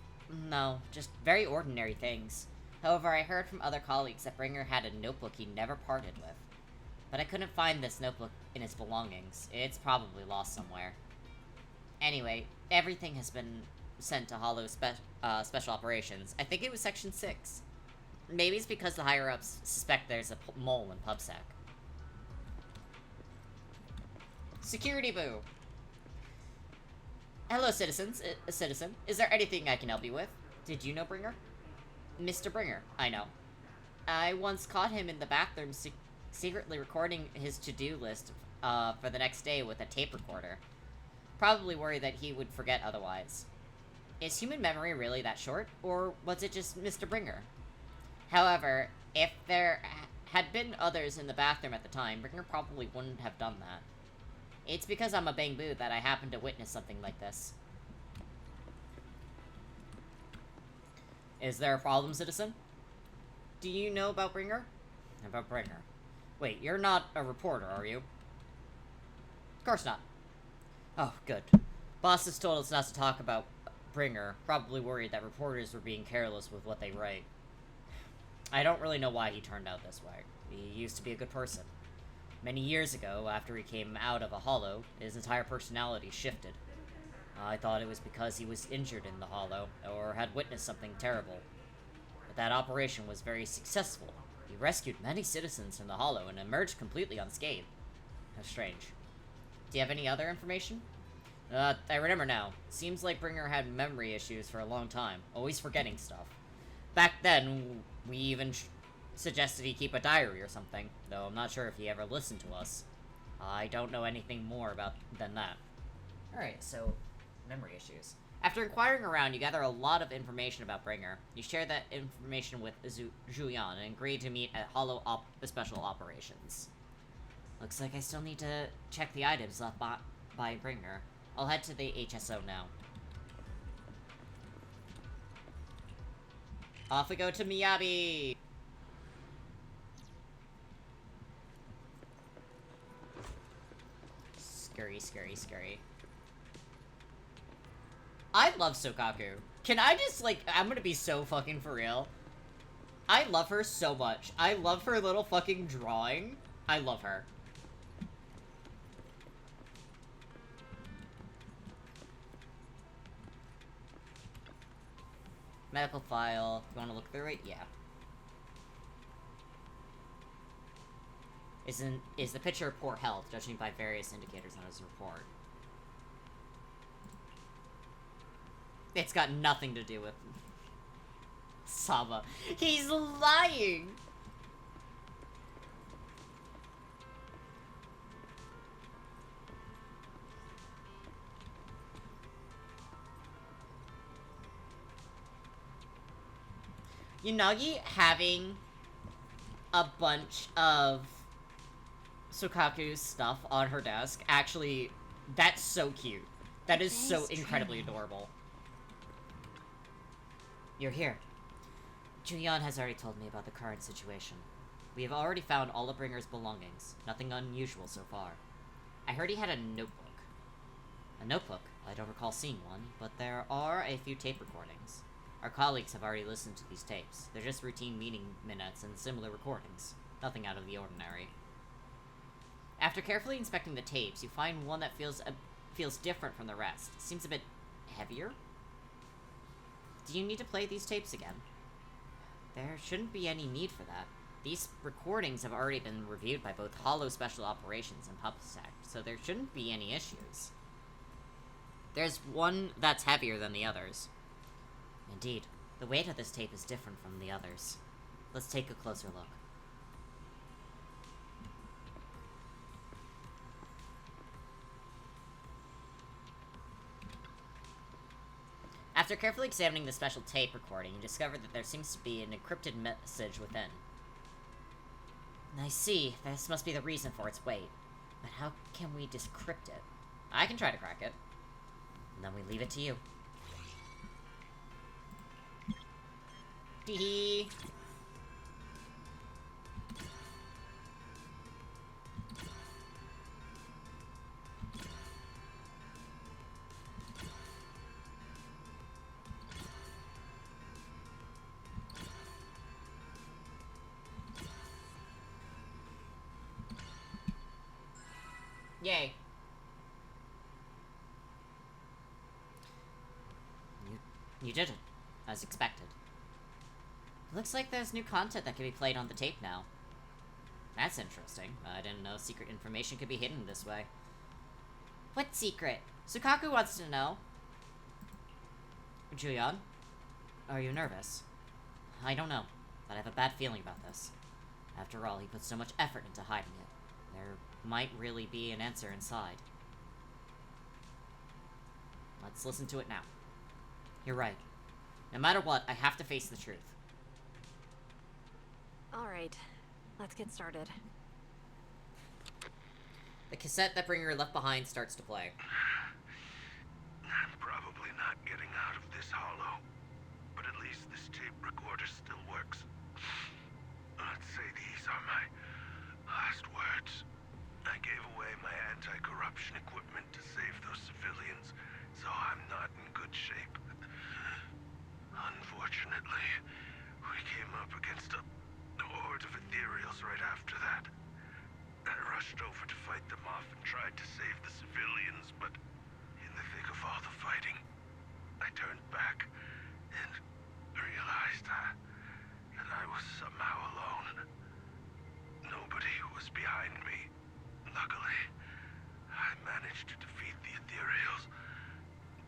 No, just very ordinary things. However, I heard from other colleagues that Bringer had a notebook he never parted with. But I couldn't find this notebook in his belongings. It's probably lost somewhere. Anyway, everything has been sent to Hollow Special Operations. I think it was Section 6. Maybe it's because the higher-ups suspect there's a mole in PubSec. Security boo! Hello, citizens. Citizen. Is there anything I can help you with? Did you know Bringer? Mr. Bringer. I know. I once caught him in the bathroom secretly recording his to-do list for the next day with a tape recorder. Probably worried that he would forget otherwise. Is human memory really that short, or was it just Mr. Bringer? However, if there had been others in the bathroom at the time, Bringer probably wouldn't have done that. It's because I'm a bang-boo that I happened to witness something like this. Is there a problem, citizen? Do you know about Bringer? About Bringer. Wait, you're not a reporter, are you? Of course not. Oh, good. Boss has told us not to talk about Bringer, probably worried that reporters were being careless with what they write. I don't really know why he turned out this way. He used to be a good person. Many years ago, after he came out of a hollow, his entire personality shifted. I thought it was because he was injured in the hollow, or had witnessed something terrible. But that operation was very successful. He rescued many citizens from the hollow and emerged completely unscathed. How strange. Do you have any other information? I remember now. Seems like Bringer had memory issues for a long time, always forgetting stuff. Back then, we even suggested he keep a diary or something, though I'm not sure if he ever listened to us. I don't know anything more than that. Alright, so, memory issues. After inquiring around, you gather a lot of information about Bringer. You share that information with Julian and agree to meet at Hollow Special Operations. Looks like I still need to check the items left by Bringer. I'll head to the HSO now. Off we go to Miyabi! Scary, scary, scary. I love Sokaku. Can I just, like, I'm gonna be so fucking for real. I love her so much. I love her little fucking drawing. I love her. Medical file. You want to look through it? Yeah. Is the picture of poor health, judging by various indicators on his report. It's got nothing to do with Saba. He's lying! Unagi having a bunch of Sokaku's stuff on her desk, actually, that's so cute. That is so incredibly adorable. You're here. Julian has already told me about the current situation. We have already found all of Bringer's belongings. Nothing unusual so far. I heard he had a notebook. A notebook? I don't recall seeing one, but there are a few tape recordings. Our colleagues have already listened to these tapes. They're just routine meeting minutes and similar recordings. Nothing out of the ordinary. After carefully inspecting the tapes, you find one that feels different from the rest. Seems a bit heavier? Do you need to play these tapes again? There shouldn't be any need for that. These recordings have already been reviewed by both Hollow Special Operations and PubSec, so there shouldn't be any issues. There's one that's heavier than the others. Indeed, the weight of this tape is different from the others. Let's take a closer look. After carefully examining the special tape recording, you discover that there seems to be an encrypted message within. I see. This must be the reason for its weight. But how can we decrypt it? I can try to crack it. And then we leave it to you. Tee-hee. Yay. You did it, as expected. It looks like there's new content that can be played on the tape now. That's interesting. I didn't know secret information could be hidden this way. What secret? Sukaku wants to know. Julian, are you nervous? I don't know, but I have a bad feeling about this. After all, he put so much effort into hiding it. There might really be an answer inside. Let's listen to it now. You're right. No matter what, I have to face the truth. Alright, let's get started. The cassette that Bringer left behind starts to play. I'm probably not getting out of this hollow, but at least this tape recorder still works. Let's say these are my last words. I gave away my anti-corruption equipment to save those civilians, so I'm not in good shape. Unfortunately, we came up against a horde of ethereals right after that. I rushed over to fight them off and tried to save the civilians, but in the thick of all the fighting, I turned back and realized that I was somehow alone. Nobody was behind me. Luckily, I managed to defeat the ethereals,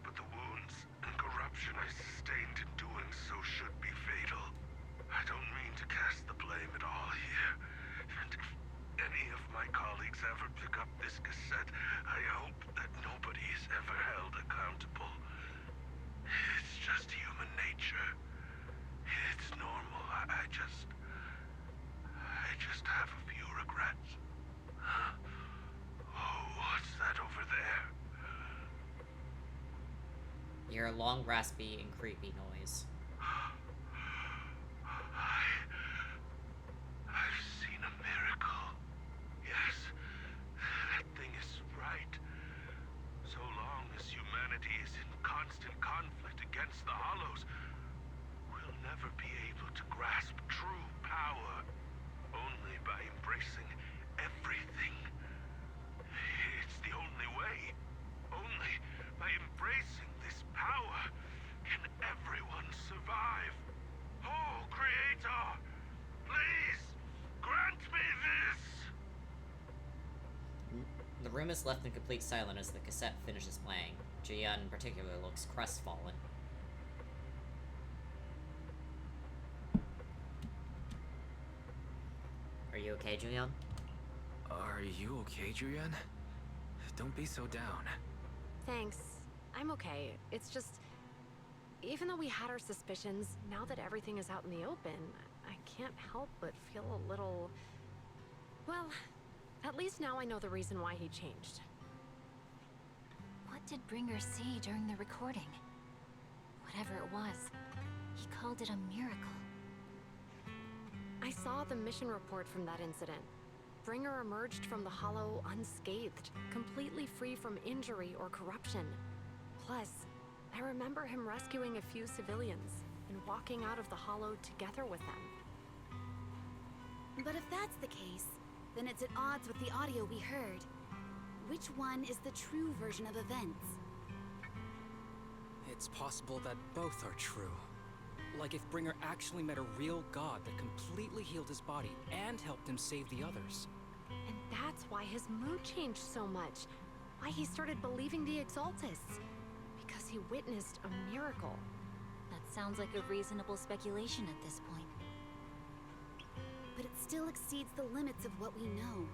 but the wounds and corruption I sustained in doing so should be fatal. I don't mean to cast the blame at all here, and if any of my colleagues ever pick up this cassette, I hope that nobody is ever held accountable. It's just human nature. It's normal. I just have a few regrets. Oh, what's that over there? You hear a long, raspy, and creepy noise. I've seen a miracle. Yes, that thing is right. So long as humanity is in constant conflict against the Hollows, we'll never be able to grasp true power. Only by embracing everything. It's the only way. Only by embracing this power can everyone survive. Oh, Creator, please grant me this. The room is left in complete silence as the cassette finishes playing. Jian in particular looks crestfallen. Are you okay, Julian? Are you okay, Julian? Don't be so down. Thanks. I'm okay. It's just... Even though we had our suspicions, now that everything is out in the open, I can't help but feel a little... Well, at least now I know the reason why he changed. What did Bringer see during the recording? Whatever it was, he called it a miracle. I saw the mission report from that incident. Bringer emerged from the Hollow unscathed, completely free from injury or corruption. Plus, I remember him rescuing a few civilians and walking out of the Hollow together with them. But if that's the case, then it's at odds with the audio we heard. Which one is the true version of events? It's possible that both are true. Like if Bringer actually met a real god that completely healed his body and helped him save the others. And that's why his mood changed so much. Why he started believing the Exaltists. Because he witnessed a miracle. That sounds like a reasonable speculation at this point. But it still exceeds the limits of what we know.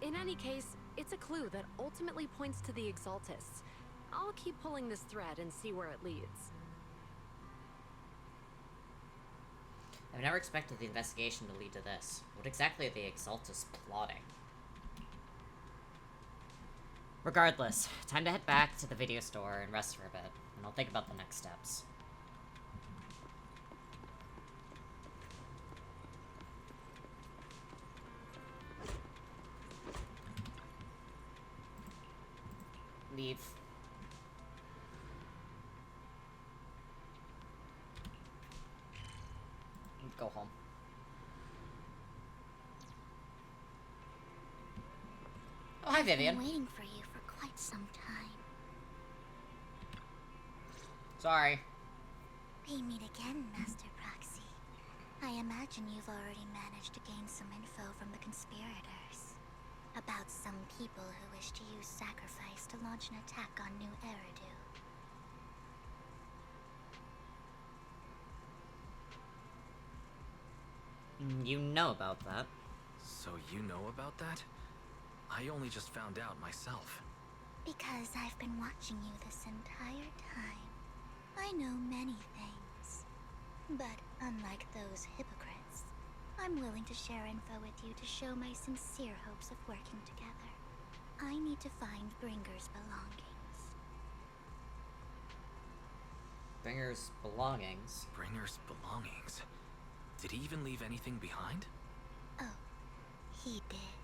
In any case, it's a clue that ultimately points to the Exaltists. I'll keep pulling this thread and see where it leads. I've never expected the investigation to lead to this. What exactly are the Exaltists plotting? Regardless, time to head back to the video store and rest for a bit, and I'll think about the next steps. leave. Go home. Oh, hi, Vivian. I've been waiting for you for quite some time. Sorry. We meet again, Master Proxy. I imagine you've already managed to gain some info from the conspirators. About some people who wish to use sacrifice to launch an attack on New Eridu. You know about that. So you know about that? I only just found out myself. Because I've been watching you this entire time. I know many things. But unlike those hypocrites, I'm willing to share info with you to show my sincere hopes of working together. I need to find Bringer's belongings. Bringer's belongings? Bringer's belongings? Did he even leave anything behind? Oh, he did.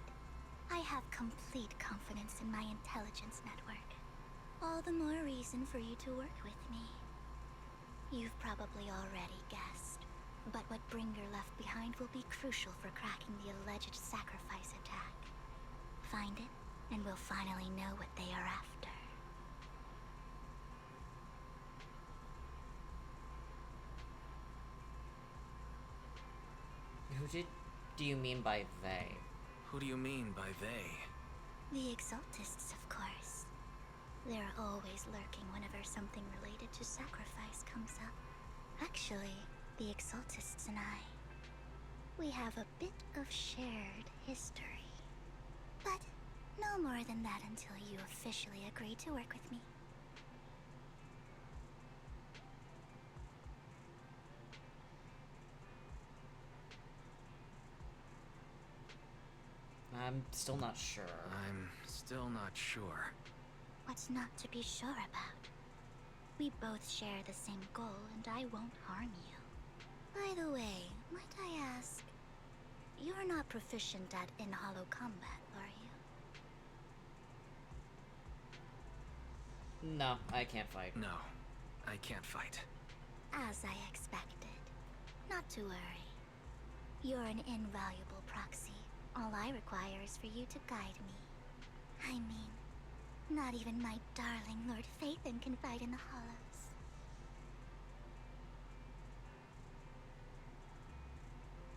I have complete confidence in my intelligence network. All the more reason for you to work with me. You've probably already guessed, but what Bringer left behind will be crucial for cracking the alleged sacrifice attack. Find it, and we'll finally know what they are after. Who do you mean by they? Who do you mean by they? The Exaltists, of course. They're always lurking whenever something related to sacrifice comes up. Actually, the Exaltists and I, we have a bit of shared history. But no more than that until you officially agree to work with me. I'm still not sure. I'm still not sure. What's not to be sure about? We both share the same goal, and I won't harm you. By the way, might I ask, you're not proficient at in-hollow combat, are you? No, I can't fight. No, I can't fight. As I expected. Not to worry. You're an invaluable proxy. All I require is for you to guide me. I mean, not even my darling Lord Phaethon can fight in the hollows.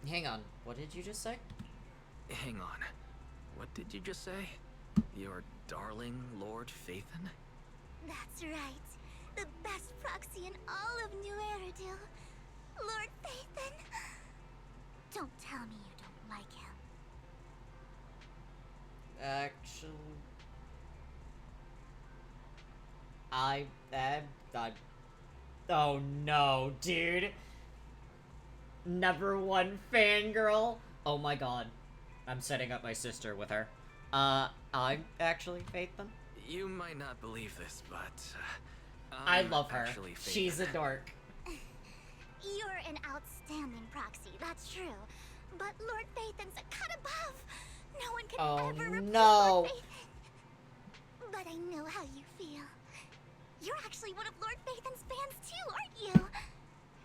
Hang on, what did you just say? Hang on. What did you just say? Your darling Lord Phaethon? That's right. The best proxy in all of New Eridu. Lord Phaethon. Don't tell me you don't like him. Actually... Oh no, dude. Number one fangirl. Oh my god. I'm setting up my sister with her. I'm actually Phaethon. You might not believe this, but... I love her. Actually Phaethon. She's a dork. You're an outstanding proxy, that's true. But Lord Phaethon's a cut above. No one can ever replace Lord Phaethon. But I know how you feel. You're actually one of Lord Phaethon's fans too, aren't you?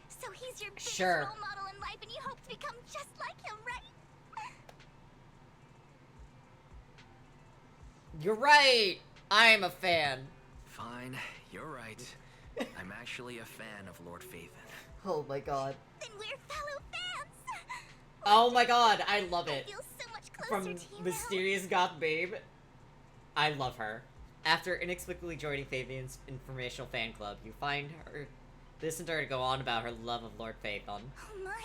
So he's your biggest role model in life and you hope to become just like him, right? You're right! I'm a fan. Fine, you're right. I'm actually a fan of Lord Phaethon. Oh my god. Then we're fellow fans! Oh my god, I love it. I feel so much closer From to you Mysterious Goth Babe. I love her. After inexplicably joining Phaethon's informational fan club, you find her... listen to her go on about her love of Lord Phaethon. Oh my.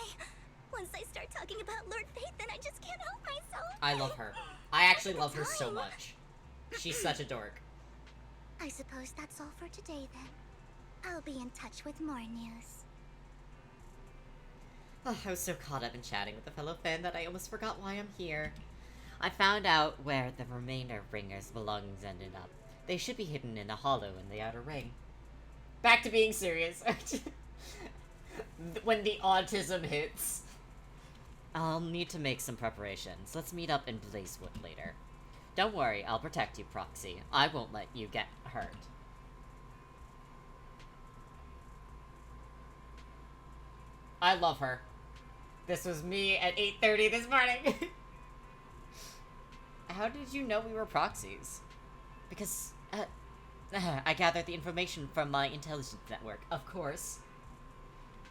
Once I start talking about Lord Phaethon, I just can't help myself. I love her. I actually love her so much. She's such a dork. I suppose that's all for today then. I'll be in touch with more news. Oh, I was so caught up in chatting with a fellow fan that I almost forgot why I'm here. I found out where the remainder of Bringer's belongings ended up. They should be hidden in a hollow in the outer ring. Back to being serious. When the autism hits. I'll need to make some preparations. Let's meet up in Blazewood later. Don't worry, I'll protect you, Proxy. I won't let you get hurt. I love her. This was me at 8:30 this morning. How did you know we were proxies? Because, I gathered the information from my intelligence network, of course.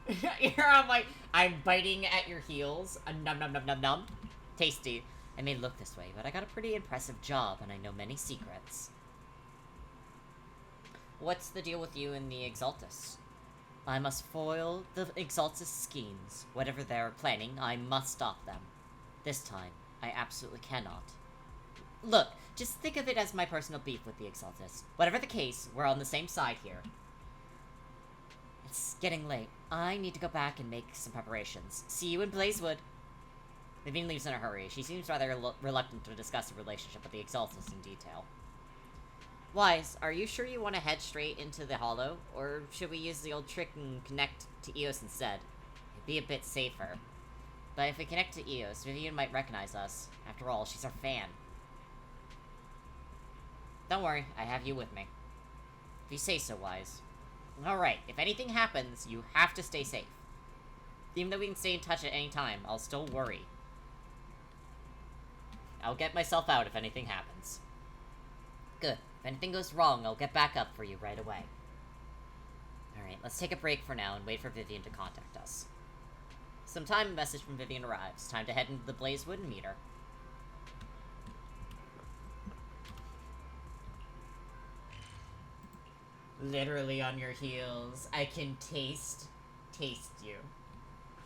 Here I'm like, I'm biting at your heels. Num num num num num. Tasty. I may look this way, but I got a pretty impressive job, and I know many secrets. What's the deal with you and the Exaltus? I must foil the Exaltus schemes. Whatever they're planning, I must stop them. This time, I absolutely cannot. Look, just think of it as my personal beef with the Exaltus. Whatever the case, we're on the same side here. It's getting late. I need to go back and make some preparations. See you in Blazewood. Vivian leaves in a hurry. She seems rather reluctant to discuss the relationship with the Exaltus in detail. Wise, are you sure you want to head straight into the Hollow? Or should we use the old trick and connect to Eos instead? It'd be a bit safer. But if we connect to Eos, Vivian might recognize us. After all, she's our fan. Don't worry, I have you with me. If you say so, Wise. Alright, if anything happens, you have to stay safe. Even though we can stay in touch at any time, I'll still worry. I'll get myself out if anything happens. Good. If anything goes wrong, I'll get back up for you right away. Alright, let's take a break for now and wait for Vivian to contact us. Sometime a message from Vivian arrives. Time to head into the Blazewood and meet her. Literally on your heels. I can taste you.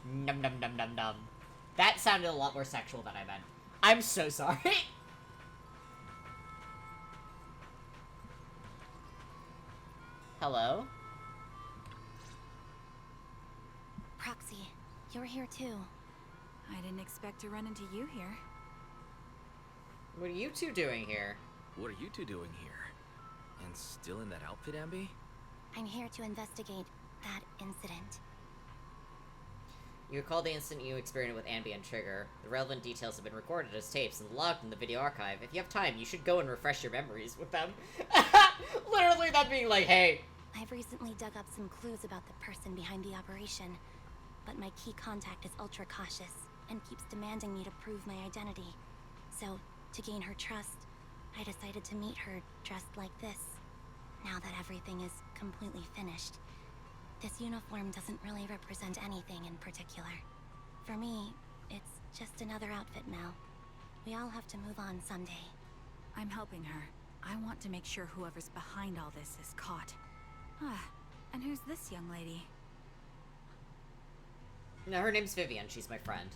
Num num num num num. That sounded a lot more sexual than I meant. I'm so sorry. Hello? Proxy, you're here too. I didn't expect to run into you here. What are you two doing here? What are you two doing here? And still in that outfit, Ambi? I'm here to investigate that incident. You recall the incident you experienced with Ambi and Trigger. The relevant details have been recorded as tapes and logged in the video archive. If you have time, you should go and refresh your memories with them. Literally that being like, hey. I've recently dug up some clues about the person behind the operation, but my key contact is ultra cautious and keeps demanding me to prove my identity. So, to gain her trust, I decided to meet her dressed like this. Now that everything is completely finished, this uniform doesn't really represent anything in particular. For me, it's just another outfit now. We all have to move on someday. I'm helping her. I want to make sure whoever's behind all this is caught. Ah, and who's this young lady? No, her name's Vivian. She's my friend.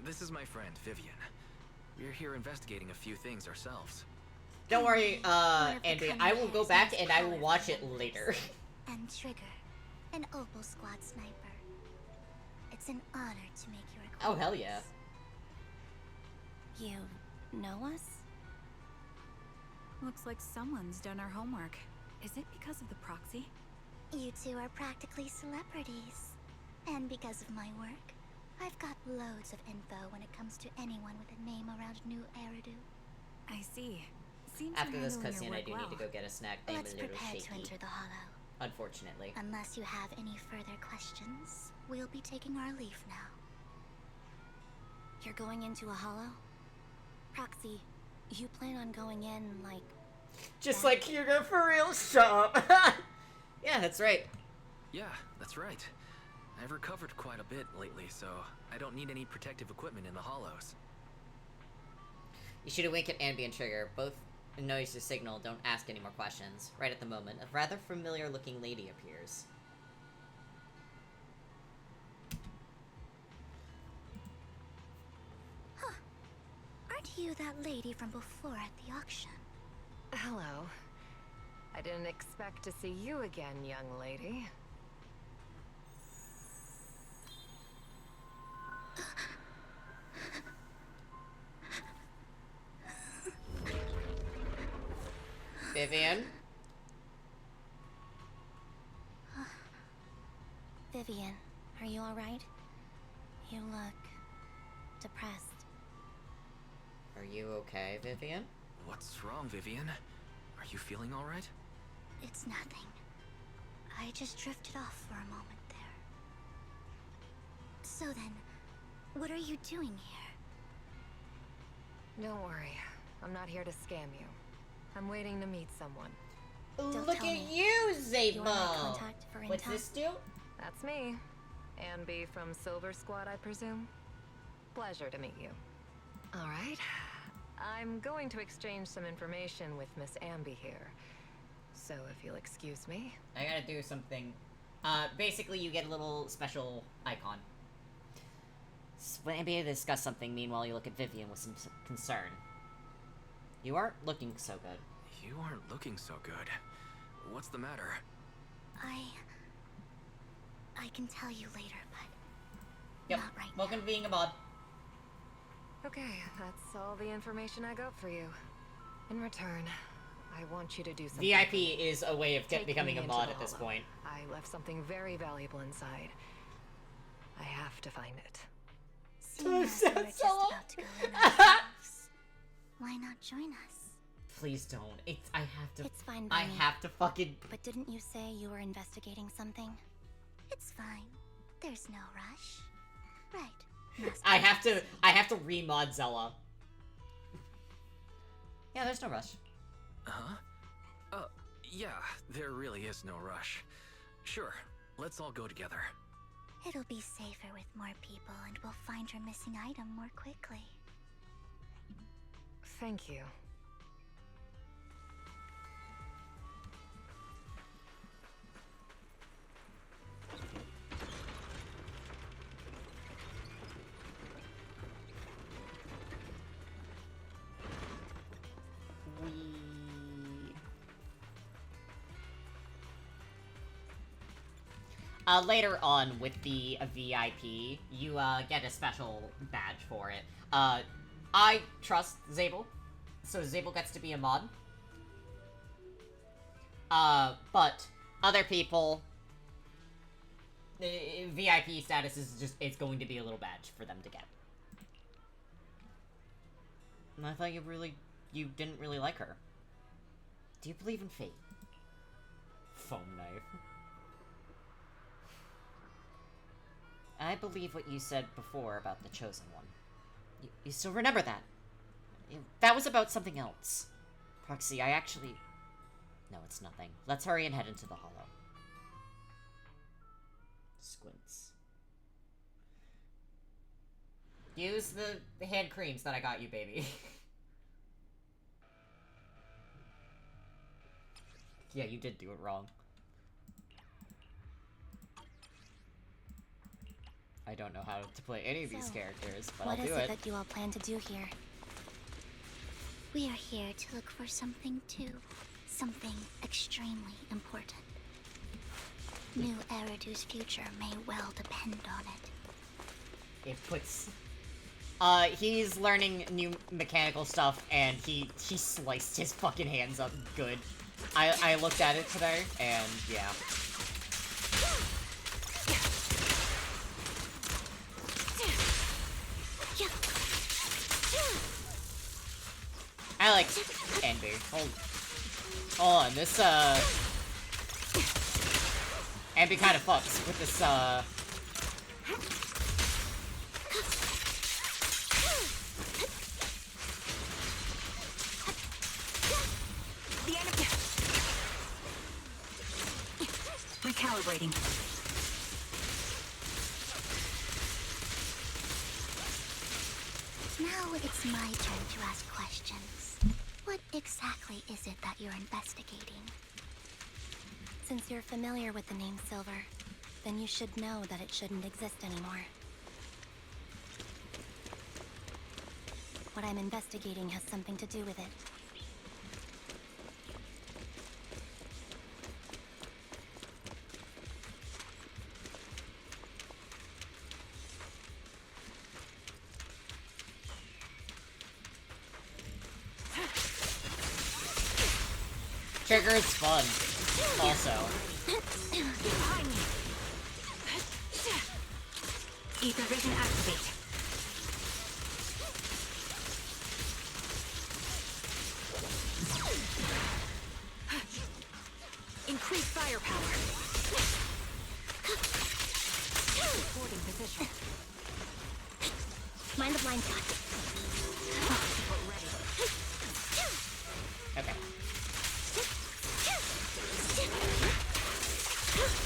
This is my friend, Vivian. We're here investigating a few things ourselves. Don't worry, Andy, I will go back and I will watch it later. And Trigger, an Opal Squad sniper. It's an honor to make your acquaintance. Oh, hell yeah. You know us? Looks like someone's done our homework. Is it because of the proxy? You two are practically celebrities. And because of my work, I've got loads of info when it comes to anyone with a name around New Eridu. I see. Seems After you're this handling cutscene, your I work do well. need to go get a snack. I'm Let's a little prepare shaky. to enter the Hollow. Unfortunately. Unless you have any further questions, we'll be taking our leave now. You're going into a Hollow? Proxy, you plan on going in, like... Just like Hugo for real, shut up. Yeah, that's right. Yeah, that's right. I've recovered quite a bit lately, so I don't need any protective equipment in the hollows. You shoot a wink at Ambi and Trigger. Both notice your signal. Don't ask any more questions. Right at the moment, a rather familiar-looking lady appears. Huh. Aren't you that lady from before at the auction? Hello. I didn't expect to see you again, young lady. Vivian? Vivian, are you alright? You look... depressed. Are you okay, Vivian? What's wrong, Vivian? Are you feeling all right? It's nothing. I just drifted off for a moment there. So then, what are you doing here? Don't worry. I'm not here to scam you. I'm waiting to meet someone. Look at you, Zabel! What's this do? That's me. Ambi from Silver Squad, I presume? Pleasure to meet you. Alright. I'm going to exchange some information with Miss Ambi here. So if you'll excuse me. I gotta do something. Basically you get a little special icon. When Ambi discuss something, meanwhile you look at Vivian with some concern. You aren't looking so good. You aren't looking so good. What's the matter? I can tell you later, but yep. Not right Welcome to being a mod. Okay, that's all the information I got for you. In return, I want you to do something. VIP is a way of becoming a me mod into at the this Hollow. point. I left something very valuable inside. I have to find it. Seeing as we're just about to go in ourselves, why not join us? Please don't. I have to. It's fine, I Bunny. have to fucking. But didn't you say you were investigating something? It's fine. There's no rush. Right. I have to remod Zella. Yeah, there's no rush. Huh? Yeah, there really is no rush. Sure, let's all go together. It'll be safer with more people, and we'll find your missing item more quickly. Thank you. Later on with the VIP, you get a special badge for it. I trust Zabel, so Zabel gets to be a mod. But other people, VIP status is just, it's going to be a little badge for them to get. And I thought you didn't really like her. Do you believe in fate? Foam knife. I believe what you said before about the Chosen One. You still remember that? That was about something else. Proxy, I actually... No, it's nothing. Let's hurry and head into the Hollow. Squints. Use the hand creams that I got you, baby. Yeah, you did do it wrong. I don't know how to play any of these characters, but I'll do it. What is it that you all plan to do here? We are here to look for something too. Something extremely important. New Eridu's future may well depend on it. It puts... he's learning new mechanical stuff, and he sliced his fucking hands up good. I looked at it today, and yeah. I like Envy. Hold on, this, Envy kind of fucks with this, The enemy. Recalibrating. Now it's my turn to ask questions. What exactly is it that you're investigating? Since you're familiar with the name Silver, then you should know that it shouldn't exist anymore. What I'm investigating has something to do with it. Trigger is fun, also. Behind me. Ether vision activate. Okay.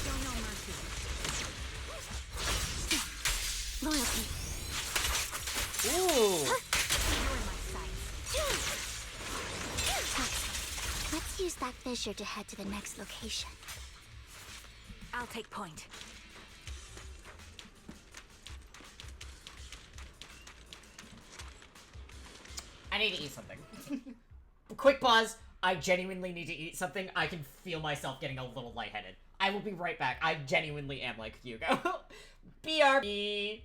Show no mercy. Loyalty. Ooh. You're in my sights. Let's use that fissure to head to the next location. I'll take point. I need to eat something. Quick pause. I genuinely need to eat something. I can feel myself getting a little lightheaded. I will be right back. I genuinely am like Hugo. BRB.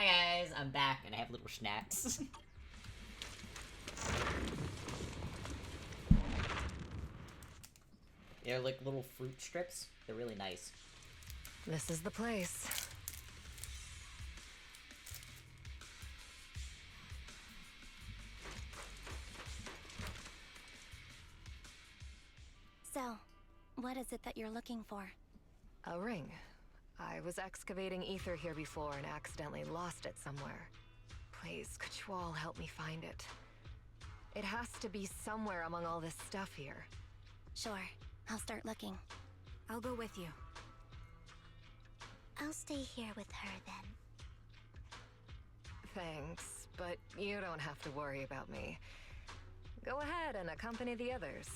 Hi guys, I'm back and I have little snacks. They're like little fruit strips. They're really nice. This is the place. So, what is it that you're looking for? A ring. I was excavating ether here before and accidentally lost it somewhere. Please, could you all help me find it? It has to be somewhere among all this stuff here. Sure, I'll start looking. I'll go with you. I'll stay here with her then. Thanks, but you don't have to worry about me. Go ahead and accompany the others.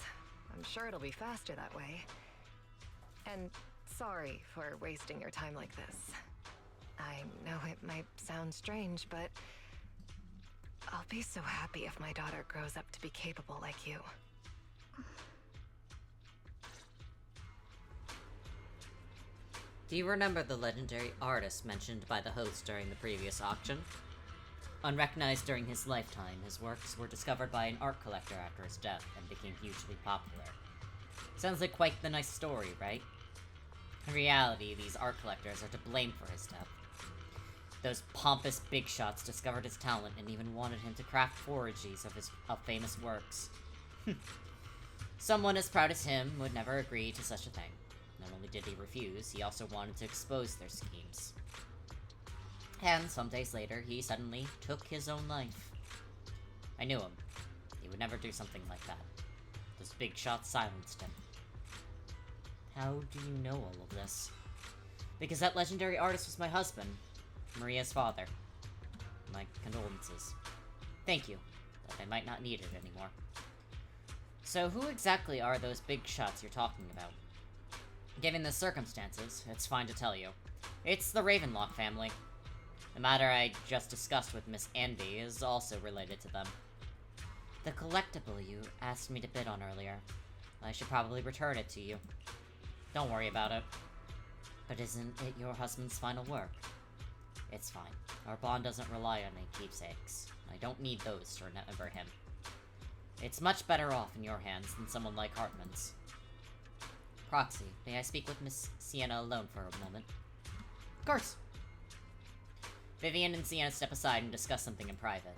I'm sure it'll be faster that way. And sorry for wasting your time like this. I know it might sound strange, but I'll be so happy if my daughter grows up to be capable like you. Do you remember the legendary artist mentioned by the host during the previous auction? Unrecognized during his lifetime, his works were discovered by an art collector after his death and became hugely popular. Sounds like quite the nice story, right? In reality, these art collectors are to blame for his death. Those pompous big shots discovered his talent and even wanted him to craft forgeries of famous works. Someone as proud as him would never agree to such a thing. Not only did he refuse, he also wanted to expose their schemes. And some days later, he suddenly took his own life. I knew him. He would never do something like that. Those big shots silenced him. How do you know all of this? Because that legendary artist was my husband, Maria's father. My condolences. Thank you, but I might not need it anymore. So who exactly are those big shots you're talking about? Given the circumstances, it's fine to tell you. It's the Ravenlock family. The matter I just discussed with Miss Andy is also related to them. The collectible you asked me to bid on earlier. I should probably return it to you. Don't worry about it. But isn't it your husband's final work? It's fine. Our bond doesn't rely on any keepsakes. I don't need those to remember him. It's much better off in your hands than someone like Hartman's. Proxy, may I speak with Miss Sienna alone for a moment? Of course. Vivian and Sienna step aside and discuss something in private.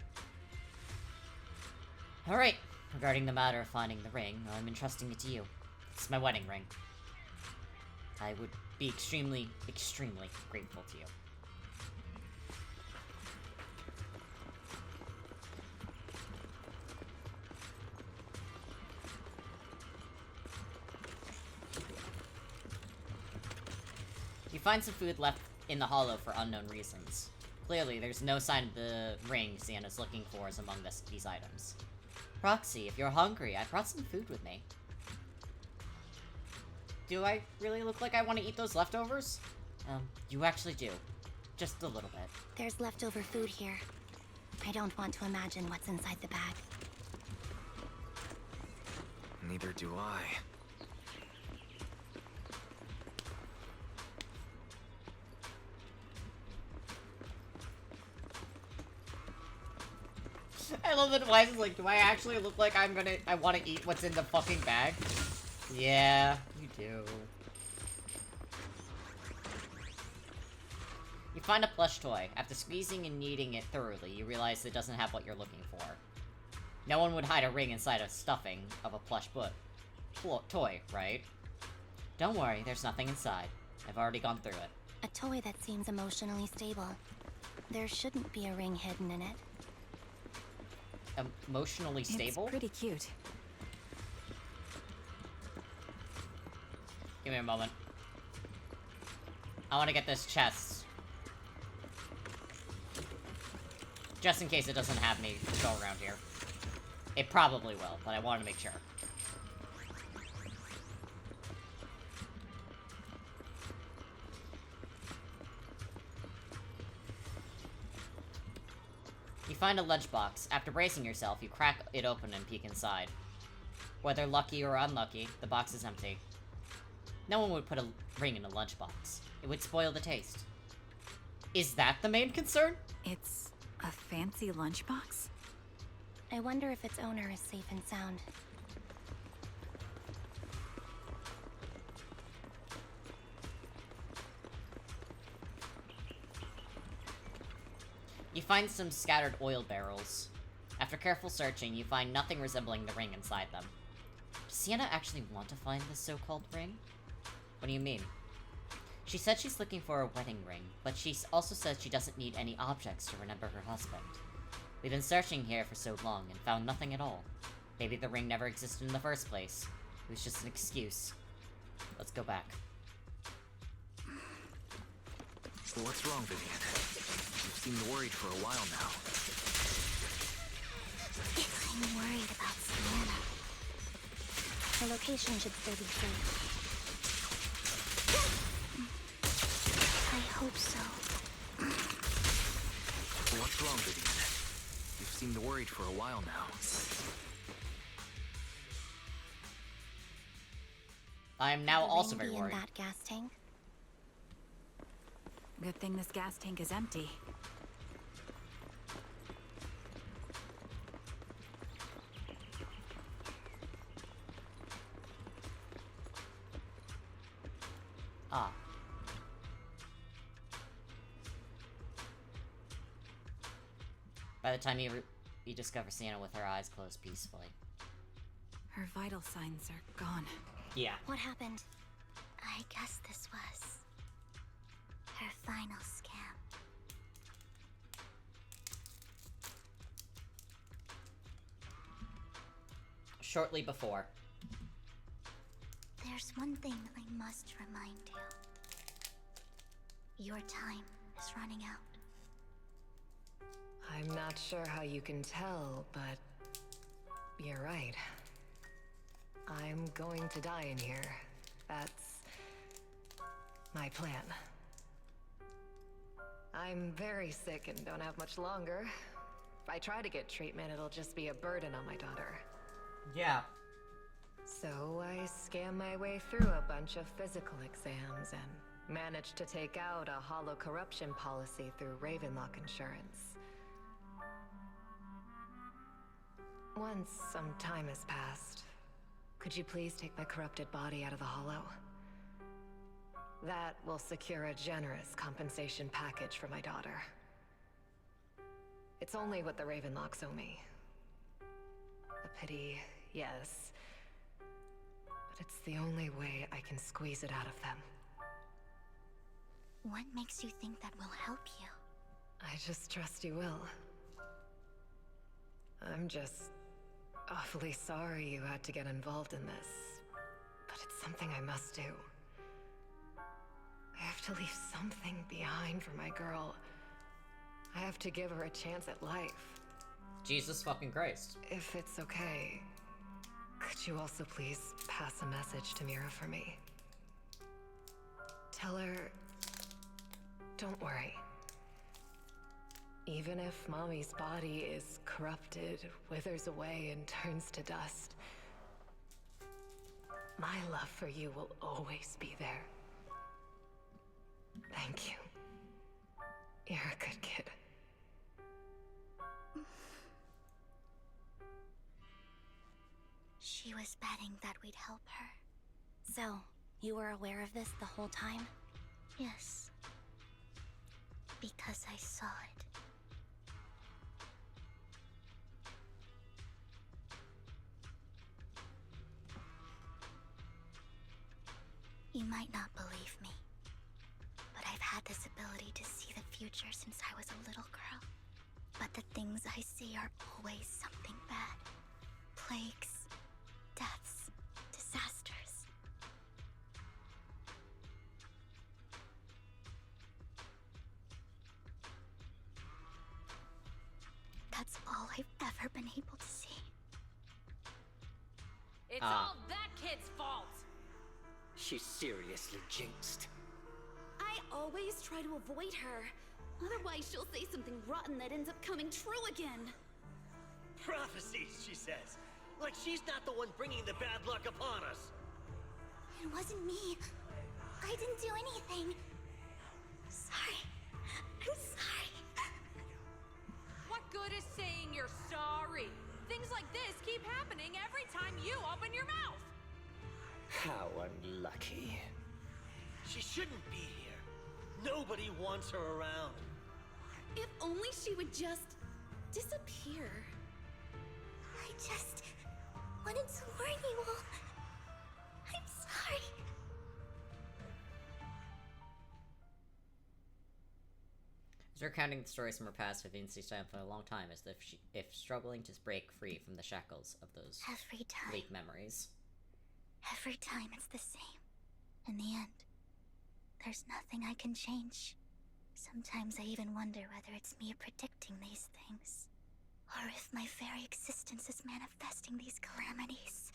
Alright, regarding the matter of finding the ring, I'm entrusting it to you. It's my wedding ring. I would be extremely, extremely grateful to you. You find some food left in the hollow for unknown reasons. Clearly, there's no sign of the ring Sienna's looking for is among these items. Proxy, if you're hungry, I brought some food with me. Do I really look like I want to eat those leftovers? You actually do. Just a little bit. There's leftover food here. I don't want to imagine what's inside the bag. Neither do I. I love that Wise is like, do I actually look like I want to eat what's in the fucking bag? Yeah, you do. You find a plush toy. After squeezing and kneading it thoroughly, you realize it doesn't have what you're looking for. No one would hide a ring inside a stuffing of a plush toy, right? Don't worry, there's nothing inside. I've already gone through it. A toy that seems emotionally stable. There shouldn't be a ring hidden in it. Emotionally stable? It's pretty cute. Give me a moment. I want to get this chest. Just in case it doesn't have me go around here. It probably will, but I wanted to make sure. You find a lunchbox. After bracing yourself, you crack it open and peek inside. Whether lucky or unlucky, the box is empty. No one would put a ring in a lunchbox. It would spoil the taste. Is that the main concern? It's a fancy lunchbox? I wonder if its owner is safe and sound. You find some scattered oil barrels. After careful searching, you find nothing resembling the ring inside them. Does Sienna actually want to find this so-called ring? What do you mean? She said she's looking for a wedding ring, but she also says she doesn't need any objects to remember her husband. We've been searching here for so long and found nothing at all. Maybe the ring never existed in the first place. It was just an excuse. Let's go back. What's wrong, Vivian? You seemed worried for a while now. I'm worried about Sienna. The location should still be safe. I hope so. What's wrong, Vivian? You seemed worried for a while now. I am now also very In worried. that gas tank? Good thing this gas tank is empty. Ah. By the time you discover Sienna with her eyes closed peacefully. Her vital signs are gone. Yeah. What happened? I guess this was her final scam. Shortly before. There's one thing I must remind you. Your time is running out. I'm not sure how you can tell, but you're right. I'm going to die in here. That's my plan. I'm very sick and don't have much longer. If I try to get treatment, it'll just be a burden on my daughter. Yeah. So I scam my way through a bunch of physical exams and managed to take out a hollow corruption policy through Ravenlock Insurance. Once some time has passed, could you please take my corrupted body out of the hollow? That will secure a generous compensation package for my daughter. It's only what the Ravenlocks owe me. A pity, yes. But it's the only way I can squeeze it out of them. What makes you think that will help you? I just trust you will. I'm just awfully sorry you had to get involved in this. But it's something I must do. I have to leave something behind for my girl. I have to give her a chance at life. Jesus fucking Christ. If it's okay, could you also please pass a message to Mira for me? Tell her, don't worry. Even if Mommy's body is corrupted, withers away, and turns to dust, my love for you will always be there. Thank you. You're a good kid. She was betting that we'd help her. So, you were aware of this the whole time? Yes. Because I saw it. You might not believe me, but I've had this ability to see the future since I was a little girl. But the things I see are always something bad. Plagues, deaths, disasters. That's all I've ever been able to see. It's all that kid's fault! She's seriously jinxed. I always try to avoid her. Otherwise, she'll say something rotten that ends up coming true again. Prophecies, she says. Like she's not the one bringing the bad luck upon us. It wasn't me. I didn't do anything. Sorry. I'm sorry. What good is saying you're sorry? Things like this keep happening every time you open your mouth. How unlucky. She shouldn't be here. Nobody wants her around. If only she would just disappear. I just wanted to warn you all. I'm sorry. As we're recounting the stories from her past, Vivian stays silent for a long time, as if struggling to break free from the shackles of those Every time. bleak memories. Every time it's the same. In the end, there's nothing I can change. Sometimes I even wonder whether it's me predicting these things, or if my very existence is manifesting these calamities.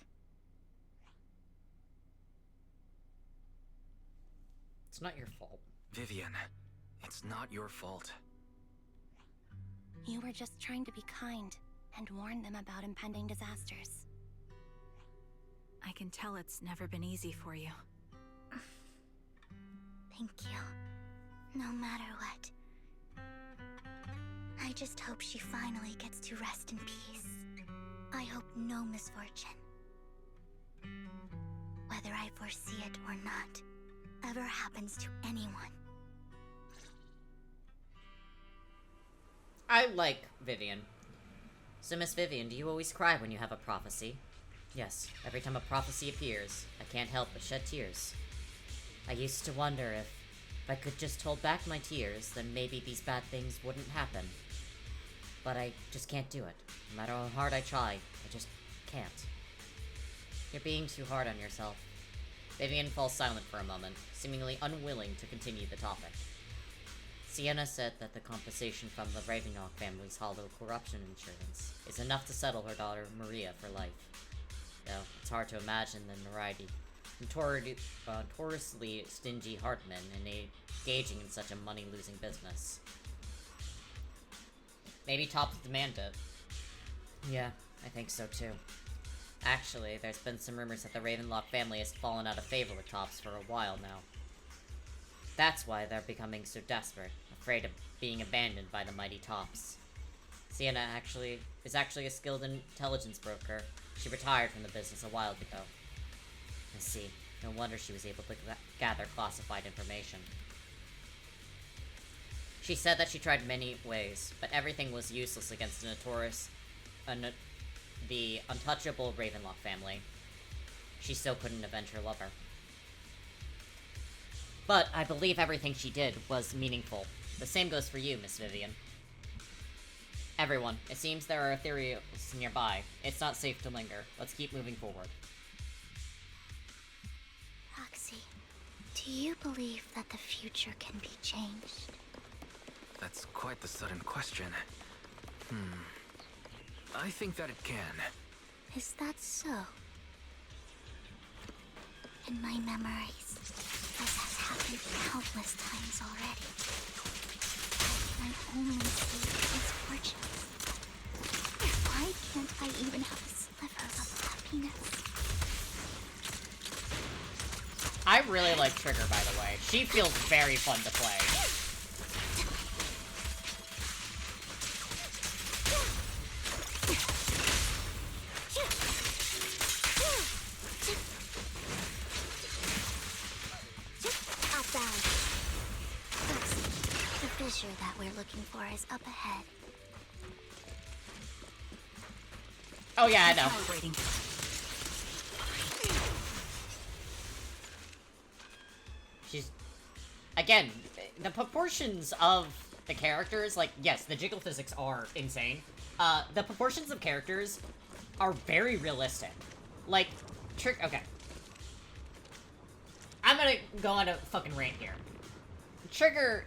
It's not your fault. Vivian, it's not your fault. You were just trying to be kind and warn them about impending disasters. I can tell it's never been easy for you. Thank you. No matter what. I just hope she finally gets to rest in peace. I hope no misfortune, whether I foresee it or not, ever happens to anyone. I like Vivian. So, Miss Vivian, do you always cry when you have a prophecy? Yes, every time a prophecy appears, I can't help but shed tears. I used to wonder if I could just hold back my tears, then maybe these bad things wouldn't happen. But I just can't do it. No matter how hard I try, I just can't. You're being too hard on yourself. Vivian falls silent for a moment, seemingly unwilling to continue the topic. Sienna said that the compensation from the Ravenlock family's hollow corruption insurance is enough to settle her daughter Maria for life. Though, it's hard to imagine the notoriously stingy Hartman engaging in such a money-losing business. Maybe Tops demand it. Yeah, I think so too. Actually, there's been some rumors that the Ravenlock family has fallen out of favor with Tops for a while now. That's why they're becoming so desperate, afraid of being abandoned by the mighty Tops. Sienna is actually a skilled intelligence broker. She retired from the business a while ago. I see. No wonder she was able to gather classified information. She said that she tried many ways, but everything was useless against the untouchable Ravenlock family. She still couldn't avenge her lover. But I believe everything she did was meaningful. The same goes for you, Miss Vivian. Everyone, it seems there are ethereals nearby. It's not safe to linger. Let's keep moving forward. Roxy, do you believe that the future can be changed? That's quite the sudden question. I think that it can. Is that so? In my memories, this has happened countless times already. I only see misfortunes. Why can't I even have a sliver of happiness? I really like Trigger, by the way. She feels very fun to play. The fissure that we're looking for is up ahead. Oh yeah, I know. She's... Again, the proportions of the characters, like, yes, the jiggle physics are insane. The proportions of characters are very realistic. Like, okay. I'm gonna go on a fucking rant here. Trigger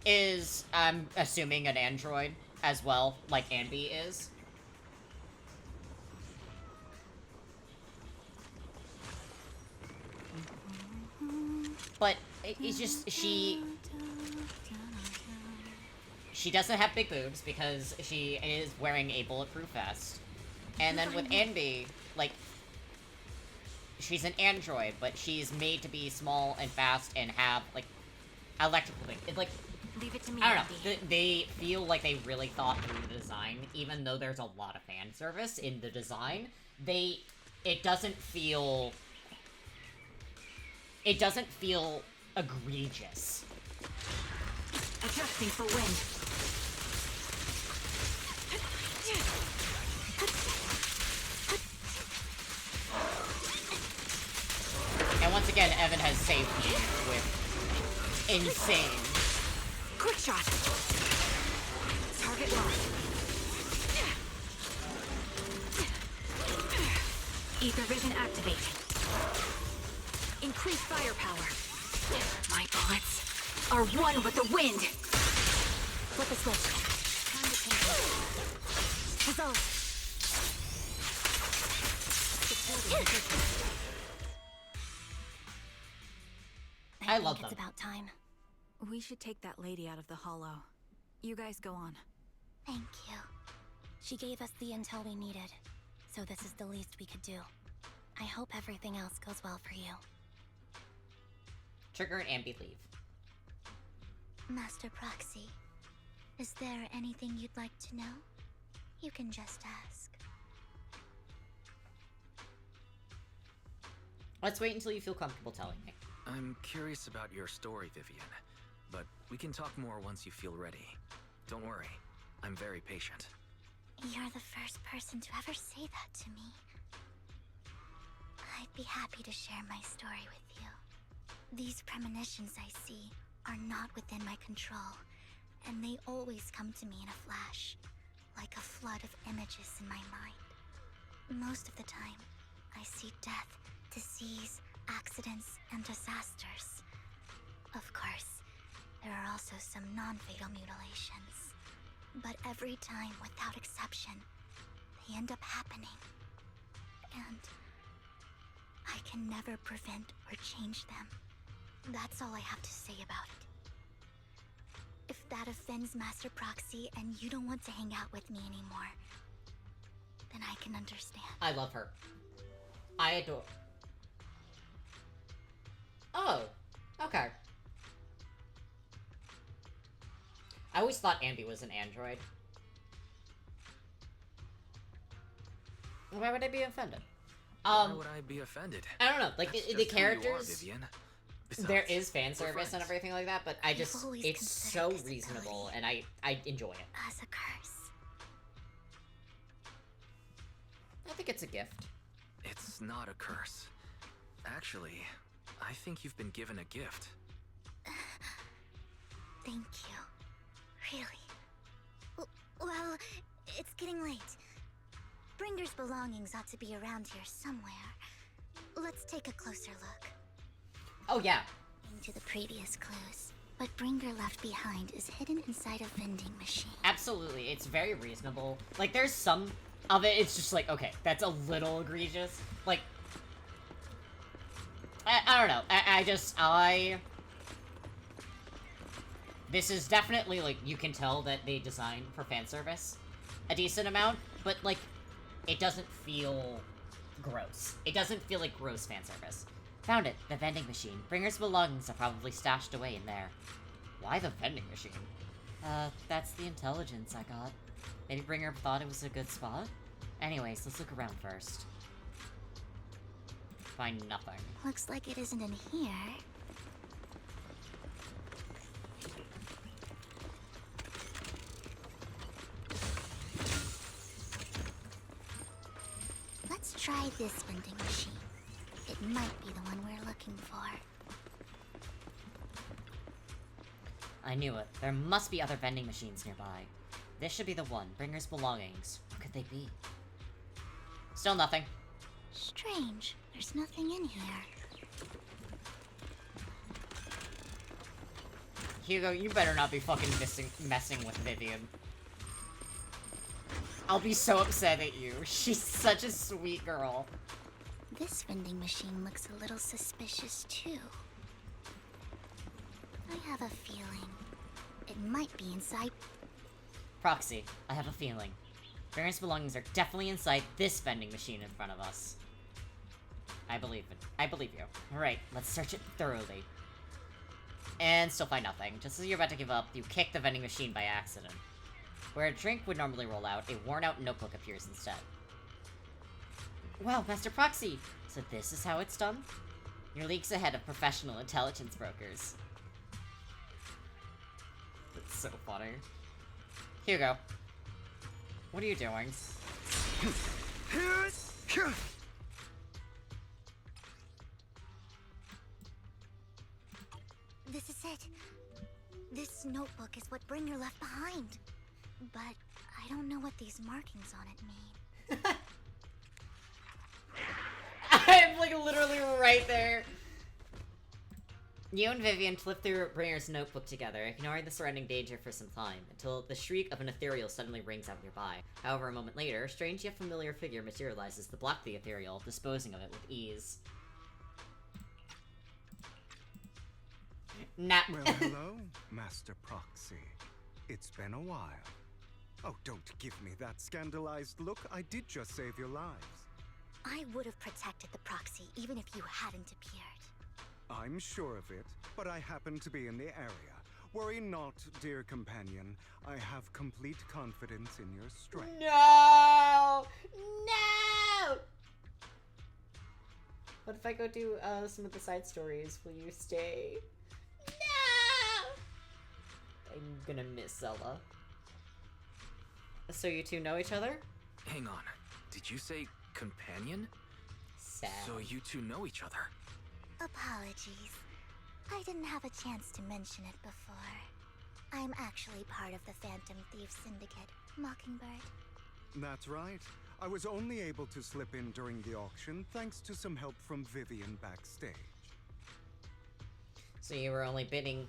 is, I'm assuming, an android as well, like Anby is. But it's just, she doesn't have big boobs because she is wearing a bulletproof vest. And then with Anby, like, she's an android, but she's made to be small and fast and have, like, electrical things. It's like, leave it to me, I don't know. They feel like they really thought through the design, even though there's a lot of fan service in the design. It doesn't feel egregious. Adjusting for wind. And once again, Evan has saved me with insane. Quick shot. Target locked. Ether vision activate. Increase firepower. My bullets are one with the wind. Flip a switch. Time to change. Result. I love them. It's about time. We should take that lady out of the hollow. You guys go on. Thank you. She gave us the intel we needed, so this is the least we could do. I hope everything else goes well for you. Trigger and Anby leave. Master Proxy, is there anything you'd like to know? You can just ask. Let's wait until you feel comfortable telling me. I'm curious about your story, Vivian, but we can talk more once you feel ready. Don't worry, I'm very patient. You're the first person to ever say that to me. I'd be happy to share my story with you. These premonitions I see are not within my control, and they always come to me in a flash, like a flood of images in my mind. Most of the time, I see death, disease, accidents, and disasters. Of course, there are also some non-fatal mutilations. But every time, without exception, they end up happening. And I can never prevent or change them. That's all I have to say about it. If that offends Master Proxy and you don't want to hang out with me anymore, then I can understand. I love her. I adore... Oh, okay. I always thought Ambi was an android. Why would I be offended? Why would I be offended? I don't know, like, the characters... Vivian. There is fan service friends. and everything like that, but I just... It's so reasonable, and I enjoy it. As a curse. I think it's a gift. It's not a curse. Actually, I think you've been given a gift. Thank you. Really? Well, it's getting late. Bringer's belongings ought to be around here somewhere. Let's take a closer look. Oh, yeah. Into the previous clues. What Bringer left behind is hidden inside a vending machine. Absolutely, it's very reasonable. Like, there's some of it, it's just like, okay, that's a little egregious. Like, I don't know. This is definitely, like, you can tell that they designed for fan service a decent amount, but, like, it doesn't feel gross. It doesn't feel like gross fan service. Found it, the vending machine. Bringer's belongings are probably stashed away in there. Why the vending machine? That's the intelligence I got. Maybe Bringer thought it was a good spot? Anyways, let's look around first. Find nothing. Looks like it isn't in here. Let's try this vending machine. It might be the one we're looking for. I knew it. There must be other vending machines nearby. This should be the one. Bringer's belongings. What could they be? Still nothing. Strange. There's nothing in here. Hugo, you better not be fucking messing with Vivian. I'll be so upset at you. She's such a sweet girl. This vending machine looks a little suspicious, too. I have a feeling it might be inside. Proxy, I have a feeling. Baron's belongings are definitely inside this vending machine in front of us. I believe it. I believe you. Alright, let's search it thoroughly. And still find nothing. Just as you're about to give up, you kick the vending machine by accident. Where a drink would normally roll out, a worn-out notebook appears instead. Wow, Master Proxy! So this is how it's done? You're leagues ahead of professional intelligence brokers. That's so funny. Hugo. What are you doing? This is it. This notebook is what Bringer left behind. But I don't know what these markings on it mean. I'm like literally right there. You and Vivian flip through Bringer's notebook together, ignoring the surrounding danger for some time, until the shriek of an ethereal suddenly rings out nearby. However, a moment later, a strange yet familiar figure materializes to block the ethereal, disposing of it with ease. Well, hello, Master Proxy. It's been a while. Oh, don't give me that scandalized look. I did just save your lives. I would have protected the Proxy even if you hadn't appeared. I'm sure of it, but I happen to be in the area. Worry not, dear companion. I have complete confidence in your strength. No! No! What if I go do some of the side stories? Will you stay? No! I'm gonna miss Zella. So you two know each other? Hang on. Did you say companion? Sad. So you two know each other? Apologies. I didn't have a chance to mention it before. I'm actually part of the Phantom Thief Syndicate, Mockingbird. That's right. I was only able to slip in during the auction thanks to some help from Vivian backstage. So you were only bidding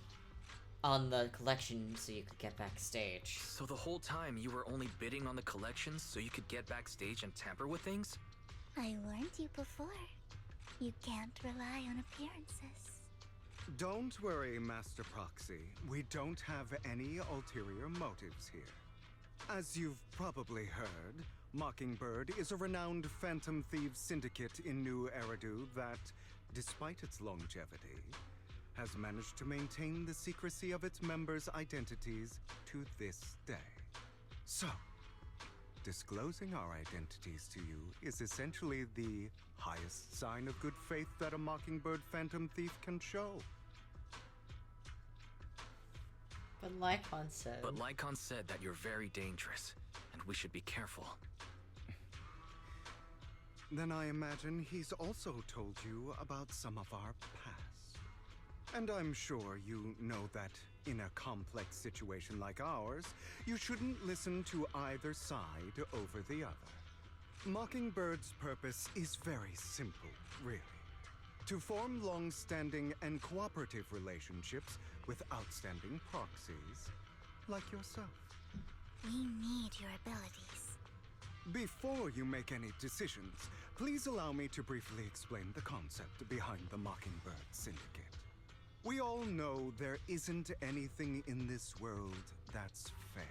on the collection so you could get backstage. So the whole time you were only bidding on the collections so you could get backstage and tamper with things? I warned you before. You can't rely on appearances. Don't worry, Master Proxy. We don't have any ulterior motives here. As you've probably heard, Mockingbird is a renowned Phantom Thieves syndicate in New Eridu that, despite its longevity, has managed to maintain the secrecy of its members' identities to this day. So, disclosing our identities to you is essentially the highest sign of good faith that a Mockingbird Phantom Thief can show. But Lycon said... But Lycon said that you're very dangerous, and we should be careful. Then I imagine he's also told you about some of our past. And I'm sure you know that in a complex situation like ours, you shouldn't listen to either side over the other. Mockingbird's purpose is very simple, really. To form long-standing and cooperative relationships with outstanding proxies like yourself. We need your abilities. Before you make any decisions, please allow me to briefly explain the concept behind the Mockingbird Syndicate. We all know there isn't anything in this world that's fair.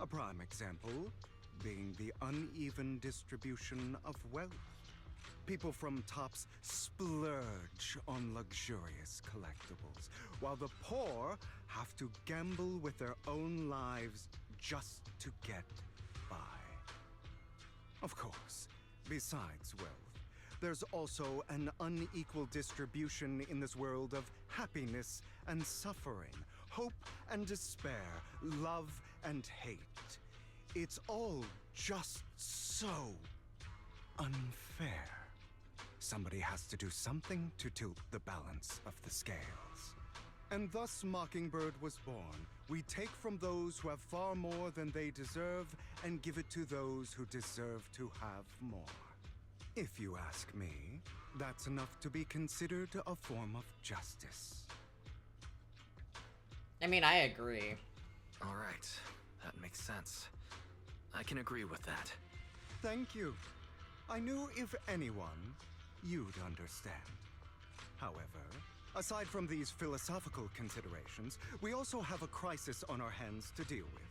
A prime example being the uneven distribution of wealth. People from tops splurge on luxurious collectibles, while the poor have to gamble with their own lives just to get by. Of course, besides wealth, there's also an unequal distribution in this world of happiness and suffering, hope and despair, love and hate. It's all just so unfair. Somebody has to do something to tilt the balance of the scales. And thus Mockingbird was born. We take from those who have far more than they deserve and give it to those who deserve to have more. If you ask me, that's enough to be considered a form of justice. I mean, I agree. All right, that makes sense. I can agree with that. Thank you. I knew if anyone, you'd understand. However, aside from these philosophical considerations, we also have a crisis on our hands to deal with.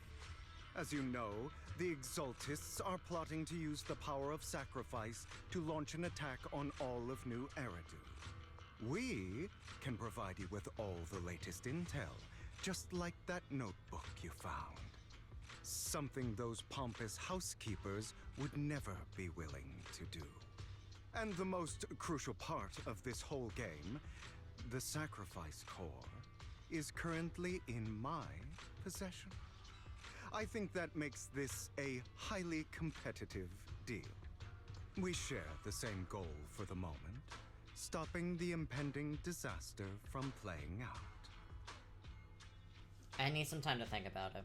As you know, the Exaltists are plotting to use the power of sacrifice to launch an attack on all of New Eridu. We can provide you with all the latest intel, just like that notebook you found. Something those pompous housekeepers would never be willing to do. And the most crucial part of this whole game, the sacrifice core, is currently in my possession. I think that makes this a highly competitive deal. We share the same goal for the moment, stopping the impending disaster from playing out. I need some time to think about it.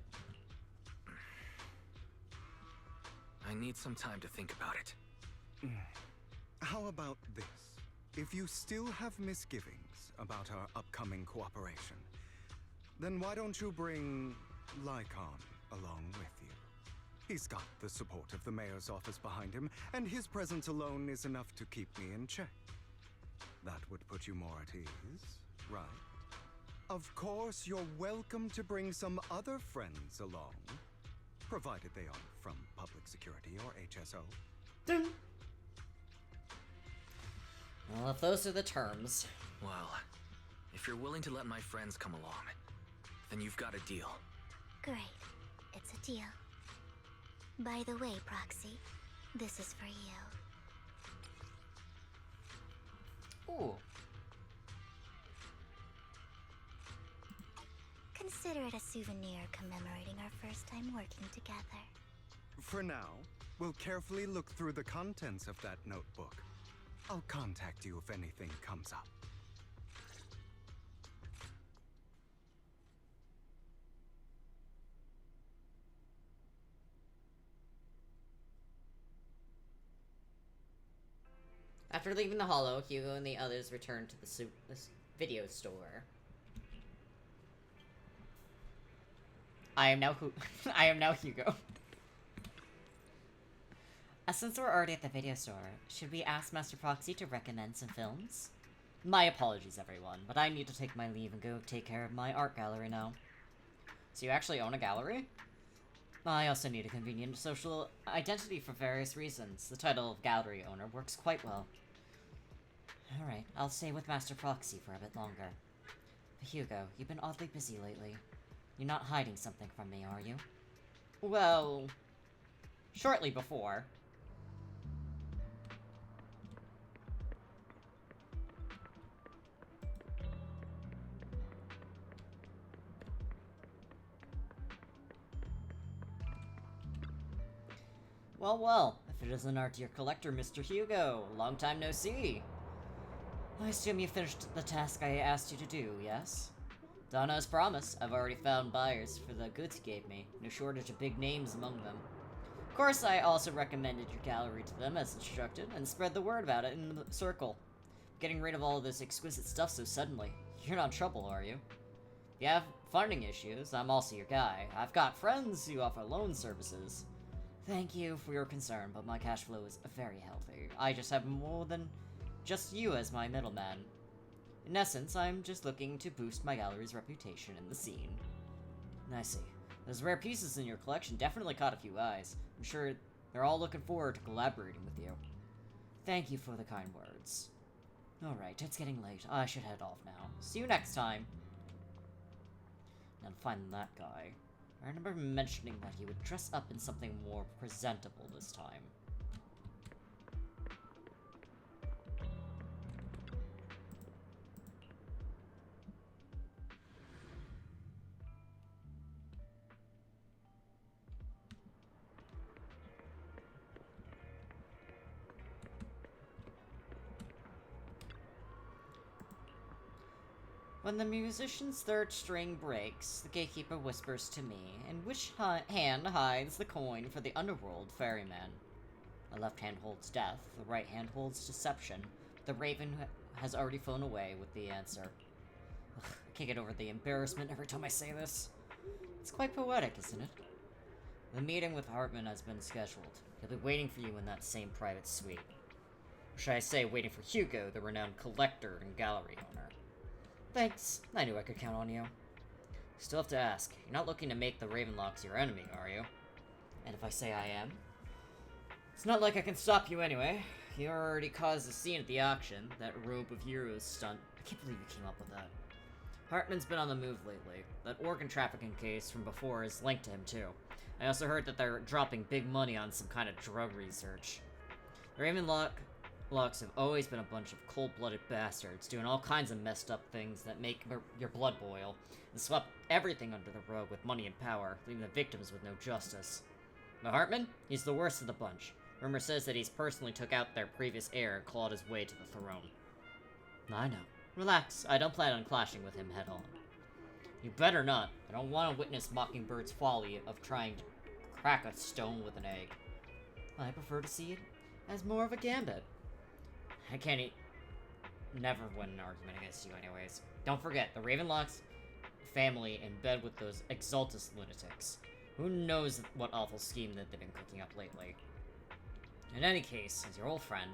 I need some time to think about it. How about this? If you still have misgivings about our upcoming cooperation, then why don't you bring Lycon along with you? He's got the support of the mayor's office behind him, and his presence alone is enough to keep me in check. That would put you more at ease, right? Of course, you're welcome to bring some other friends along, provided they are from public security or HSO. Ding. Well, if those are the terms. Well, if you're willing to let my friends come along, then you've got a deal. Great. It's a deal. By the way, Proxy, this is for you. Ooh. Consider it a souvenir commemorating our first time working together. For now, we'll carefully look through the contents of that notebook. I'll contact you if anything comes up. After leaving the Hollow, Hugo and the others returned to the video store. I am now Hugo. Since we're already at the video store, should we ask Master Proxy to recommend some films? My apologies, everyone, but I need to take my leave and go take care of my art gallery now. So you actually own a gallery? I also need a convenient social identity for various reasons. The title of gallery owner works quite well. Alright, I'll stay with Master Proxy for a bit longer. But Hugo, you've been oddly busy lately. You're not hiding something from me, are you? Well, shortly before. Well, well, if it isn't our dear collector, Mr. Hugo. Long time no see. I assume you finished the task I asked you to do, yes? Done as promised. I've already found buyers for the goods you gave me. No shortage of big names among them. Of course, I also recommended your gallery to them as instructed, and spread the word about it in the circle. Getting rid of all of this exquisite stuff so suddenly. You're not in trouble, are you? If you have funding issues, I'm also your guy. I've got friends who offer loan services. Thank you for your concern, but my cash flow is very healthy. I just have more than just you as my middleman. In essence, I'm just looking to boost my gallery's reputation in the scene. I see. Those rare pieces in your collection definitely caught a few eyes. I'm sure they're all looking forward to collaborating with you. Thank you for the kind words. Alright, it's getting late. I should head off now. See you next time. Now to find that guy. I remember mentioning that he would dress up in something more presentable this time. When the musician's third string breaks, the gatekeeper whispers to me, in which hand hides the coin for the underworld ferryman. The left hand holds death, the right hand holds deception. The raven has already flown away with the answer. Ugh, I can't get over the embarrassment every time I say this. It's quite poetic, isn't it? The meeting with Hartman has been scheduled. He'll be waiting for you in that same private suite. Or should I say, waiting for Hugo, the renowned collector and gallery owner. Thanks. I knew I could count on you. Still have to ask, you're not looking to make the Ravenlocks your enemy, are you? And if I say I am? It's not like I can stop you anyway. You already caused a scene at the auction, that robe of heroes stunt. I can't believe you came up with that. Hartman's been on the move lately. That organ trafficking case from before is linked to him too. I also heard that they're dropping big money on some kind of drug research. The Ravenlocks have always been a bunch of cold-blooded bastards, doing all kinds of messed up things that make your blood boil, and swept everything under the rug with money and power, leaving the victims with no justice. But Hartman? He's the worst of the bunch. Rumor says that he's personally took out their previous heir and clawed his way to the throne. I know. Relax, I don't plan on clashing with him head-on. You better not. I don't want to witness Mockingbird's folly of trying to crack a stone with an egg. I prefer to see it as more of a gambit. I can't never win an argument against you anyways. Don't forget, the Ravenlocks family in bed with those Exaltus lunatics. Who knows what awful scheme that they've been cooking up lately. In any case, as your old friend,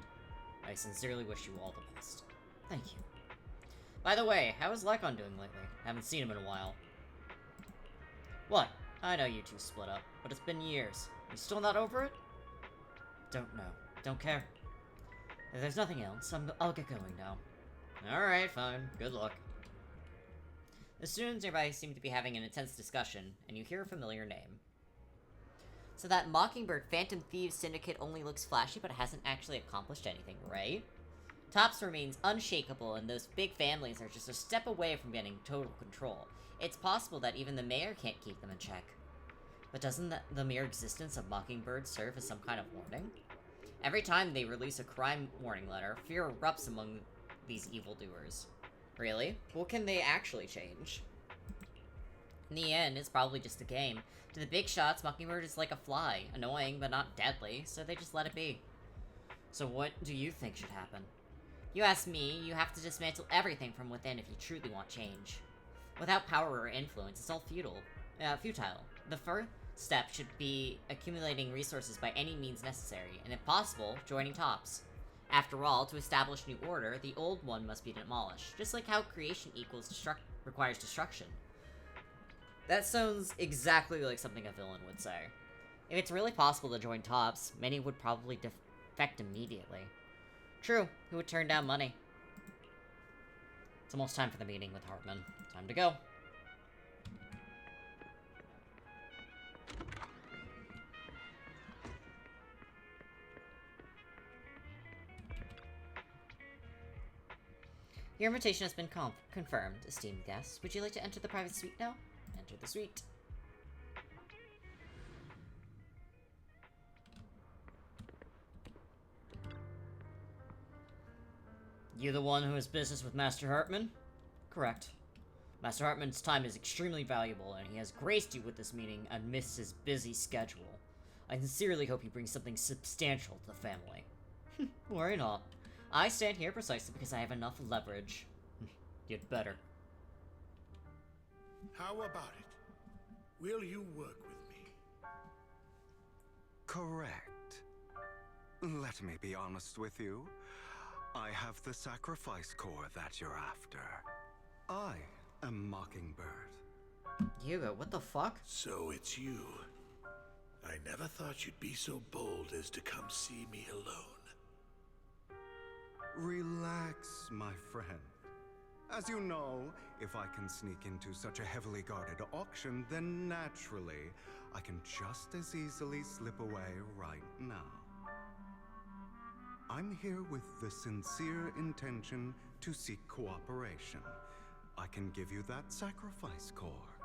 I sincerely wish you all the best. Thank you. By the way, how is Lycon doing lately? Haven't seen him in a while. What? I know you two split up, but it's been years. You still not over it? Don't know. Don't care. If there's nothing else, I'll get going now. Alright, fine. Good luck. The students nearby seem to be having an intense discussion, and you hear a familiar name. So that Mockingbird Phantom Thieves Syndicate only looks flashy, but hasn't actually accomplished anything, right? Tops remains unshakable, and those big families are just a step away from getting total control. It's possible that even the mayor can't keep them in check. But doesn't the mere existence of Mockingbird serve as some kind of warning? Every time they release a crime warning letter, fear erupts among these evildoers. Really? What can they actually change? In the end, it's probably just a game. To the big shots, Mockingbird is like a fly. Annoying, but not deadly, so they just let it be. So what do you think should happen? You ask me, you have to dismantle everything from within if you truly want change. Without power or influence, it's all futile. The first step should be accumulating resources by any means necessary, and if possible, joining TOPS. After all, to establish new order, the old one must be demolished, just like how creation requires destruction. That sounds exactly like something a villain would say. If it's really possible to join TOPS, many would probably defect immediately. True, who would turn down money? It's almost time for the meeting with Hartman. Time to go. Your invitation has been confirmed, esteemed guests. Would you like to enter the private suite now? Enter the suite. You the one who has business with Master Hartman? Correct. Master Hartman's time is extremely valuable, and he has graced you with this meeting amidst his busy schedule. I sincerely hope he brings something substantial to the family. Worry not. I stand here precisely because I have enough leverage. You'd better. How about it? Will you work with me? Correct. Let me be honest with you. I have the sacrifice core that you're after. I am Mockingbird. Hugo, what the fuck? So it's you. I never thought you'd be so bold as to come see me alone. Relax, my friend. As you know, if I can sneak into such a heavily guarded auction, then naturally, I can just as easily slip away right now. I'm here with the sincere intention to seek cooperation. I can give you that sacrifice core.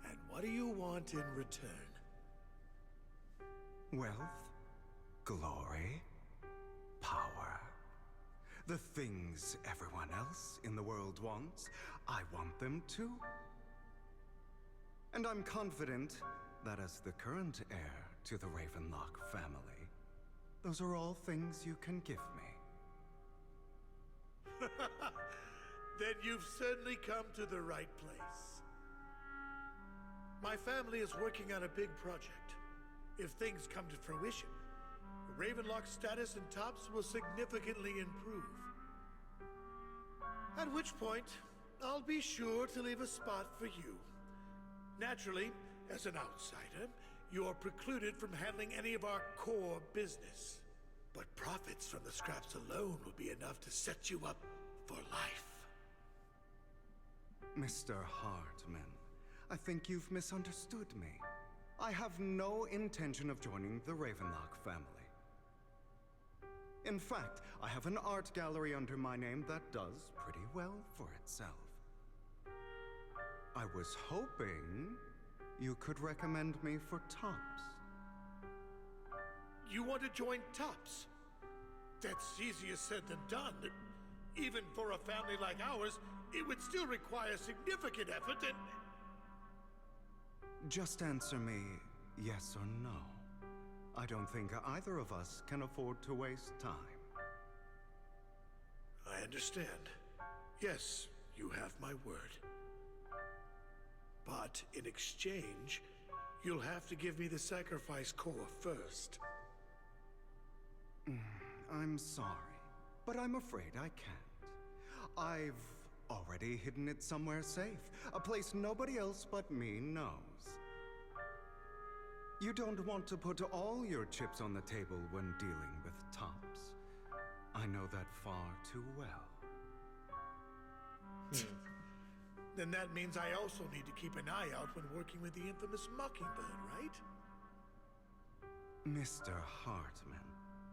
And what do you want in return? Wealth, glory, power. The things everyone else in the world wants, I want them too. And I'm confident that as the current heir to the Ravenlock family, those are all things you can give me. Then you've certainly come to the right place. My family is working on a big project. If things come to fruition, Ravenlock's status in TOPS will significantly improve. At which point, I'll be sure to leave a spot for you. Naturally, as an outsider, you're precluded from handling any of our core business. But profits from the scraps alone will be enough to set you up for life. Mr. Hartman, I think you've misunderstood me. I have no intention of joining the Ravenlock family. In fact, I have an art gallery under my name that does pretty well for itself. I was hoping you could recommend me for TOPS. You want to join TOPS? That's easier said than done. Even for a family like ours, it would still require significant effort and... Just answer me yes or no. I don't think either of us can afford to waste time. I understand. Yes, you have my word. But in exchange, you'll have to give me the sacrifice core first. I'm sorry, but I'm afraid I can't. I've already hidden it somewhere safe, a place nobody else but me knows. You don't want to put all your chips on the table when dealing with TOPS. I know that far too well. Then that means I also need to keep an eye out when working with the infamous Mockingbird, right? Mr. Hartman,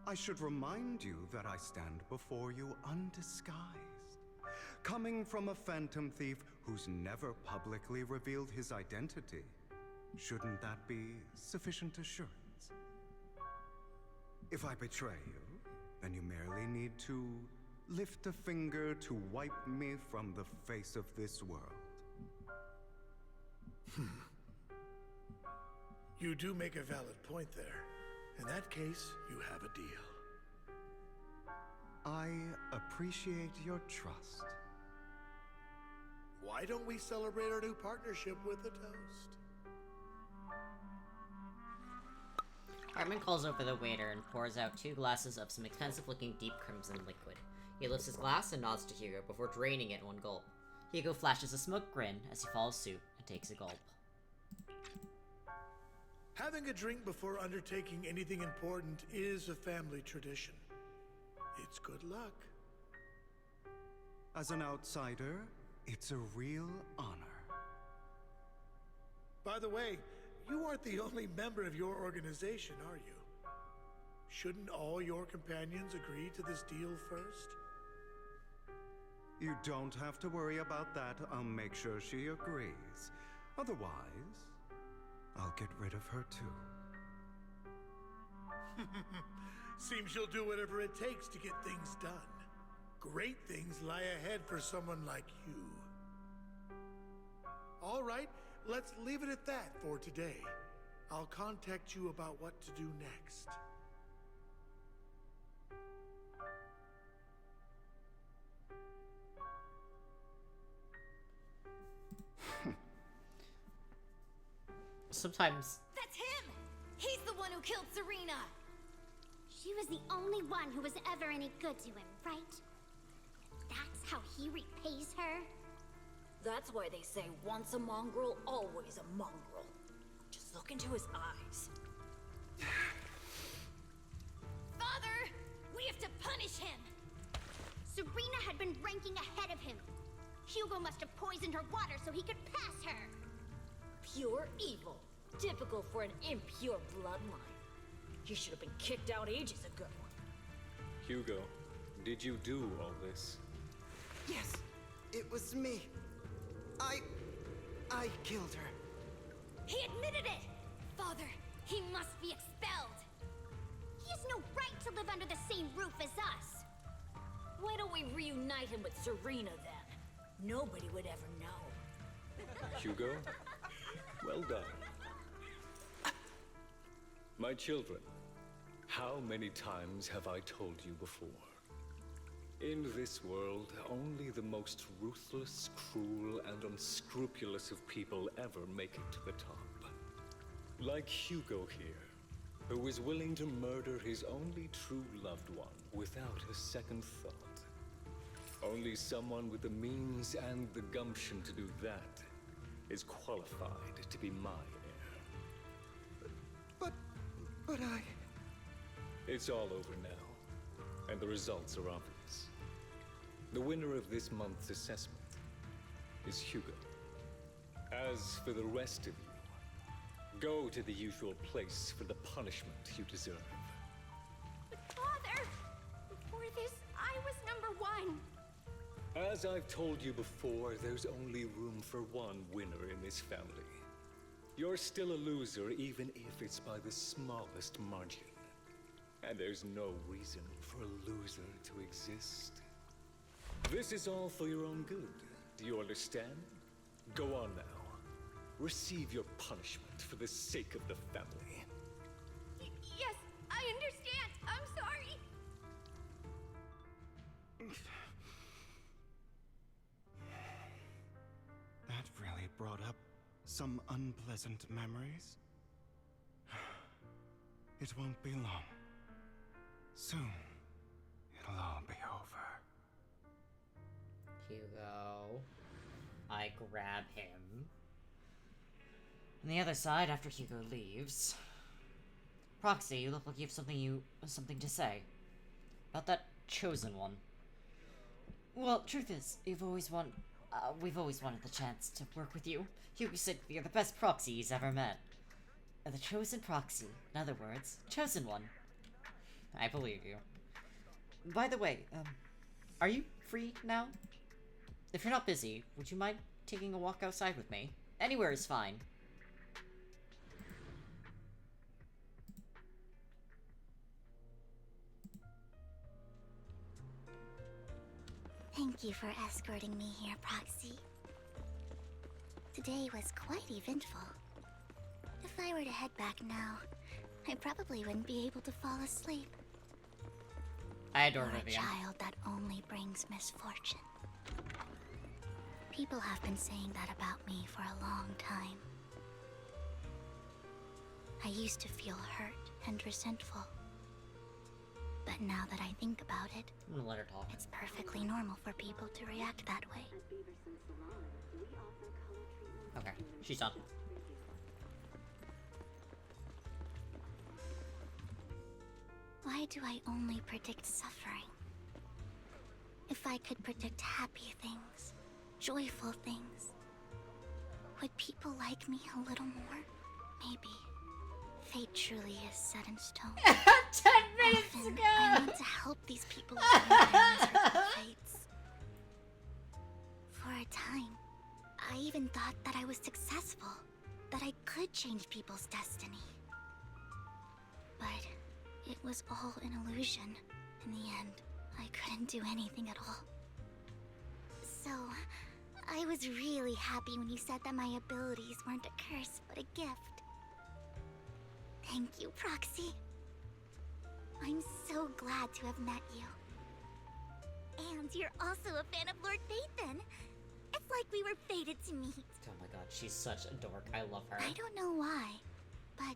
I should remind you that I stand before you undisguised. Coming from a phantom thief who's never publicly revealed his identity, shouldn't that be sufficient assurance? If I betray you, then you merely need to lift a finger to wipe me from the face of this world. You do make a valid point there. In that case, you have a deal. I appreciate your trust. Why don't we celebrate our new partnership with a toast? Hartman calls over the waiter and pours out 2 glasses of some expensive-looking deep crimson liquid. He lifts his glass and nods to Hugo before draining it in one gulp. Hugo flashes a smug grin as he follows suit and takes a gulp. Having a drink before undertaking anything important is a family tradition. It's good luck. As an outsider, it's a real honor. By the way, you aren't the only member of your organization, are you? Shouldn't all your companions agree to this deal first? You don't have to worry about that. I'll make sure she agrees. Otherwise, I'll get rid of her too. Seems you'll do whatever it takes to get things done. Great things lie ahead for someone like you. All right, let's leave it at that for today. I'll contact you about what to do next. Sometimes... That's him! He's the one who killed Serena! She was the only one who was ever any good to him, right? That's how he repays her? That's why they say once a mongrel, always a mongrel. Just look into his eyes. Father! We have to punish him! Serena had been ranking ahead of him. Hugo must have poisoned her water so he could pass her. Pure evil. Typical for an impure bloodline. He should have been kicked out ages ago. Hugo, did you do all this? Yes, it was me. I killed her. He admitted it! Father, he must be expelled. He has no right to live under the same roof as us. Why don't we reunite him with Serena then? Nobody would ever know. Hugo, well done. My children, how many times have I told you before? In this world, only the most ruthless, cruel, and unscrupulous of people ever make it to the top. Like Hugo here, who is willing to murder his only true loved one without a second thought. Only someone with the means and the gumption to do that is qualified to be my heir. But I... It's all over now, and the results are obvious. The winner of this month's assessment is Hugo. As for the rest of you, go to the usual place for the punishment you deserve. But Father, before this, I was number 1. As I've told you before, there's only room for one winner in this family. You're still a loser, even if it's by the smallest margin. And there's no reason for a loser to exist. This is all for your own good. Do you understand? Go on now. Receive your punishment for the sake of the family. Yes, I understand. I'm sorry. That really brought up some unpleasant memories. It won't be long. Soon, it'll all be over. Hugo. I grab him. On the other side, after Hugo leaves... Proxy, you look like you have something to say. About that chosen one. Well, truth is, we've always wanted the chance to work with you. Hugo said you're the best proxy he's ever met. The chosen proxy. In other words, chosen one. I believe you. By the way, are you free now? If you're not busy, would you mind taking a walk outside with me? Anywhere is fine. Thank you for escorting me here, Proxy. Today was quite eventful. If I were to head back now, I probably wouldn't be able to fall asleep. I adore You're Vivian. a child that only brings misfortune. People have been saying that about me for a long time. I used to feel hurt and resentful. But now that I think about it, I'm gonna let her talk. it's perfectly normal for people to react that way. Okay, she's done. Why do I only predict suffering? If I could predict happy things, joyful things, would people like me a little more? Maybe. Fate truly is set in stone. 10 minutes Often, ago! I want to help these people avoid their miserable fates. For a time, I even thought that I was successful, that I could change people's destiny. But it was all an illusion. In the end, I couldn't do anything at all. So, I was really happy when you said that my abilities weren't a curse, but a gift. Thank you, Proxy. I'm so glad to have met you. And you're also a fan of Lord Phaethon. It's like we were fated to meet. Oh my god, she's such a dork. I love her. I don't know why, but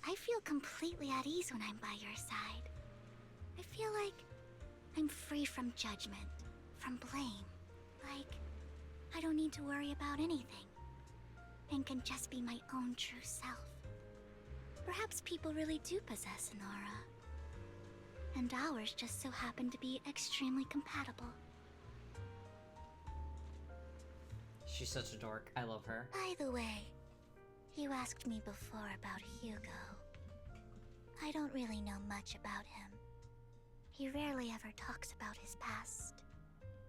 I feel completely at ease when I'm by your side. I feel like I'm free from judgment, from blame. Like, I don't need to worry about anything, and can just be my own true self. Perhaps people really do possess an aura, and ours just so happen to be extremely compatible. She's such a dork. I love her. By the way, you asked me before about Hugo. I don't really know much about him. He rarely ever talks about his past.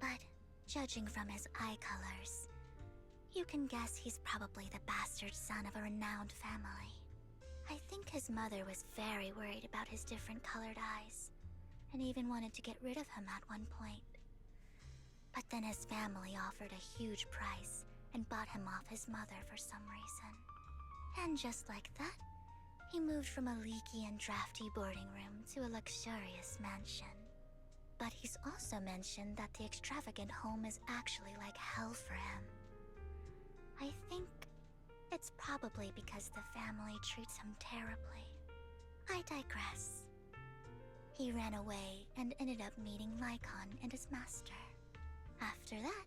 But judging from his eye colors, you can guess he's probably the bastard son of a renowned family. I think his mother was very worried about his different colored eyes, and even wanted to get rid of him at one point. But then his family offered a huge price and bought him off his mother for some reason. And just like that, he moved from a leaky and drafty boarding room to a luxurious mansion. But he's also mentioned that the extravagant home is actually like hell for him. I think it's probably because the family treats him terribly. I digress. He ran away and ended up meeting Lycon and his master. After that,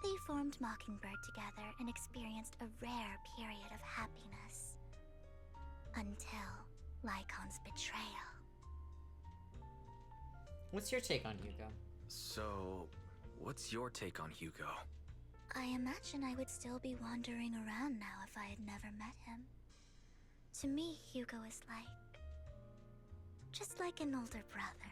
they formed Mockingbird together and experienced a rare period of happiness. Until Lycon's betrayal. What's your take on Hugo? So, what's your take on Hugo? I imagine I would still be wandering around now if I had never met him. To me, Hugo is just like an older brother.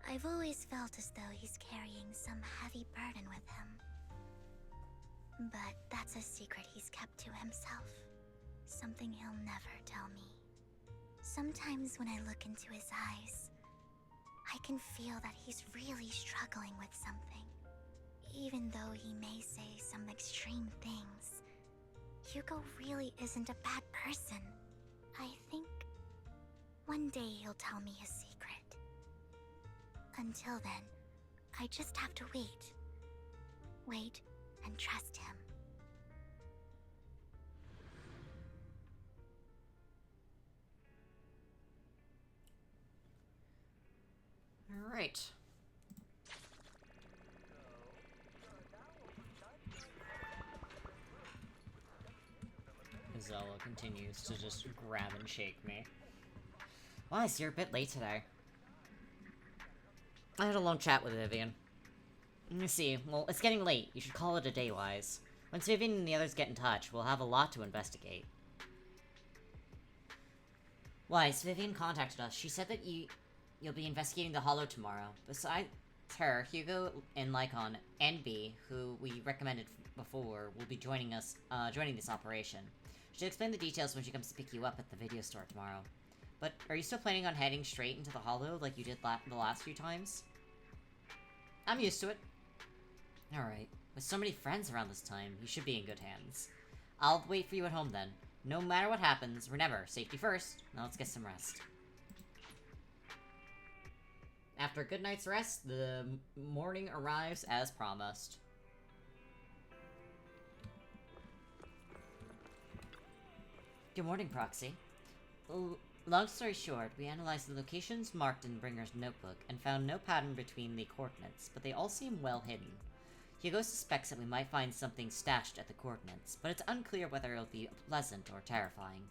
I've always felt as though he's carrying some heavy burden with him. But that's a secret he's kept to himself. Something he'll never tell me. Sometimes when I look into his eyes, I can feel that he's really struggling with something. Even though he may say some extreme things, Hugo really isn't a bad person. I think one day he'll tell me his secret. Until then, I just have to wait. Wait and trust him. Alright. Zella continues to just grab and shake me. Well, I see you're a bit late today. I had a long chat with Vivian. Let me see. Well, it's getting late. You should call it a day, Wise. Once Vivian and the others get in touch, we'll have a lot to investigate. Wise, Vivian contacted us. She said that you'll be investigating the Hollow tomorrow. Besides her, Hugo and Lycon and B, who we recommended before, will be joining us, joining this operation. She'll explain the details when she comes to pick you up at the video store tomorrow. But are you still planning on heading straight into the Hollow like you did the last few times? I'm used to it. Alright. With so many friends around this time, you should be in good hands. I'll wait for you at home then. No matter what happens, remember, safety first. Now let's get some rest. After a good night's rest, the morning arrives as promised. Good morning, Proxy. Long story short, we analyzed the locations marked in Bringer's notebook and found no pattern between the coordinates, but they all seem well hidden. Hugo suspects that we might find something stashed at the coordinates, but it's unclear whether it'll be pleasant or terrifying.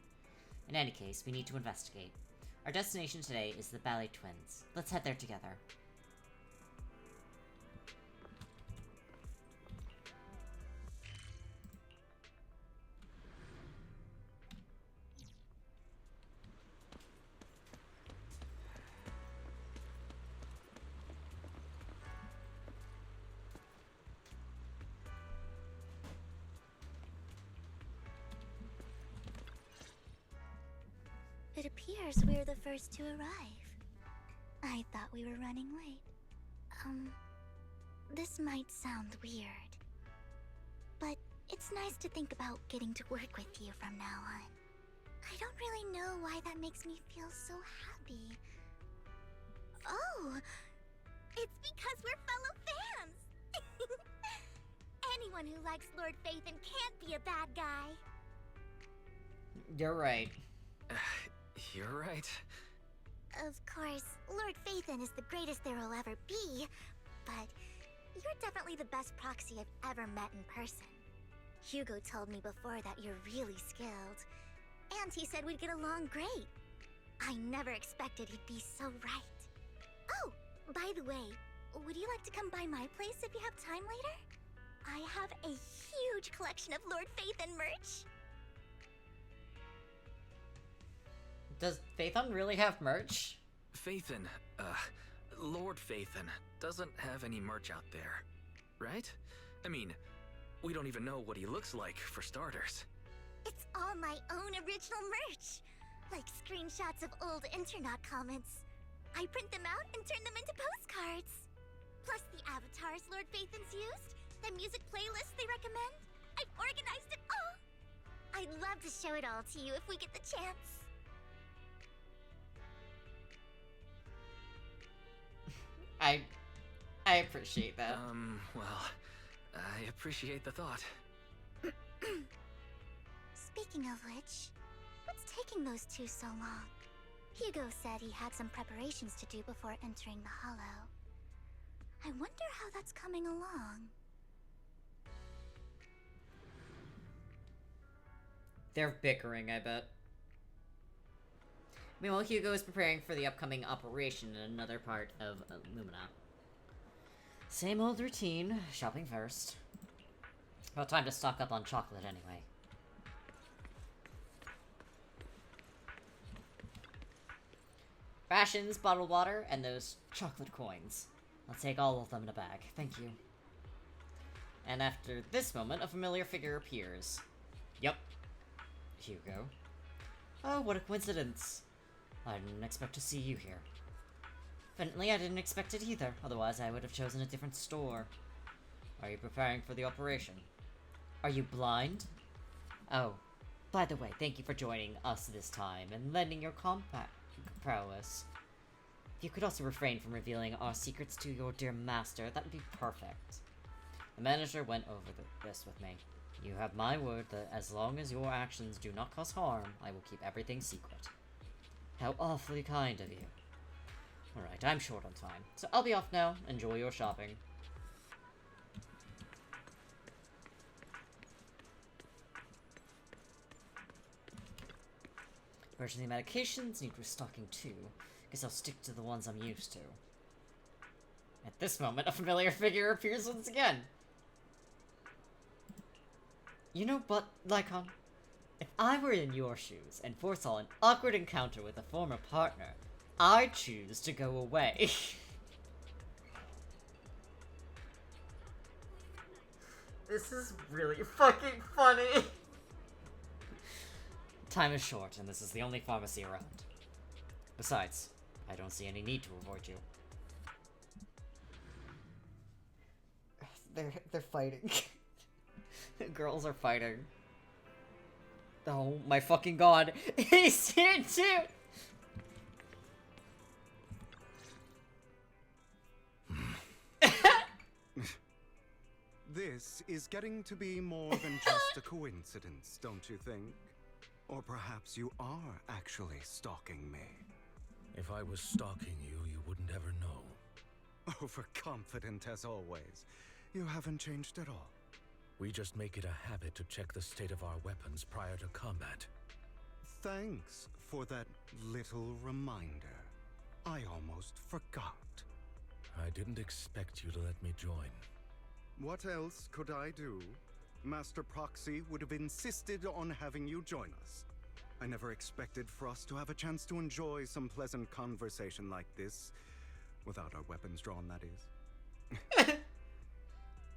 In any case, we need to investigate. Our destination today is the Ballet Twins. Let's head there together. It appears we're the first to arrive. I thought we were running late. This might sound weird, but it's nice to think about getting to work with you from now on. I don't really know why that makes me feel so happy. Oh, it's because we're fellow fans! Anyone who likes Lord Phaethon can't be a bad guy. You're right. You're right. Of course, Lord Phaethon is the greatest there will ever be, but you're definitely the best proxy I've ever met in person. Hugo told me before that you're really skilled, and he said we'd get along great. I never expected he'd be so right. Oh, by the way, would you like to come by my place if you have time later? I have a huge collection of Lord Phaethon merch. Does Phaethon really have merch? Phaethon, Lord Phaethon doesn't have any merch out there, right? I mean, we don't even know what he looks like, for starters. It's all my own original merch, like screenshots of old Internet comments. I print them out and turn them into postcards. Plus the avatars Lord Phaethon's used, the music playlists they recommend. I've organized it all. I'd love to show it all to you if we get the chance. I appreciate that. Well, I appreciate the thought. Speaking of which, what's taking those two so long? Hugo said he had some preparations to do before entering the Hollow. I wonder how that's coming along. They're bickering, I bet. Meanwhile, Hugo is preparing for the upcoming operation in another part of Lumina. Same old routine, shopping first. About time to stock up on chocolate anyway. Rations, bottled water, and those chocolate coins. I'll take all of them in a bag, thank you. And after this moment, a familiar figure appears. Yup. Hugo. Oh, what a coincidence. I didn't expect to see you here. Evidently, I didn't expect it either, otherwise I would have chosen a different store. Are you preparing for the operation? Are you blind? Oh, by the way, thank you for joining us this time and lending your compact prowess. If you could also refrain from revealing our secrets to your dear master, that would be perfect. The manager went over this with me. You have my word that as long as your actions do not cause harm, I will keep everything secret. How awfully kind of you. Alright, I'm short on time, so I'll be off now. Enjoy your shopping. Emergency medications need restocking too. Guess I'll stick to the ones I'm used to. At this moment, a familiar figure appears once again. You know what, Lycon? If I were in your shoes and foresaw an awkward encounter with a former partner, I'd choose to go away. This is really fucking funny. Time is short, and this is the only pharmacy around. Besides, I don't see any need to avoid you. They're fighting. Girls are fighting. Oh my fucking god. He's here too! This is getting to be more than just a coincidence, don't you think? Or perhaps you are actually stalking me. If I was stalking you, you wouldn't ever know. Overconfident as always. You haven't changed at all. We just make it a habit to check the state of our weapons prior to combat. Thanks for that little reminder. I almost forgot. I didn't expect you to let me join. What else could I do? Master Proxy would have insisted on having you join us. I never expected for us to have a chance to enjoy some pleasant conversation like this. Without our weapons drawn, that is.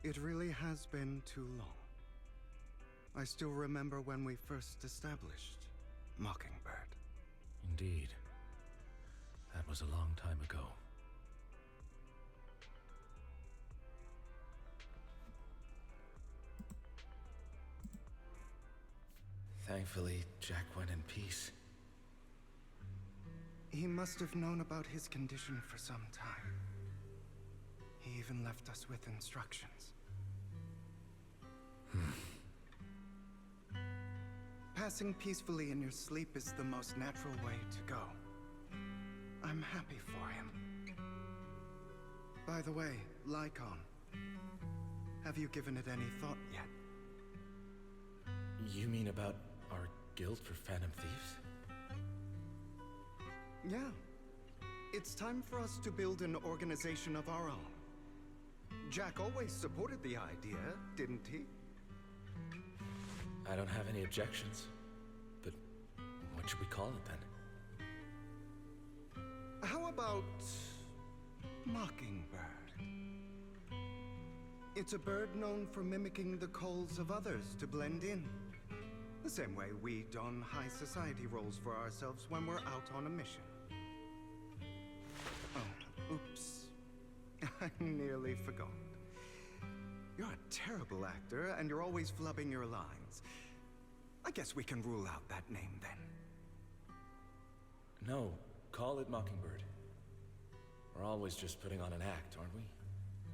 It really has been too long. I still remember when we first established Mockingbird. Indeed. That was a long time ago. Thankfully, Jack went in peace. He must have known about his condition for some time. He even left us with instructions. Passing peacefully in your sleep is the most natural way to go. I'm happy for him. By the way, Lycon, have you given it any thought yet? You mean about our guild for Phantom Thieves? Yeah. It's time for us to build an organization of our own. Jack always supported the idea, didn't he? I don't have any objections. But what should we call it then? How about Mockingbird? It's a bird known for mimicking the calls of others to blend in. The same way we don high society roles for ourselves when we're out on a mission. Oh, oops. I nearly forgot. You're a terrible actor, and you're always flubbing your lines. I guess we can rule out that name then. No, call it Mockingbird. We're always just putting on an act, aren't we?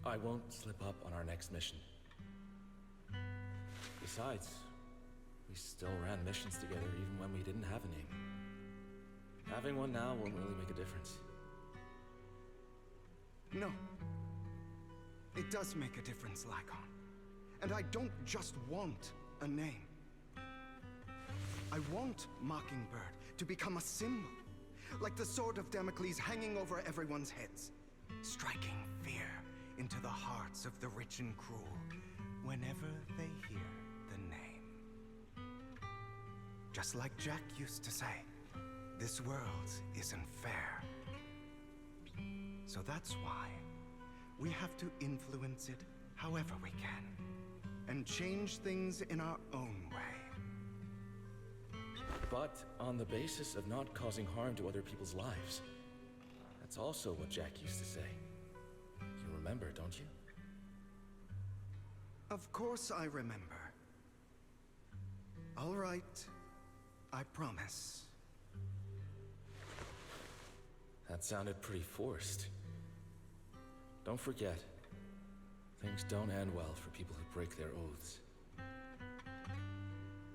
I won't slip up on our next mission. Besides, we still ran missions together even when we didn't have a name. Having one now won't really make a difference. No. It does make a difference, Lycon. And I don't just want a name. I want Mockingbird to become a symbol. Like the sword of Damocles hanging over everyone's heads. Striking fear into the hearts of the rich and cruel whenever they hear the name. Just like Jack used to say, this world isn't fair. So that's why we have to influence it however we can, and change things in our own way. But on the basis of not causing harm to other people's lives. That's also what Jack used to say. You remember, don't you? Of course I remember. All right, I promise. That sounded pretty forced. Don't forget, things don't end well for people who break their oaths.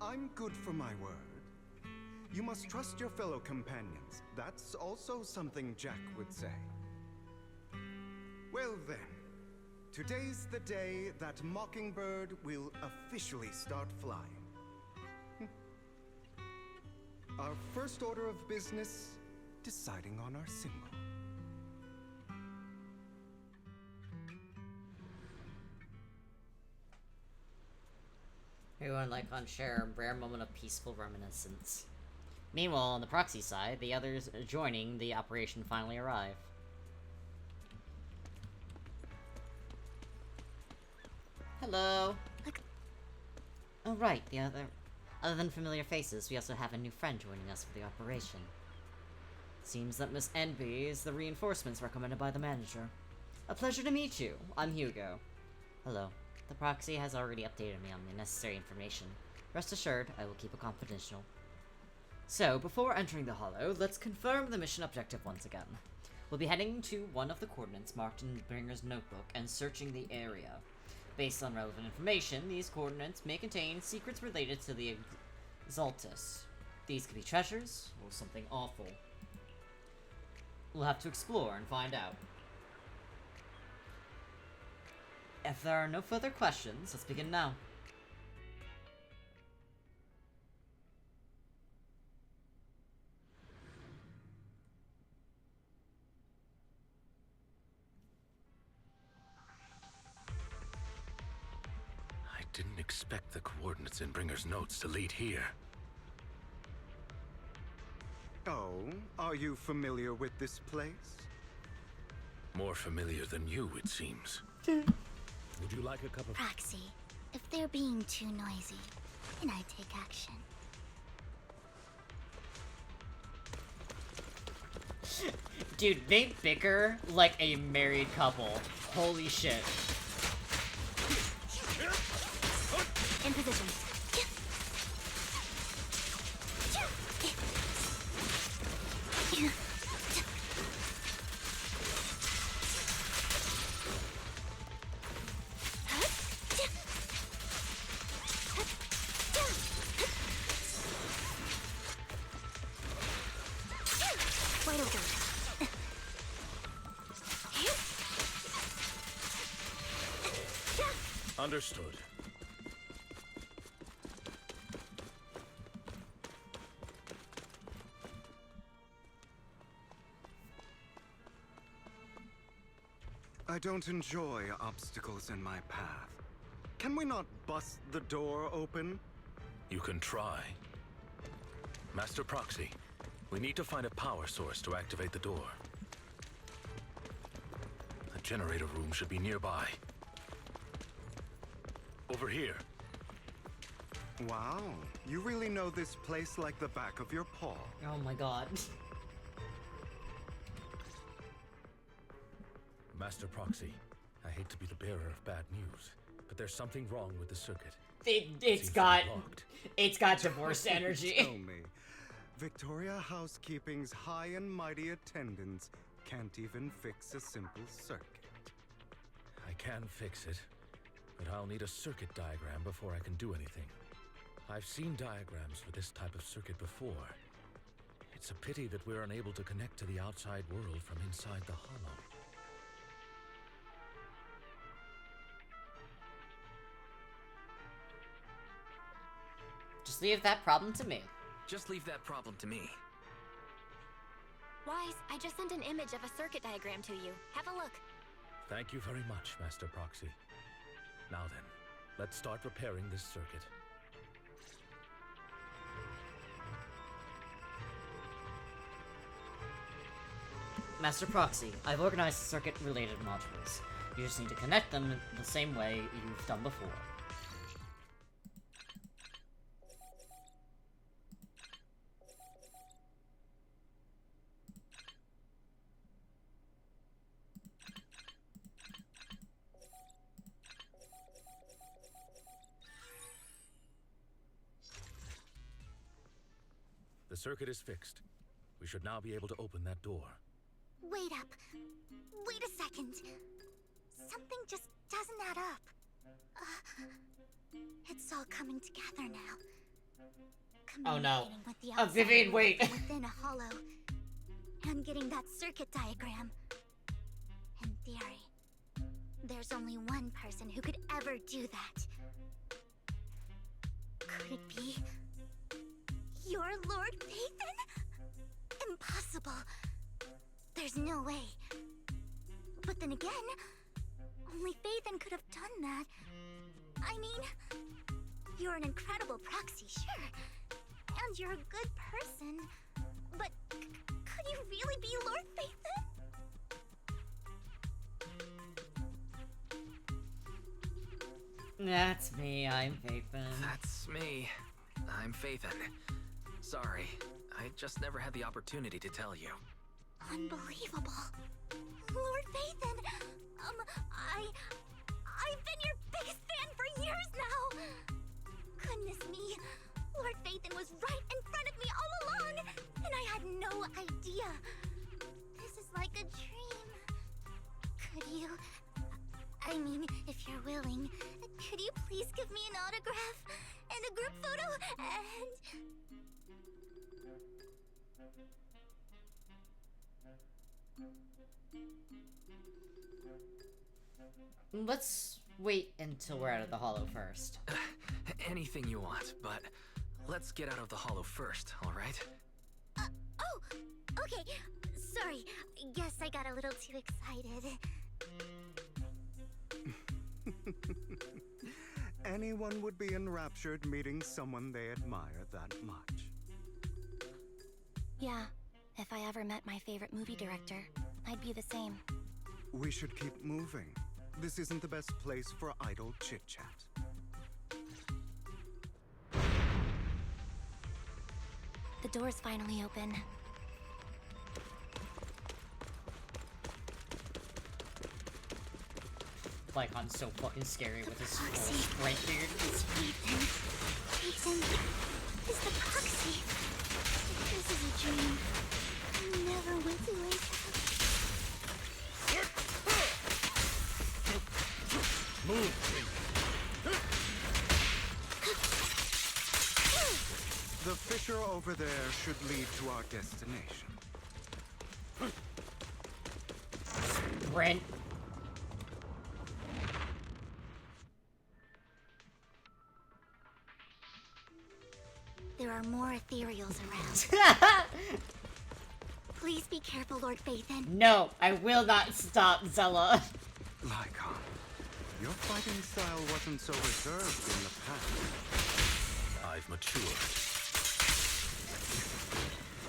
I'm good for my word. You must trust your fellow companions. That's also something Jack would say. Well then, today's the day that Mockingbird will officially start flying. Our first order of business, deciding on our symbol. Everyone Lycon share a rare moment of peaceful reminiscence. Meanwhile, on the proxy side, the others joining the operation finally arrive. Hello! Oh right, other than familiar faces, we also have a new friend joining us for the operation. Seems that Miss Envy is the reinforcements recommended by the manager. A pleasure to meet you. I'm Hugo. Hello. The proxy has already updated me on the necessary information. Rest assured, I will keep it confidential. So, before entering the Hollow, let's confirm the mission objective once again. We'll be heading to one of the coordinates marked in Bringer's notebook and searching the area. Based on relevant information, these coordinates may contain secrets related to the Exaltus. These could be treasures, or something awful. We'll have to explore and find out. If there are no further questions, let's begin now. I didn't expect the coordinates in Bringer's notes to lead here. Oh, are you familiar with this place? More familiar than you, it seems. Would you like a cup of... Proxy, if they're being too noisy, then I take action. Dude, they bicker like a married couple. Holy shit. In position. Understood. I don't enjoy obstacles in my path. Can we not bust the door open? You can try. Master Proxy, we need to find a power source to activate the door. The generator room should be nearby. Over here. Wow, you really know this place like the back of your paw. Oh my god. Master Proxy, I hate to be the bearer of bad news, but there's something wrong with the circuit. It's got divorce energy. Tell me, Victoria Housekeeping's high and mighty attendants can't even fix a simple circuit. I can fix it, but I'll need a circuit diagram before I can do anything. I've seen diagrams for this type of circuit before. It's a pity that we're unable to connect to the outside world from inside the hollow. Just leave that problem to me. Just leave that problem to me. Wise, I just sent an image of a circuit diagram to you. Have a look. Thank you very much, Master Proxy. Now then, let's start repairing this circuit. Master Proxy, I've organized circuit-related modules. You just need to connect them the same way you've done before. The circuit is fixed. We should now be able to open that door. Wait up. Wait a second. Something just doesn't add up. It's all coming together now. Oh no. With the Vivian, wait. Within a hollow. And getting that circuit diagram. In theory, there's only one person who could ever do that. Could it be your Lord Phaethon? Impossible. There's no way. But then again, only Phaethon could have done that. I mean, you're an incredible proxy, sure. And you're a good person. But could you really be Lord Phaethon? That's me, I'm Phaethon. That's me. I'm Phaethon. Sorry, I just never had the opportunity to tell you. Unbelievable. Lord Phaethon, I've been your biggest fan for years now. Goodness me! Lord Phaethon was right in front of me all along, and I had no idea. This is like a dream. Could you... I mean, if you're willing, could you please give me an autograph and a group photo and... Let's wait until we're out of the hollow first. Anything you want, but let's get out of the hollow first, alright? Oh! Okay, sorry. Guess I got a little too excited. Anyone would be enraptured meeting someone they admire that much. Yeah, if I ever met my favorite movie director, I'd be the same. We should keep moving. This isn't the best place for idle chit-chat. The door's finally open. Lycon's so fucking scary with his bright beard. It's Phaethon. Phaethon is the proxy. This is a dream. I never went to Lake House. The fissure over there should lead to our destination. Brent. There are more ethereals around. Please be careful, Lord Phaethon. No, I will not stop, Zella. Lycon, your fighting style wasn't so reserved in the past. I've matured.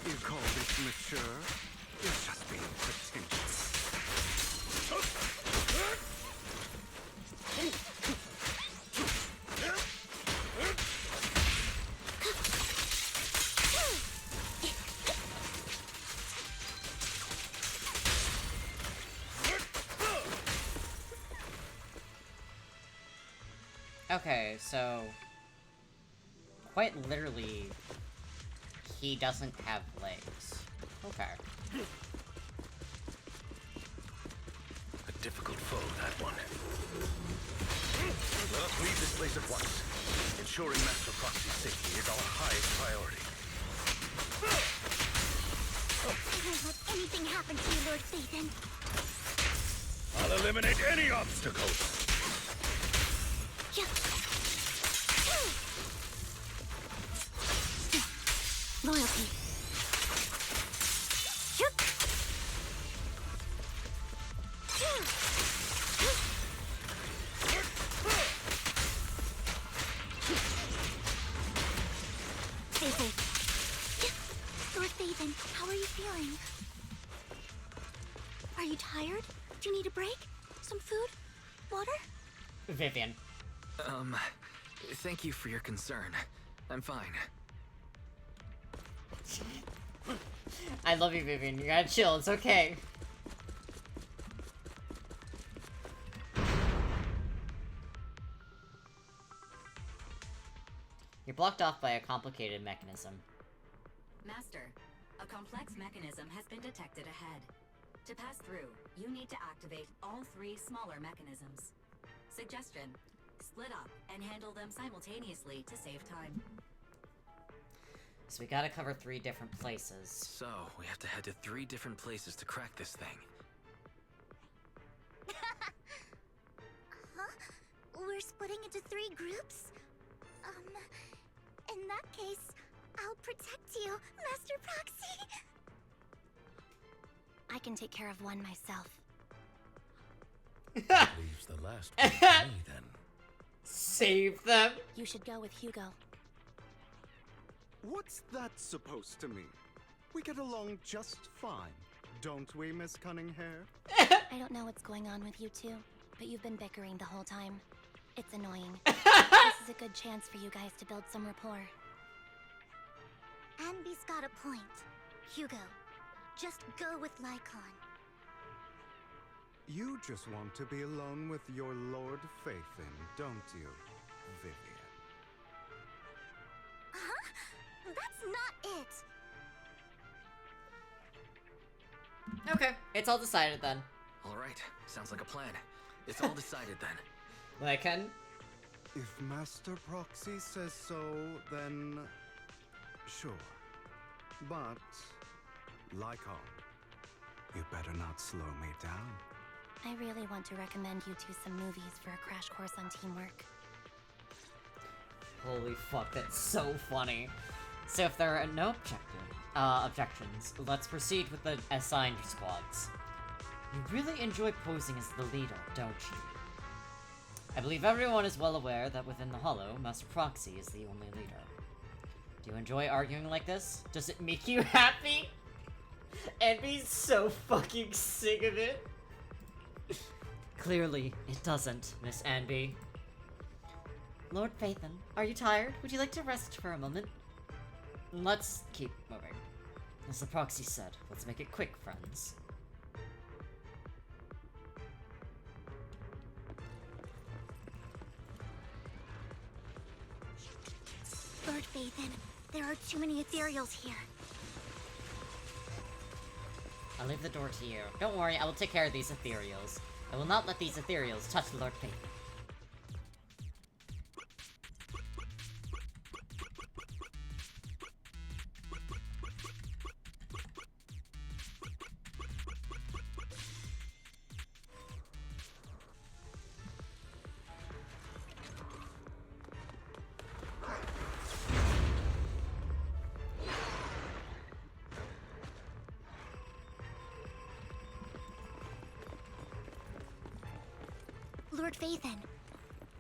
You called it mature? You're just being pretentious. Okay, so quite literally, he doesn't have legs. Okay. A difficult foe, that one. Let's leave this place at once. Ensuring Master Proxy's safety is our highest priority. I won't let anything happen to you, Lord Phaethon. I'll eliminate any obstacles. Loyalty. Stay safe. Lord Phaethon, how are you feeling? Are you tired? Do you need a break? Some food? Water? Vivian. Thank you for your concern. I'm fine. I love you, Vivian. You gotta chill. It's okay. You're blocked off by a complicated mechanism. Master, a complex mechanism has been detected ahead. To pass through, you need to activate all 3 smaller mechanisms. Suggestion: split up and handle them simultaneously to save time. So we gotta cover 3 different places. So, we have to head to 3 different places to crack this thing. Huh? We're splitting into 3 groups? In that case, I'll protect you, Master Proxy. I can take care of one myself. Leaves the last one to me, then. Save them. You should go with Hugo. What's that supposed to mean? We get along just fine, don't we, Miss Cunninghair? I don't know what's going on with you two, but you've been bickering the whole time. It's annoying. This is a good chance for you guys to build some rapport. Anby's got a point. Hugo, just go with Lycon. You just want to be alone with your Lord Phaethon, don't you, Vivian? it. Okay, it's all decided then. Alright, sounds like a plan. It's all decided then. Lycan? If Master Proxy says so, then sure. But, Lycan, you better not slow me down. I really want to recommend you two some movies for a crash course on teamwork. Holy fuck, that's so funny. So if there are no objections, let's proceed with the assigned squads. You really enjoy posing as the leader, don't you? I believe everyone is well aware that within the Hollow, Master Proxy is the only leader. Do you enjoy arguing like this? Does it make you happy? Envy's so fucking sick of it. Clearly, it doesn't, Miss Anby. Lord Phaethon, are you tired? Would you like to rest for a moment? Let's keep moving. As the proxy said, let's make it quick, friends. Lord Phaethon, there are too many ethereals here. I'll leave the door to you. Don't worry, I will take care of these ethereals. I will not let these ethereals touch Lord Phaethon. Lord Phaethon,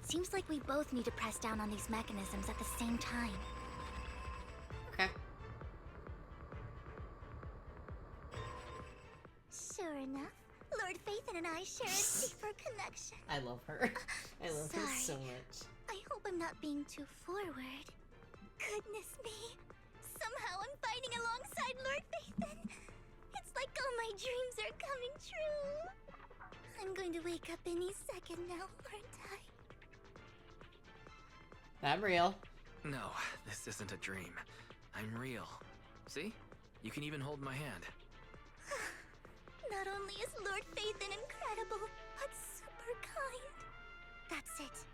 seems like we both need to press down on these mechanisms at the same time. Okay. Sure enough, Lord Phaethon and I share a deeper connection. I love her. I love her so Sorry. much. I hope I'm not being too forward. Goodness me. Somehow I'm fighting alongside Lord Phaethon. It's like all my dreams are coming true. I'm going to wake up any second now, aren't I? I'm real. No, this isn't a dream. I'm real. See? You can even hold my hand. Not only is Lord Phaethon incredible, but super kind. That's it.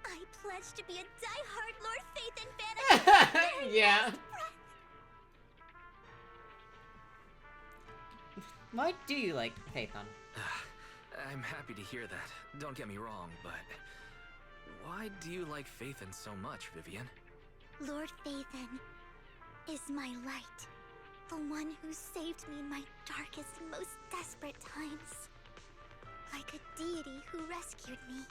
I pledge to be a die-hard Lord Phaethon fan until my very Yeah. last breath. Why do you like Phaethon? I'm happy to hear that. Don't get me wrong, but why do you like Phaethon so much, Vivian? Lord Phaethon is my light. The one who saved me in my darkest and most desperate times. Like a deity who rescued me.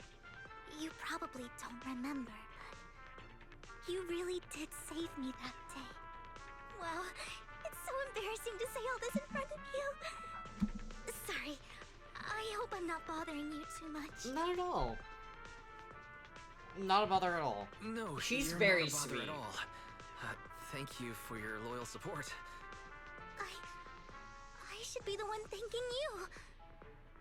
You probably don't remember, but you really did save me that day. Wow, it's so embarrassing to say all this in front of you. Sorry, I hope I'm not bothering you too much. Not at all. Not a bother at all. No, she's you're very not a bother sweet. at all. Thank you for your loyal support. I should be the one thanking you.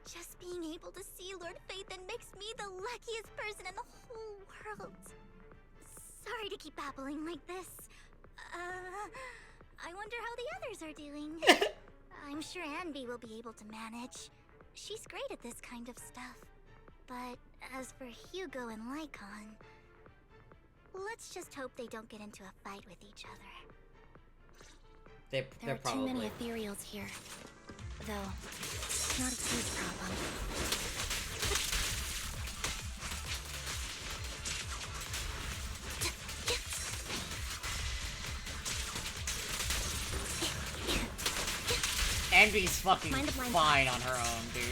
Just being able to see Lord Phaethon makes me the luckiest person in the whole world. Sorry to keep babbling like this. I wonder how the others are doing. I'm sure Anby will be able to manage. She's great at this kind of stuff. But as for Hugo and Lycan, let's just hope they don't get into a fight with each other. They're There are probably. too many ethereals here. Though, not a huge problem. Envy's fucking Mind the blind fine on her own, dude.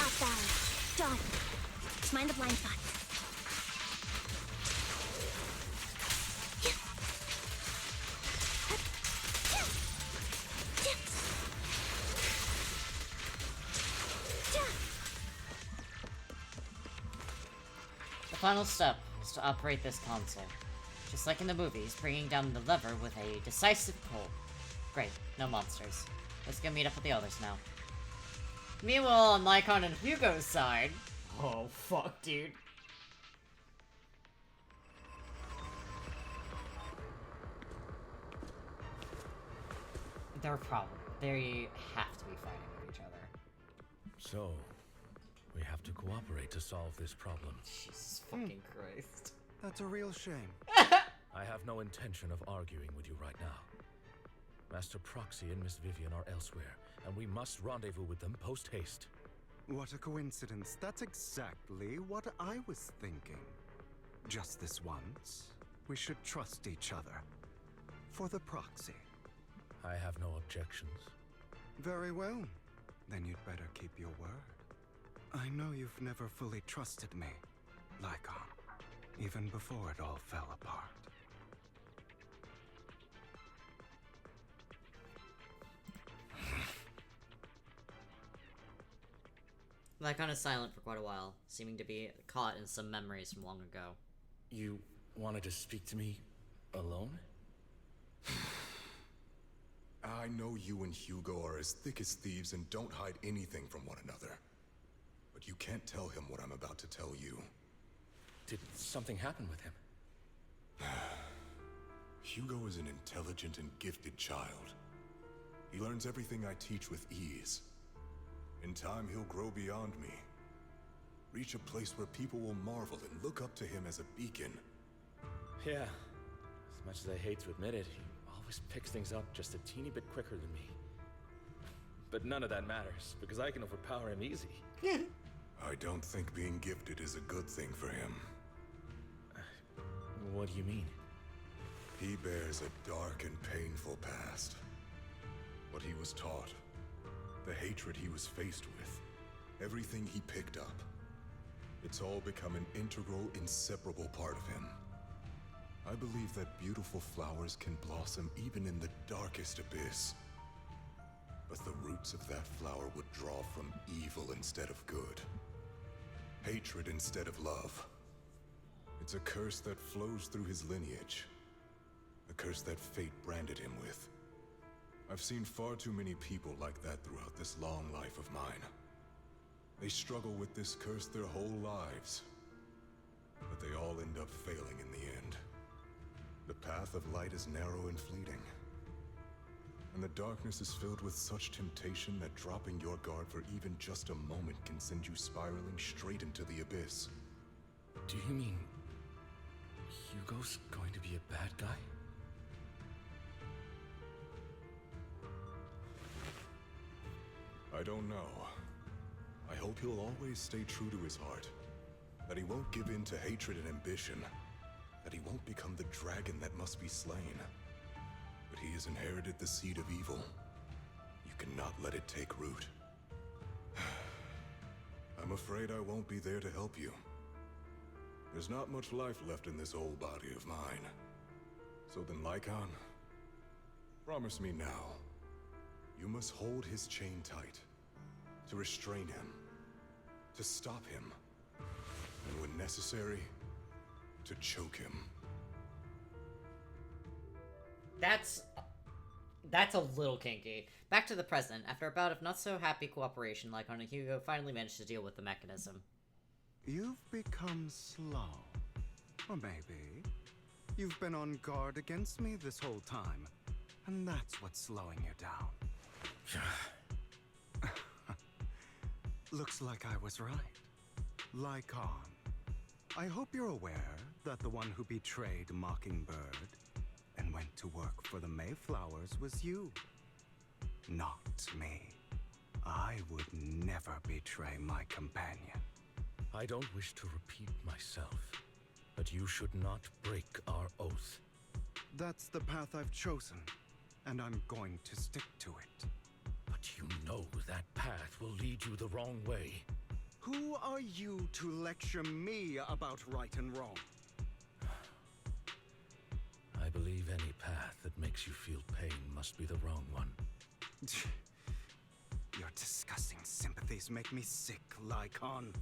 Out balance. Done. Mind the blind spot. The final step is to operate this console. Just like in the movies, bringing down the lever with a decisive pull. Great, no monsters. Let's go meet up with the others now. Meanwhile, on Lycan and Hugo's side, Oh, fuck, dude. They have to be fighting with each other. So, we have to cooperate to solve this problem. Jesus fucking Christ. That's a real shame. I have no intention of arguing with you right now. Master Proxy and Miss Vivian are elsewhere, and we must rendezvous with them post-haste. What a coincidence. That's exactly what I was thinking. Just this once, we should trust each other. For the Proxy. I have no objections. Very well. Then you'd better keep your word. I know you've never fully trusted me, Lycon, even before it all fell apart. Lycon is silent for quite a while, seeming to be caught in some memories from long ago. You wanted to speak to me alone? I know you and Hugo are as thick as thieves and don't hide anything from one another. But you can't tell him what I'm about to tell you. Did something happen with him? Hugo is an intelligent and gifted child. He learns everything I teach with ease. In time, he'll grow beyond me. Reach a place where people will marvel and look up to him as a beacon. Yeah. As much as I hate to admit it, he always picks things up just a teeny bit quicker than me. But none of that matters, because I can overpower him easy. I don't think being gifted is a good thing for him. What do you mean? He bears a dark and painful past. What he was taught, the hatred he was faced with, everything he picked up. It's all become an integral, inseparable part of him. I believe that beautiful flowers can blossom even in the darkest abyss. But the roots of that flower would draw from evil instead of good. Hatred instead of love. It's a curse that flows through his lineage. A curse that fate branded him with. I've seen far too many people like that throughout this long life of mine. They struggle with this curse their whole lives. But they all end up failing in the end. The path of light is narrow and fleeting. And the darkness is filled with such temptation that dropping your guard for even just a moment can send you spiraling straight into the abyss. Do you mean Hugo's going to be a bad guy? I don't know. I hope he'll always stay true to his heart. That he won't give in to hatred and ambition. That he won't become the dragon that must be slain. But he has inherited the seed of evil. You cannot let it take root. I'm afraid I won't be there to help you. There's not much life left in this old body of mine. So then, Lycon, promise me now. You must hold his chain tight. To restrain him. To stop him. And when necessary, to choke him. That's a little kinky. Back to the present. After a bout of not-so-happy cooperation, Lycon and Hugo finally managed to deal with the mechanism. You've become slow. Or maybe you've been on guard against me this whole time. And that's what's slowing you down. Looks like I was right. Lycon, I hope you're aware that the one who betrayed Mockingbird and went to work for the Mayflowers was you. Not me. I would never betray my companion. I don't wish to repeat myself, but you should not break our oath. That's the path I've chosen, and I'm going to stick to it. But you know that path will lead you the wrong way. Who are you to lecture me about right and wrong? I believe any path that makes you feel pain must be the wrong one. Your disgusting sympathies make me sick, Lycon.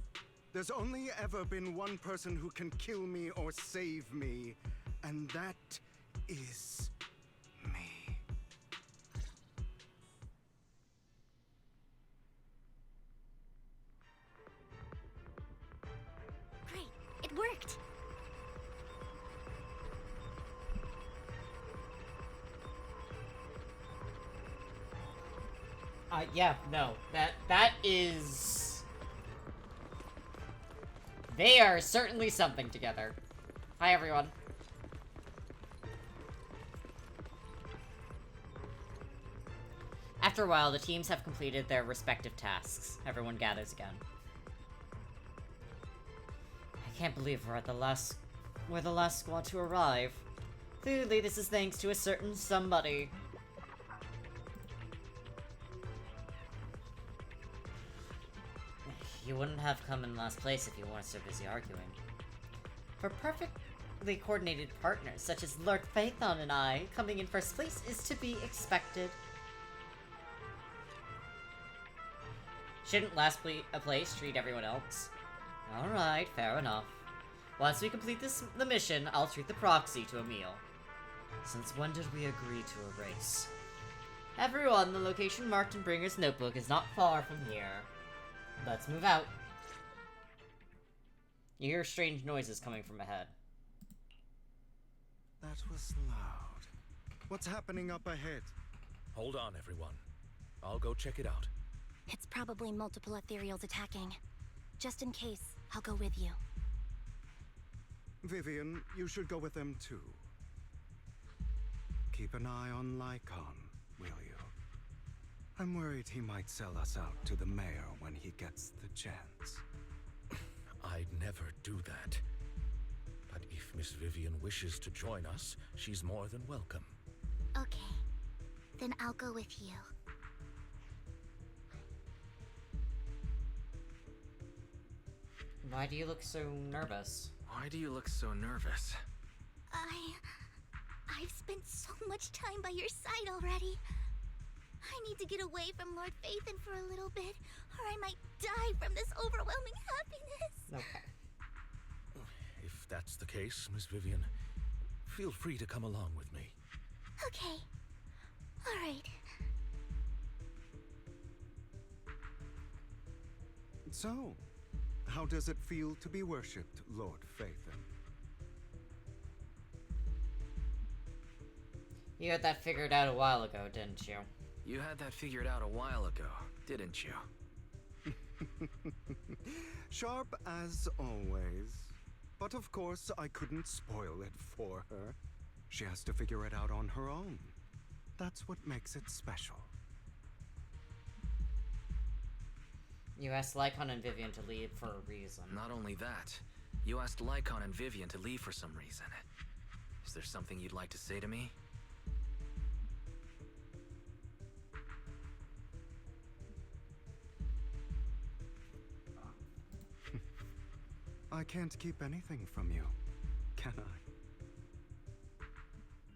There's only ever been one person who can kill me or save me, and that is me. worked. Yeah, no. That is... They are certainly something together. Hi, everyone. After a while, the teams have completed their respective tasks. Everyone gathers again. I can't believe we're the last squad to arrive. Clearly, this is thanks to a certain somebody. You wouldn't have come in last place if you weren't so busy arguing. For perfectly coordinated partners such as Lord Phaethon and I, coming in first place is to be expected. Shouldn't last place treat everyone else? Alright, fair enough. Once we complete the mission, I'll treat the proxy to a meal. Since when did we agree to a race? Everyone, the location marked in Bringer's notebook is not far from here. Let's move out. You hear strange noises coming from ahead. That was loud. What's happening up ahead? Hold on, everyone. I'll go check it out. It's probably multiple ethereals attacking. Just in case, I'll go with you. Vivian, you should go with them too. Keep an eye on Lycon, will you? I'm worried he might sell us out to the mayor when he gets the chance. I'd never do that. But if Miss Vivian wishes to join us, she's more than welcome. Okay. Then I'll go with you. Why do you look so nervous? Why do you look so nervous? I've spent so much time by your side already. I need to get away from Lord Phaethon for a little bit, or I might die from this overwhelming happiness. Okay. If that's the case, Miss Vivian, feel free to come along with me. Okay. All right. So, how does it feel to be worshipped, Lord Phaethon? You had that figured out a while ago, didn't you? You had that figured out a while ago, didn't you? Sharp as always. But of course, I couldn't spoil it for her. She has to figure it out on her own. That's what makes it special. You asked Lycon and Vivian to leave for a reason. Not only that, you asked Lycon and Vivian to leave for some reason. Is there something you'd like to say to me? I can't keep anything from you, can I?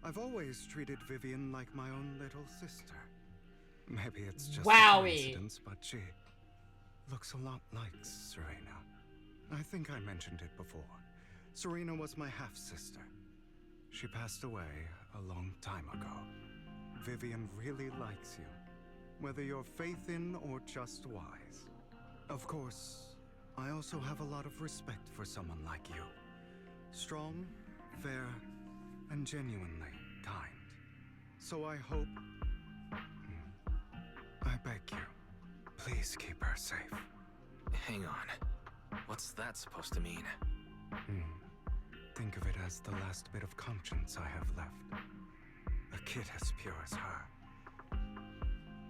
I've always treated Vivian like my own little sister. Maybe it's just a coincidence, but she looks a lot like Serena. I think I mentioned it before. Serena was my half-sister. She passed away a long time ago. Vivian really likes you, whether you're faith-in or just wise. Of course, I also have a lot of respect for someone like you. Strong, fair, and genuinely kind. So I hope... I beg you, please keep her safe. Hang on. What's that supposed to mean? Think of it as the last bit of conscience I have left. A kid as pure as her.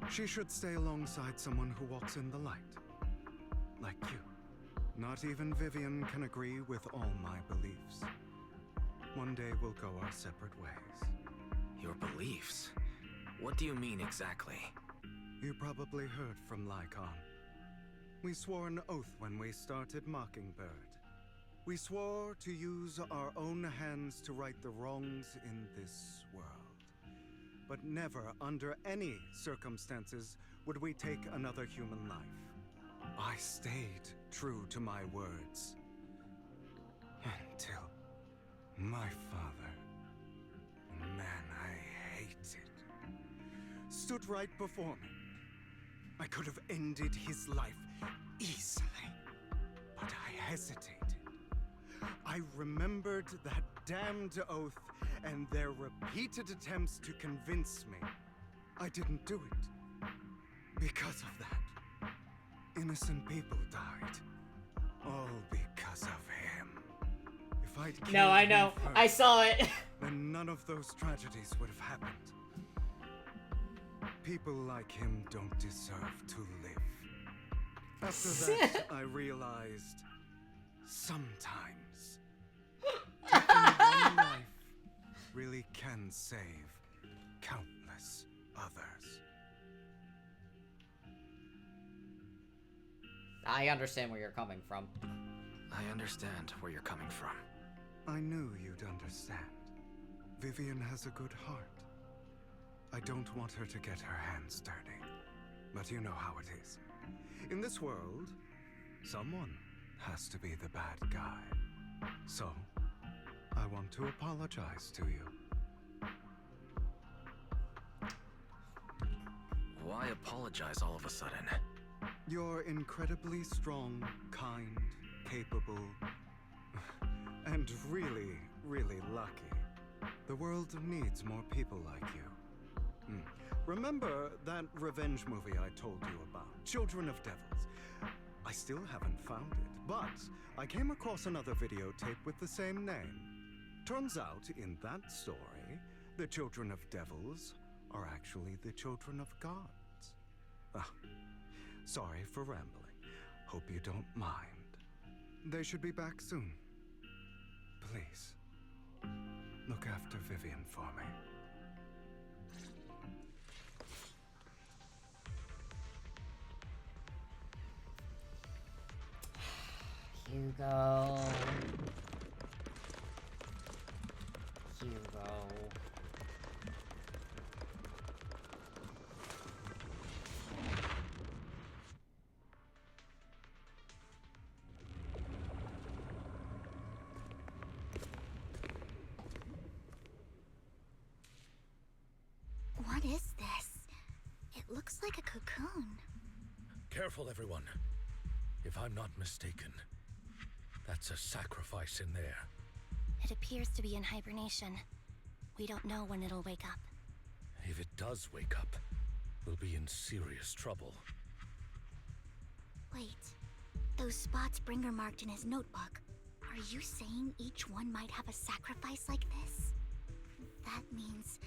She should stay alongside someone who walks in the light. Like you. Not even Vivian can agree with all my beliefs. One day we'll go our separate ways. Your beliefs? What do you mean exactly? You probably heard from Lycon. We swore an oath when we started Mockingbird. We swore to use our own hands to right the wrongs in this world. But never, under any circumstances, would we take another human life. I stayed true to my words. Until my father, a man I hated, stood right before me. I could have ended his life easily, but I hesitated. I I remembered that damned oath and their repeated attempts to convince me I didn't do it. Because of that, innocent people died. All because of him. If I'd killed No, I him know. first, I saw it. then none of those tragedies would have happened. People like him don't deserve to live. After that, I realized sometimes taking one life really can save countless others. I understand where you're coming from. I understand where you're coming from. I knew you'd understand. Vivian has a good heart. I don't want her to get her hands dirty. But you know how it is. In this world, someone has to be the bad guy. So, I want to apologize to you. Why apologize all of a sudden? You're incredibly strong, kind, capable, and really, really lucky. The world needs more people like you. Remember that revenge movie I told you about, Children of Devils? I still haven't found it, but I came across another videotape with the same name. Turns out, in that story, the Children of Devils are actually the children of gods. Sorry for rambling. Hope you don't mind. They should be back soon. Please, look after Vivian for me. Hugo. Hugo. What is this? It looks like a cocoon. Careful, everyone. If I'm not mistaken, that's a sacrifice in there. It appears to be in hibernation. We don't know when it'll wake up. If it does wake up, we'll be in serious trouble. Wait, those spots Bringer marked in his notebook. Are you saying each one might have a sacrifice like this? That means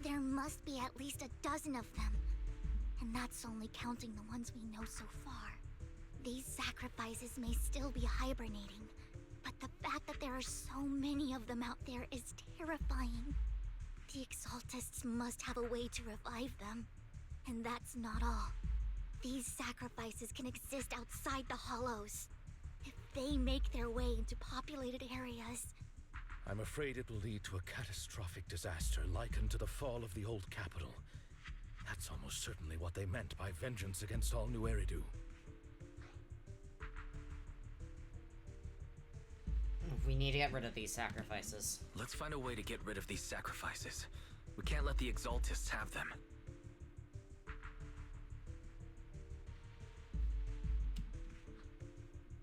there must be at least a dozen of them. And that's only counting the ones we know so far. These sacrifices may still be hibernating, but the fact that there are so many of them out there is terrifying. The Exaltists must have a way to revive them. And that's not all. These sacrifices can exist outside the Hollows. If they make their way into populated areas... I'm afraid it will lead to a catastrophic disaster likened to the fall of the old capital. That's almost certainly what they meant by vengeance against all New Eridu. We need to get rid of these sacrifices. Let's find a way to get rid of these sacrifices. We can't let the Exaltists have them.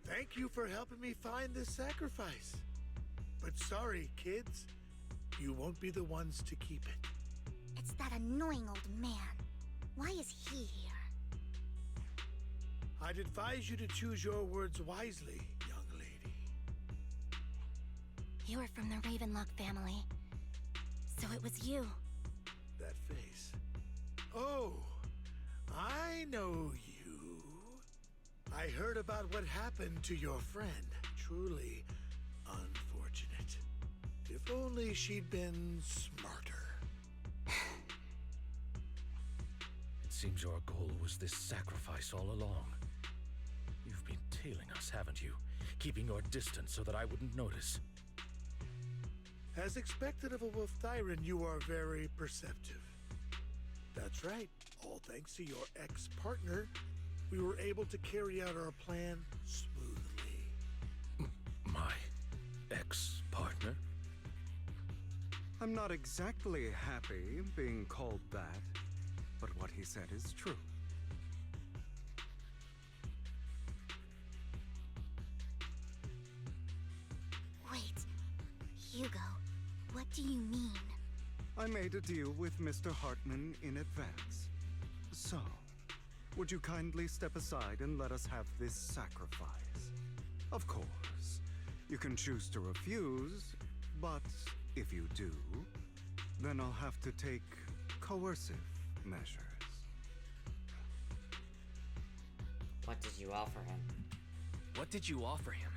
Thank you for helping me find this sacrifice. But sorry, kids. You won't be the ones to keep it. It's that annoying old man. Why is he here? I'd advise you to choose your words wisely, young lady. You're from the Ravenlock family. So it was you. That face. Oh, I know you. I heard about what happened to your friend. Truly unfortunate. If only she'd been smarter. It seems your goal was this sacrifice all along. You've been tailing us, haven't you? Keeping your distance so that I wouldn't notice. As expected of a Wolf Thyran, you are very perceptive. That's right. All thanks to your ex-partner, we were able to carry out our plan smoothly. My ex-partner? I'm not exactly happy being called that, but what he said is true. Hugo, what do you mean? I made a deal with Mr. Hartman in advance. So, would you kindly step aside and let us have this sacrifice? Of course, you can choose to refuse, but if you do, then I'll have to take coercive measures. What did you offer him? What did you offer him?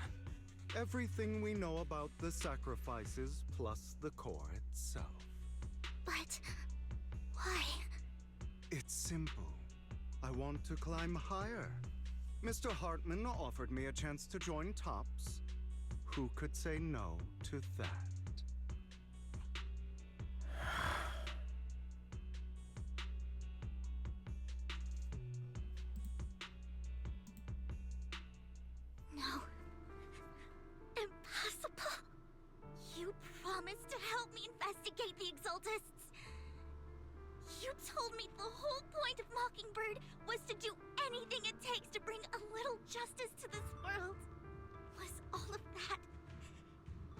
Everything we know about the sacrifices plus the core itself. But why? It's simple. I want to climb higher. Mr. Hartman offered me a chance to join Tops. Who could say no to that? No. Impossible. You promised to help me investigate the Exaltists. You told me the whole point of Mockingbird was to do anything it takes to bring a little justice to this world. Was all of that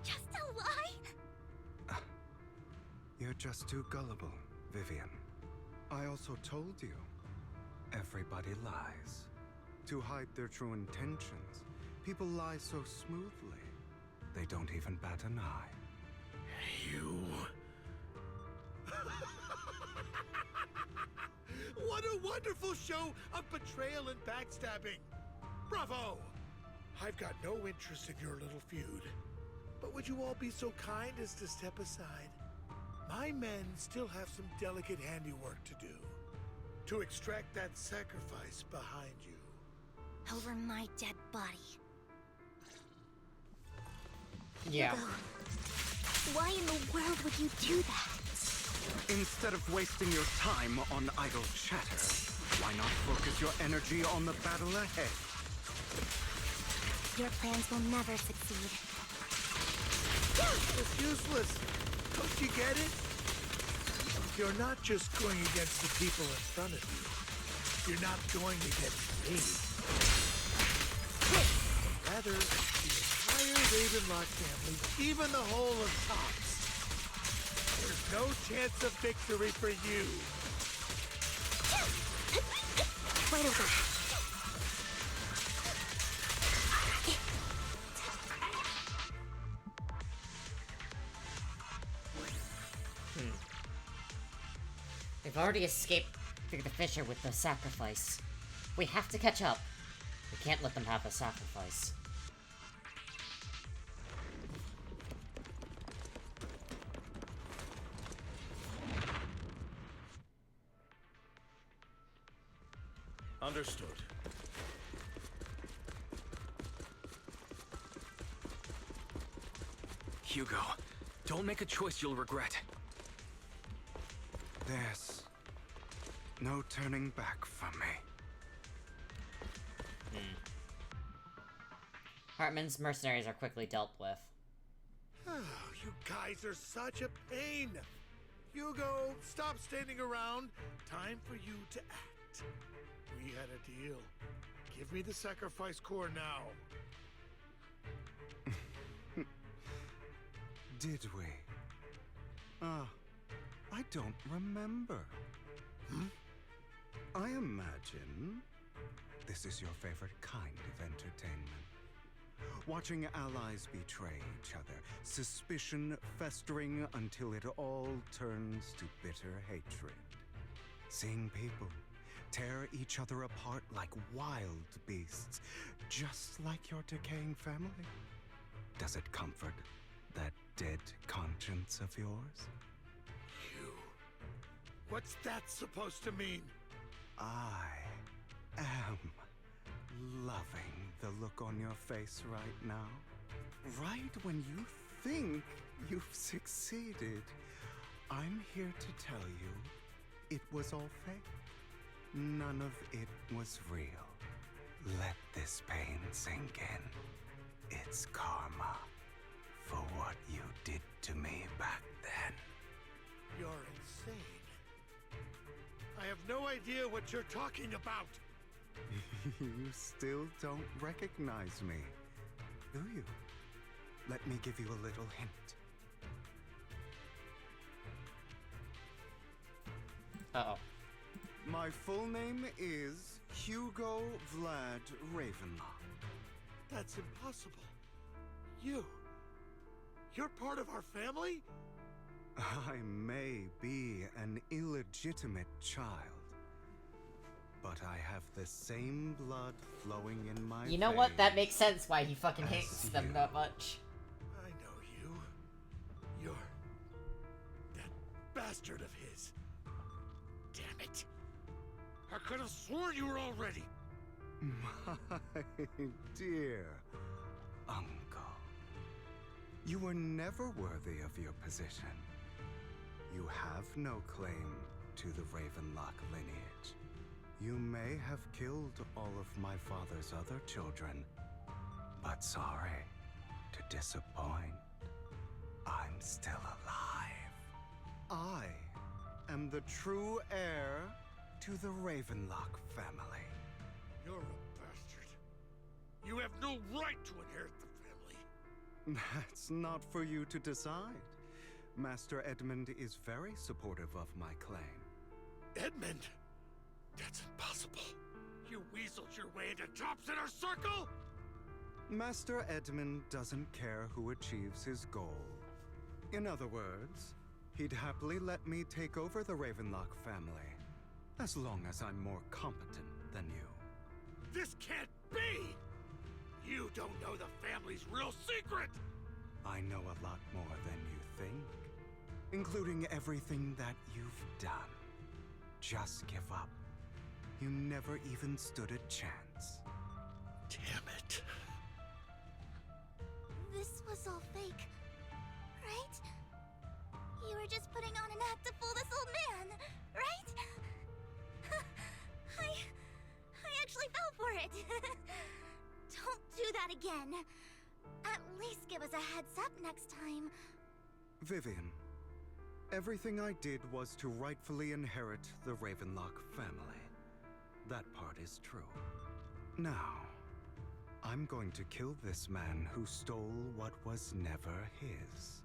just a lie? You're just too gullible, Vivian. I also told you, everybody lies. To hide their true intentions, people lie so smoothly, they don't even bat an eye. You... What a wonderful show of betrayal and backstabbing! Bravo! I've got no interest in your little feud. But would you all be so kind as to step aside? My men still have some delicate handiwork to do. To extract that sacrifice behind you. Over my dead body. Yeah. Hugo, why in the world would you do that? Instead of wasting your time on idle chatter, why not focus your energy on the battle ahead? Your plans will never succeed. It's useless. Don't you get it? You're not just going against the people in front of you. You're not going against me. Rather, the entire Ravenlock family, even the whole of Tops. There's no chance of victory for you. Wait a minute. They've already escaped through the fissure with the sacrifice. We have to catch up. We can't let them have the sacrifice. Understood. Hugo, don't make a choice you'll regret. There's no turning back from me. Hartman's mercenaries are quickly dealt with. You guys are such a pain. Hugo, stop standing around. Time for you to act. We had a deal. Give me the sacrifice core now. Did we? I don't remember. I imagine this is your favorite kind of entertainment. Watching allies betray each other, suspicion festering until it all turns to bitter hatred. Seeing people tear each other apart like wild beasts, just like your decaying family. Does it comfort that dead conscience of yours? What's that supposed to mean? I am loving the look on your face right now. Right when you think you've succeeded, I'm here to tell you it was all fake. None of it was real. Let this pain sink in. It's karma for what you did to me back then. You're insane. I have no idea what you're talking about. You still don't recognize me, do you? Let me give you a little hint. Uh-oh. My full name is Hugo Vlad Ravenlock. That's impossible. You're part of our family? I may be an illegitimate child, but I have the same blood flowing in my You know what? That makes sense why he fucking hates them that much. I know you. You're that bastard of his. Damn it. I could have sworn you were already. My dear uncle, you were never worthy of your position. You have no claim to the Ravenlock lineage. You may have killed all of my father's other children, but sorry to disappoint, I'm still alive. I am the true heir to the Ravenlock family. You're a bastard. You have no right to inherit the family. That's not for you to decide. Master Edmund is very supportive of my claim. Edmund? That's impossible. You weaseled your way into Top's inner circle? Master Edmund doesn't care who achieves his goal. In other words, he'd happily let me take over the Ravenlock family, as long as I'm more competent than you. This can't be! You don't know the family's real secret! I know a lot more than you think, including everything that you've done. Just give up. You never even stood a chance. Damn it. This was all fake, right? You were just putting on an act to fool this old man, right? I actually fell for it. Don't do that again. At least give us a heads up next time. Vivian, everything I did was to rightfully inherit the Ravenlock family. That part is true. Now, I'm going to kill this man who stole what was never his.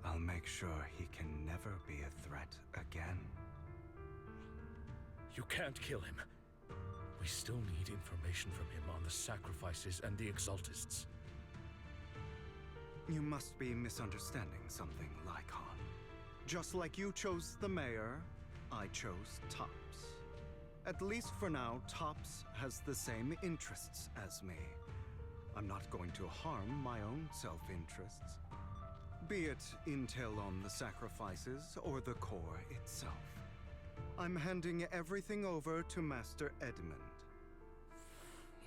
I'll make sure he can never be a threat again. You can't kill him. We still need information from him on the sacrifices and the Exaltists. You must be misunderstanding something, Lycon. Just like you chose the mayor, I chose Tops. At least for now, Tops has the same interests as me. I'm not going to harm my own self-interests, be it intel on the sacrifices or the core itself. I'm handing everything over to Master Edmund.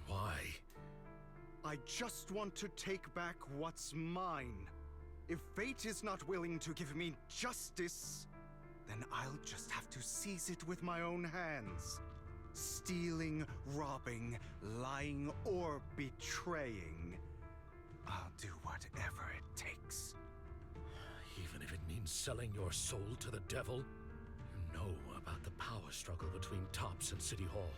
Why? I just want to take back what's mine. If fate is not willing to give me justice, then I'll just have to seize it with my own hands. Stealing, robbing, lying, or betraying. I'll do whatever it takes. Even if it means selling your soul to the devil? You know about the power struggle between Tops and City Hall.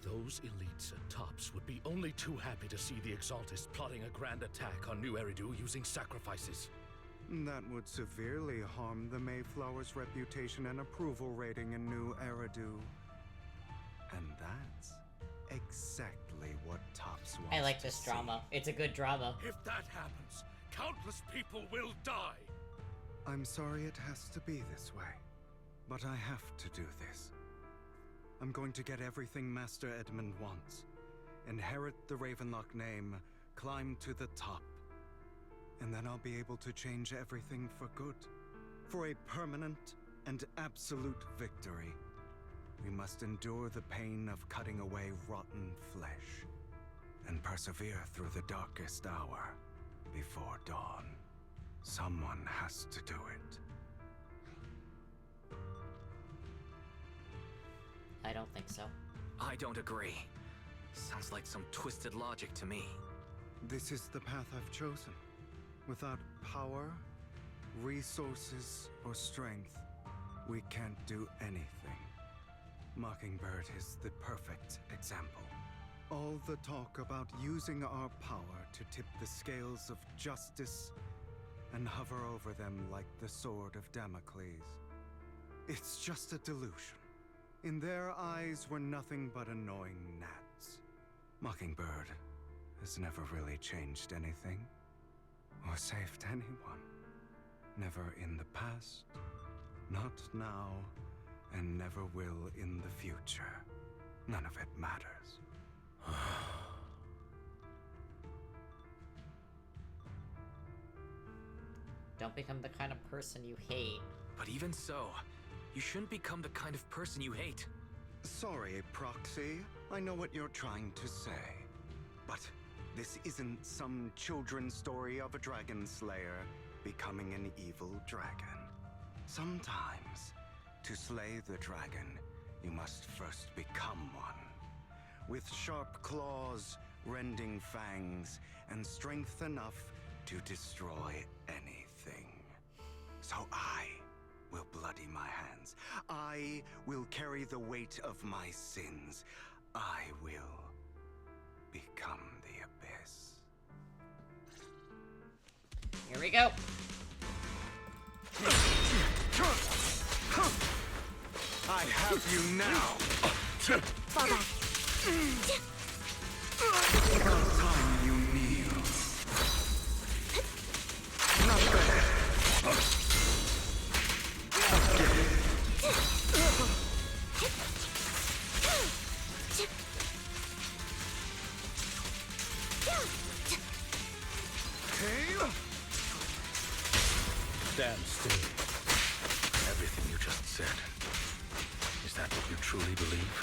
Those elites at Tops would be only too happy to see the Exaltists plotting a grand attack on New Eridu using sacrifices. That would severely harm the Mayflower's reputation and approval rating in New Eridu. And that's exactly what Tops wants. I like this drama. It's a good drama. If that happens, countless people will die. I'm sorry it has to be this way, but I have to do this. I'm going to get everything Master Edmund wants. Inherit the Ravenlock name, climb to the top. And then I'll be able to change everything for good. For a permanent and absolute victory. We must endure the pain of cutting away rotten flesh. And persevere through the darkest hour before dawn. Someone has to do it. I don't think so. I don't agree. Sounds like some twisted logic to me. This is the path I've chosen. Without power, resources, or strength, we can't do anything. Mockingbird is the perfect example. All the talk about using our power to tip the scales of justice and hover over them like the sword of Damocles. It's just a delusion. In their eyes, we're nothing but annoying gnats. Mockingbird has never really changed anything, or saved anyone. Never in the past, not now, and never will in the future. None of it matters. Don't become the kind of person you hate. But even so, you shouldn't become the kind of person you hate. Sorry, Proxy. I know what you're trying to say. But this isn't some children's story of a dragon slayer becoming an evil dragon. Sometimes, to slay the dragon, you must first become one. With sharp claws, rending fangs, and strength enough to destroy anything. So I will bloody my hands. I will carry the weight of my sins. I will become the abyss. Here we go. I have you now. Fall back. About time you kneel. Not bad. Again. Okay. Stand still. Everything you just said. Is that what you truly believe?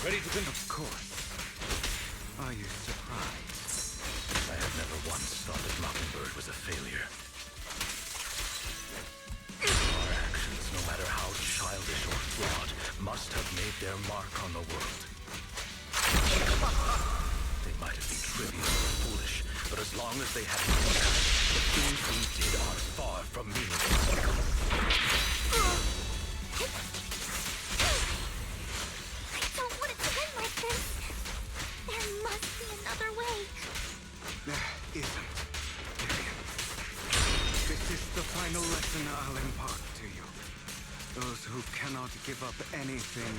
Ready to finish? Of course. Are you surprised? I have never once thought that Mockingbird was a failure. Our actions, no matter how childish or flawed, must have made their mark on the world. They might have been trivial or foolish, but as long as they had an impact, the things we did are far from meaningless. I don't want it to end like this. There must be another way. There isn't, Vivian. This is the final lesson I'll impart to you. Those who cannot give up anything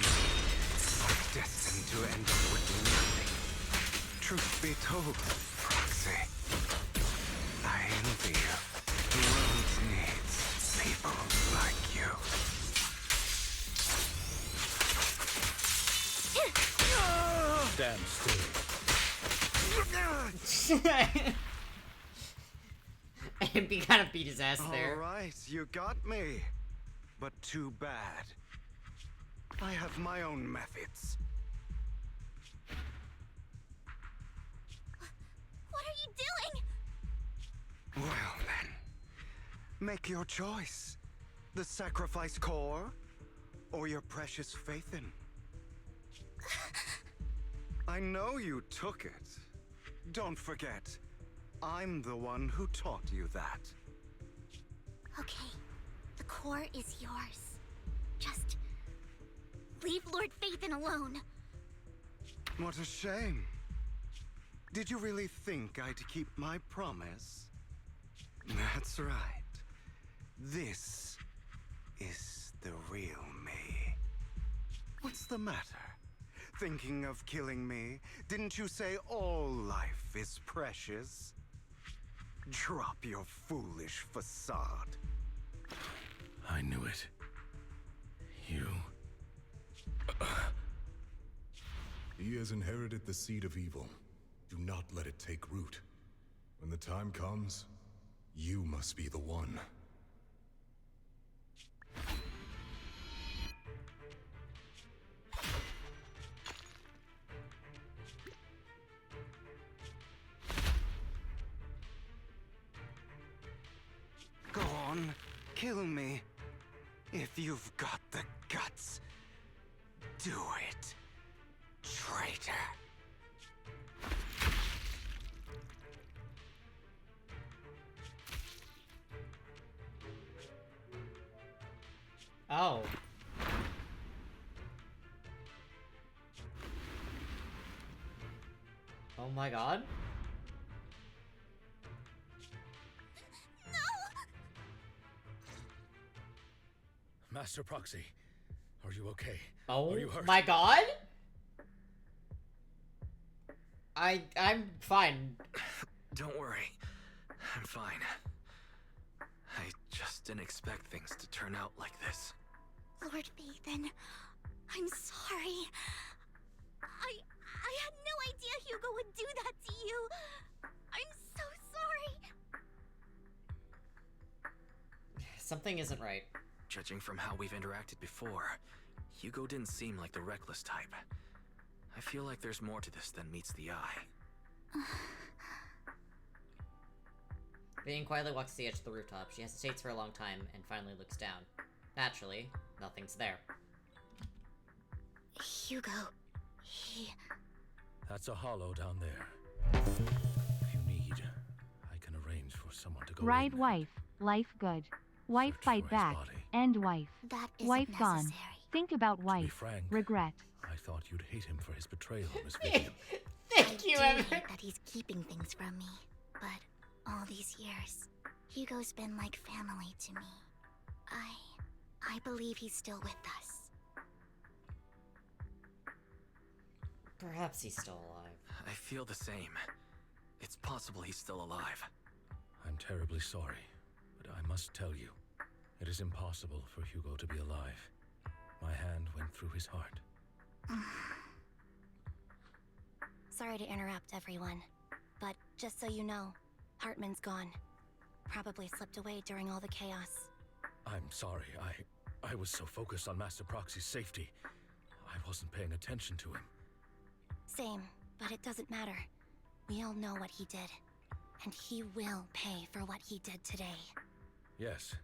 are destined to end up with nothing. Truth be told, Proxy, I envy you. The world needs people like you. Stand still. And he kind of beat his ass there. All right, you got me. But too bad. I have my own methods. What are you doing? Well then, make your choice. The sacrifice core, or your precious Faithin. I know you took it. Don't forget, I'm the one who taught you that. Okay, the core is yours. Just leave Lord Phaethon alone. What a shame. Did you really think I'd keep my promise? That's right. This is the real me. What's the matter? Thinking of killing me? Didn't you say all life is precious? Drop your foolish facade. I knew it. You... He has inherited the seed of evil. Do not let it take root. When the time comes, you must be the one. Go on, kill me. If you've got the guts, do it, traitor. Oh. Oh my god. Master Proxy, are you okay? Oh Are you hurt? my god? I'm fine. Don't worry. I'm fine. I just didn't expect things to turn out like this. Lord Phaethon, I'm sorry. I had no idea Hugo would do that to you. I'm so sorry. Something isn't right. Judging from how we've interacted before, Hugo didn't seem like the reckless type. I feel like there's more to this than meets the eye. Vivian quietly walks to the edge of the rooftop. She hesitates for a long time and finally looks down. Naturally, nothing's there. Hugo, he... That's a hollow down there. If you need, I can arrange for someone to go Ride in. wife, life good. Wife fight back, end wife. That isn't Wife gone. necessary. Think about wife. frank, Regret. I thought you'd hate him for his betrayal, Miss Vivian. Thank you, I Evan. do hate that he's keeping things from me, but all these years, Hugo's been like family to me. I believe he's still with us. Perhaps he's still alive. I feel the same. It's possible he's still alive. I'm terribly sorry, but I must tell you, it is impossible for Hugo to be alive. My hand went through his heart. Sorry to interrupt, everyone, but just so you know, Hartman's gone. Probably slipped away during all the chaos. I'm sorry, I was so focused on Master Proxy's safety, I wasn't paying attention to him. Same, but it doesn't matter. We all know what he did, and he will pay for what he did today. Yes.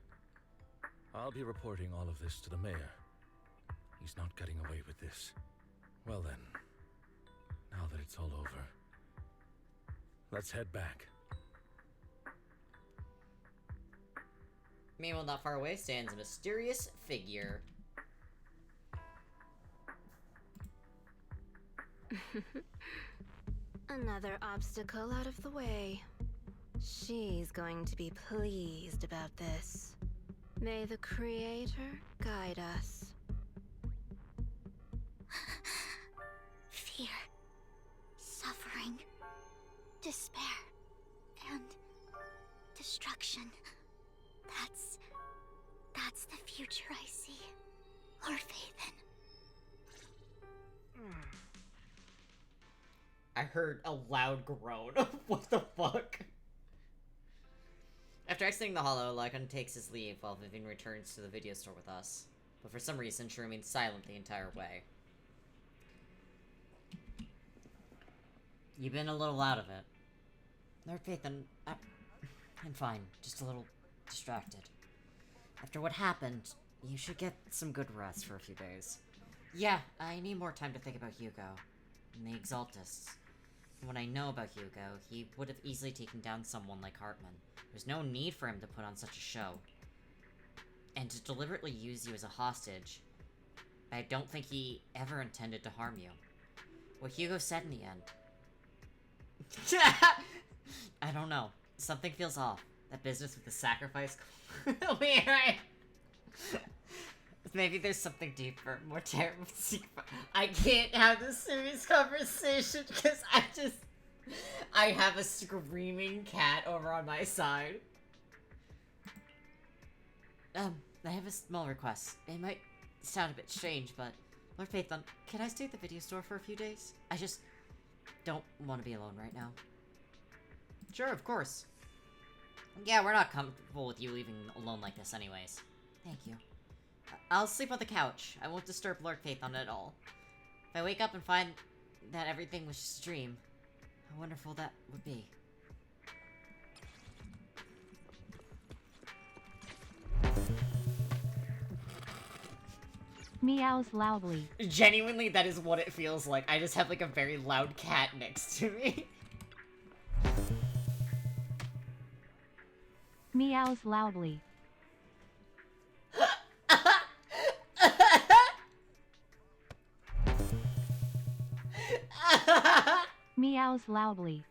I'll be reporting all of this to the mayor. He's not getting away with this. Well then, now that it's all over, let's head back. Meanwhile, not far away stands a mysterious figure. Another obstacle out of the way. She's going to be pleased about this. May the Creator guide us. Fear, suffering, despair, and destruction. That's the future I see. Lord Phaethon. I heard a loud groan. What the fuck? After exiting the hollow, Lycon takes his leave while Vivian returns to the video store with us. But for some reason, she remains silent the entire way. You've been a little out of it. Lord Phaethon, I'm fine. Just a little distracted. After what happened, you should get some good rest for a few days. Yeah, I need more time to think about Hugo and the Exaltists. From what I know about Hugo, he would have easily taken down someone like Hartman. There's no need for him to put on such a show. And to deliberately use you as a hostage, I don't think he ever intended to harm you. What Hugo said in the end. I don't know. Something feels off. That business with the sacrifice. Weird. Maybe there's something deeper, more terrible secret. I can't have this serious conversation because I have a screaming cat over on my side. I have a small request. It might sound a bit strange, but Lord Phaethon, can I stay at the video store for a few days? I just don't want to be alone right now. Sure, of course. Yeah, we're not comfortable with you leaving alone like this anyways. Thank you. I'll sleep on the couch. I won't disturb Lord Phaethon at all. If I wake up and find that everything was just a dream, how wonderful that would be. Meows loudly. Genuinely, that is what it feels like. I just have like a very loud cat next to me. Meows loudly. Meows loudly.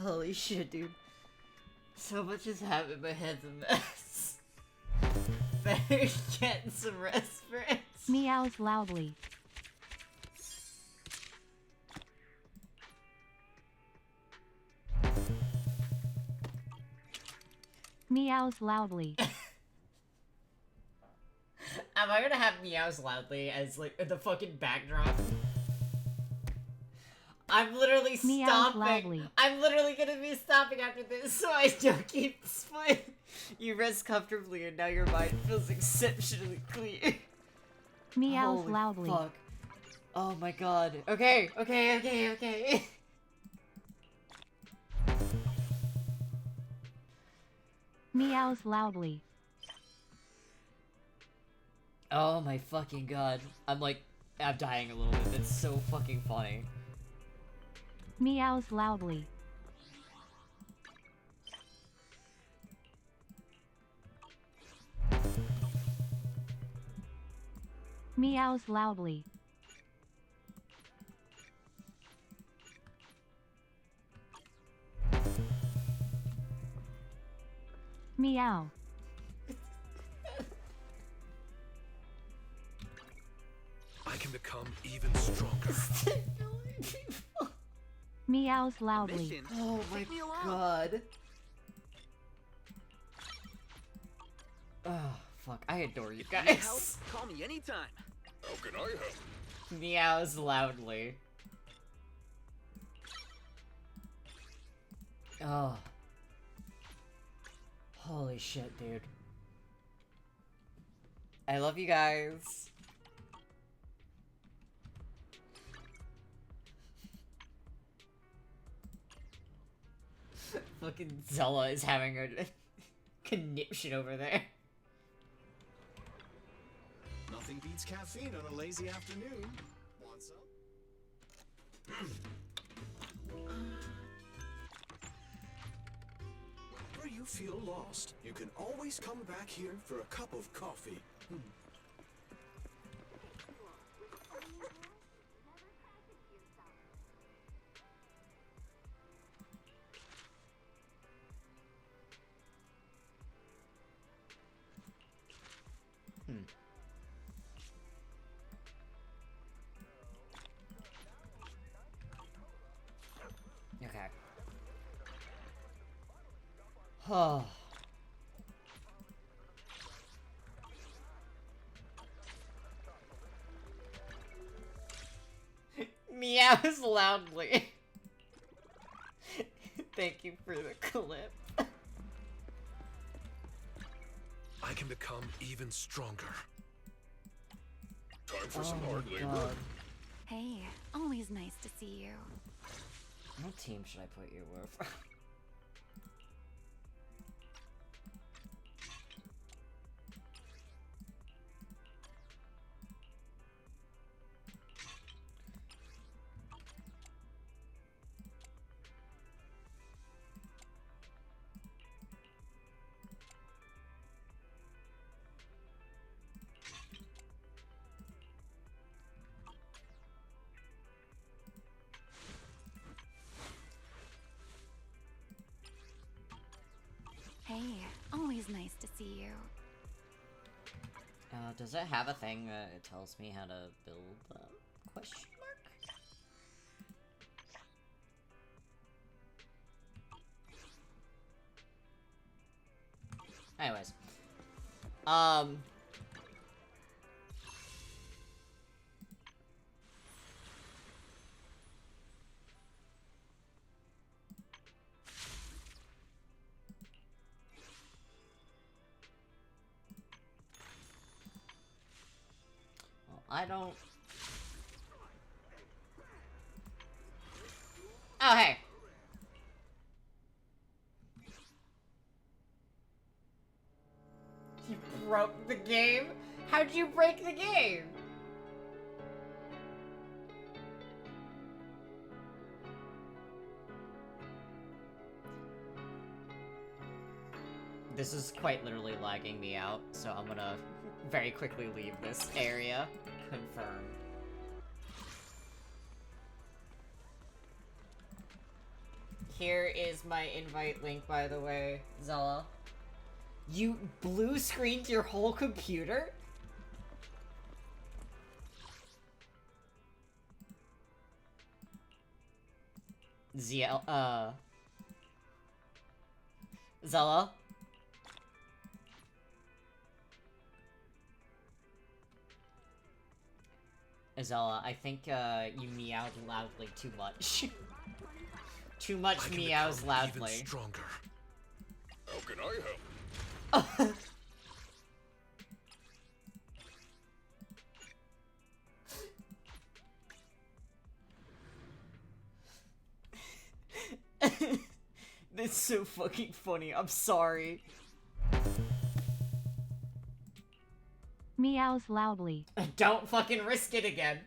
Holy shit, dude. So much has happened, my head's a mess. better get some rest for it. Meows loudly. Meows loudly. Am I gonna have meows loudly as like the fucking backdrop? I'm literally Meows stopping. loudly. I'm literally gonna be stopping after this so I don't keep split. You rest comfortably and now your mind feels exceptionally clear. Meows Holy loudly. Fuck. Oh my god. Okay. Meows loudly. Oh my fucking god. I'm dying a little bit. It's so fucking funny. Meows loudly. Meows loudly. Meow. I can become even stronger. Meows loudly. Oh my god. Oh, fuck. I adore you Need help? guys. Call me anytime. How can I help? Meows loudly. Oh. Holy shit, dude. I love you guys. Fucking Zella is having a conniption over there. Nothing beats caffeine on a lazy afternoon. Want some? Whenever you feel lost, you can always come back here for a cup of coffee. Okay. Oh. Meows loudly. Thank you for the clip. I can become even stronger. Time for some hard labor. Hey, always nice to see you. What team should I put you with? Hey, always nice to see you. Does it have a thing that it tells me how to build? Question mark? Anyways. I don't... Oh, hey! You broke the game? How'd you break the game? This is quite literally lagging me out, so I'm gonna very quickly leave this area. Confirmed. Here is my invite link, by the way, Zella. You blue screened your whole computer? Zella? Zella, I think, you meowed loudly too much. Too much meows loudly. Even stronger. How can I help? That's so fucking funny. I'm sorry. Meows loudly. Don't fucking risk it again.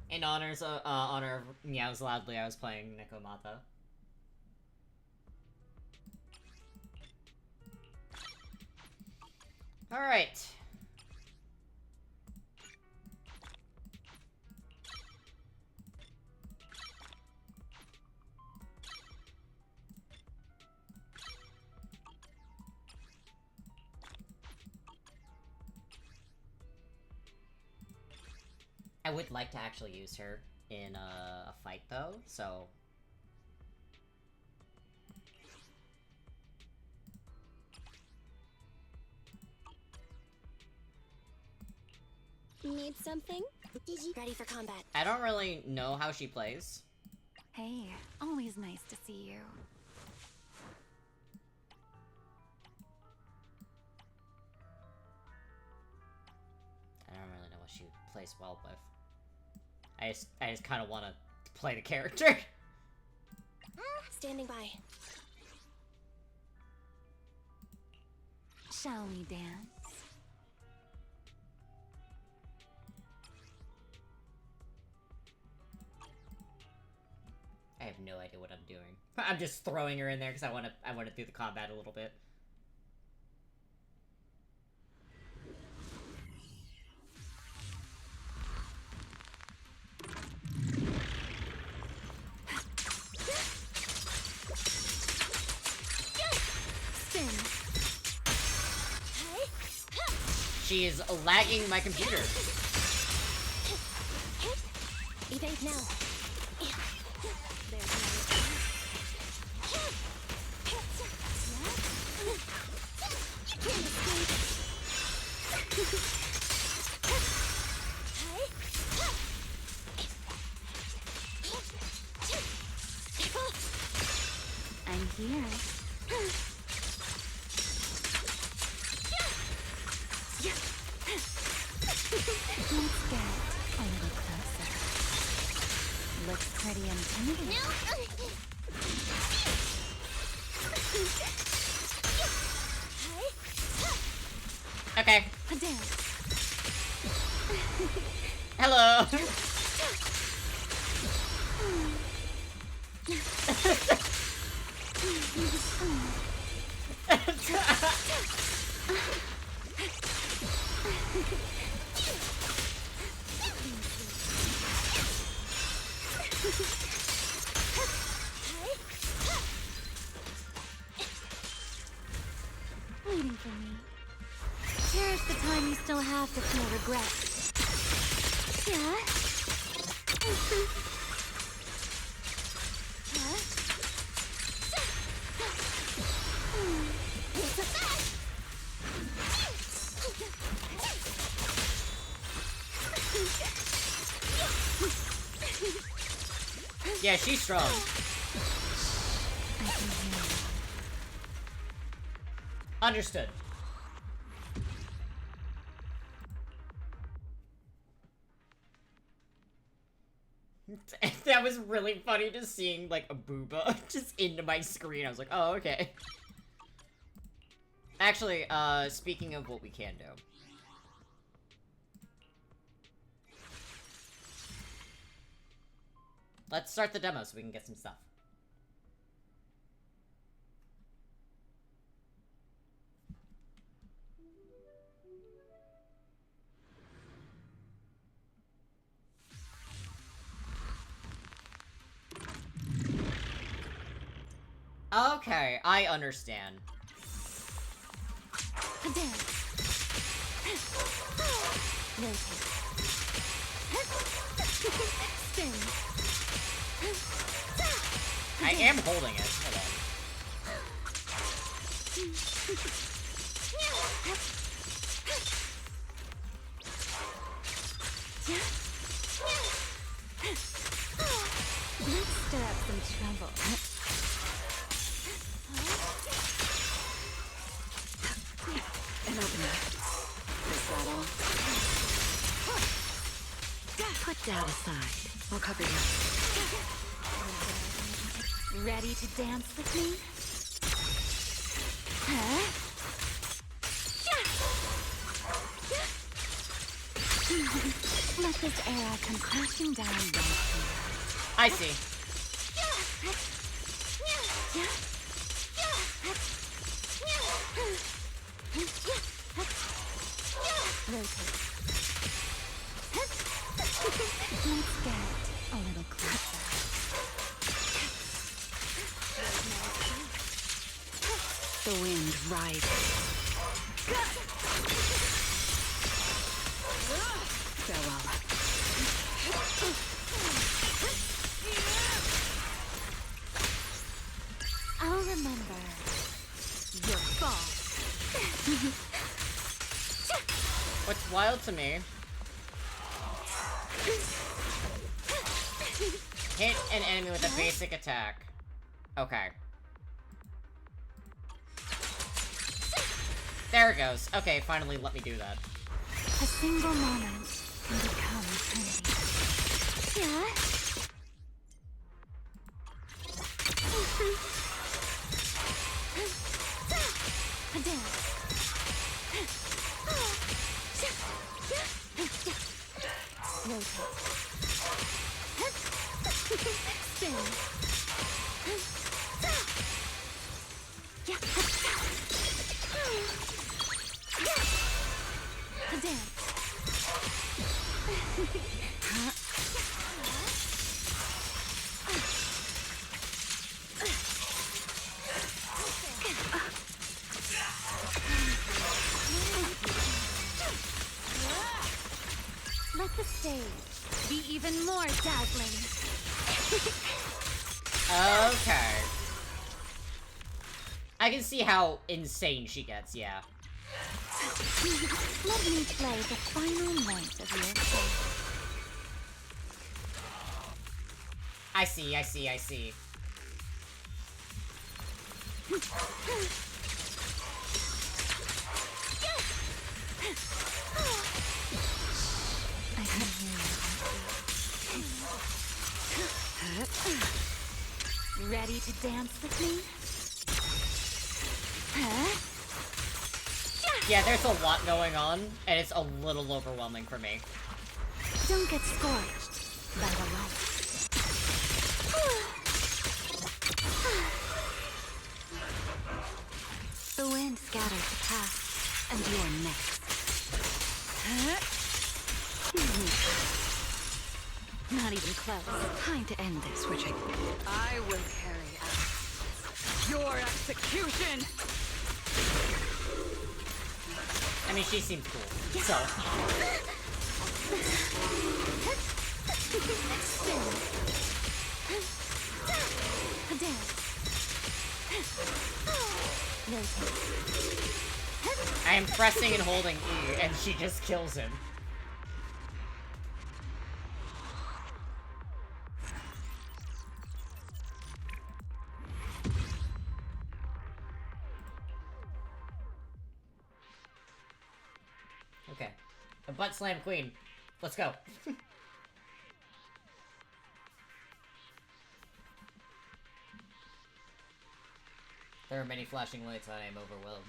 In honor of Meows Loudly, I was playing Nekomata. Alright. I would like to actually use her in a fight, though, so... Need something? Ready for combat. I don't really know how she plays. Hey, always nice to see you. I don't really know what she plays well with. I just kind of want to play the character. Standing by. Shall we dance? I have no idea what I'm doing. I'm just throwing her in there because I want to do the combat a little bit. She is lagging my computer. Evade now. I'm here. Let's get a little closer. Looks pretty intimidating. Okay. A dance. Hello. Waiting for me. Cherish the time you still have to feel regret. Yeah? Yeah, she's strong. Understood. That was really funny, just seeing like a booba just into my screen. I was like, oh, okay. Actually, speaking of what we can do. Let's start the demo so we can get some stuff. Okay, I understand. Spin. I am holding it. Hold on. Let's stir up some trouble. An opener. Is that all? Put doubt aside. I'll cover you. Ready to dance with me? Huh? Let this era come crashing down right here. I see. Rotate. Let's get a little closer. The wind rises. Farewell. I'll remember your fall. What's wild to me? Hit an enemy with a basic attack. Okay. There it goes. Okay, finally let me do that. A single moment can become eternity. Yeah? A dance. Rotate. Spin. A dance. Let the stage be even more dazzling. Okay. I can see how insane she gets, yeah. Let me play the final note of your soul. I see, I see, I see. I can hear you. Ready to dance with me? Huh? Yeah, there's a lot going on, and it's a little overwhelming for me. Don't get scorched by the light. The wind scatters the past, and you're next. Not even close. Time to end this, Richard. I will carry out your execution! I mean, she seems cool, so... I am pressing and holding E, and she just kills him. Okay. A butt slam queen. Let's go. There are many flashing lights, I am overwhelmed.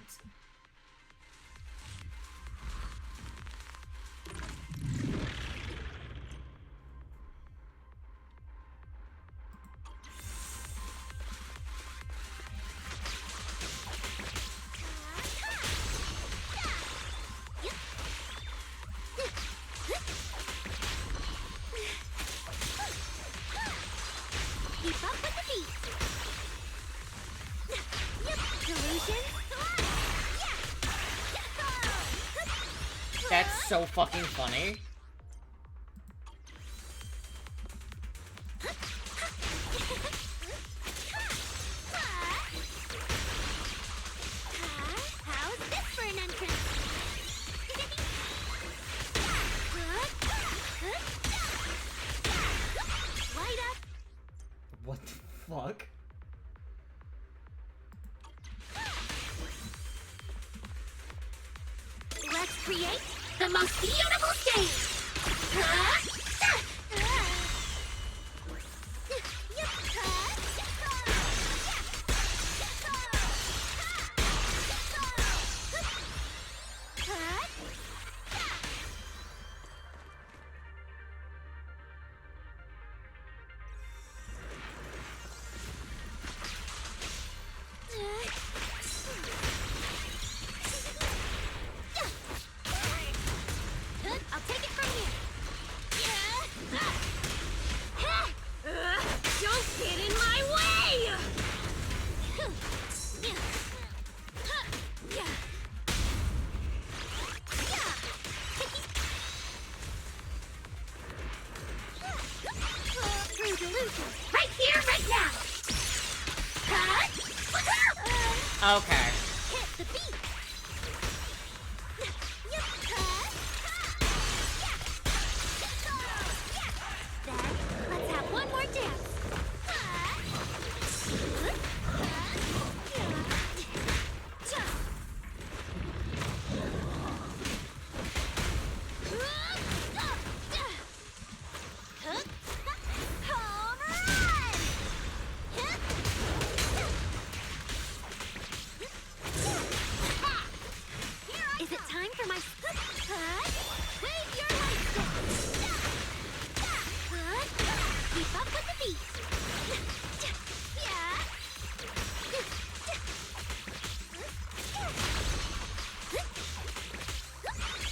Keep up with the beat. Delusion. That's so fucking funny. How's this for an entrance? Light up. What the fuck? Let's create the most beautiful stage. I'll take it from here. Don't get in my way! Through delusion. Right here, right now! Okay. Hit the beat! Then, let's have one more dance. Home run! Is it time for my... Wave your light stick! Keep up with the beat!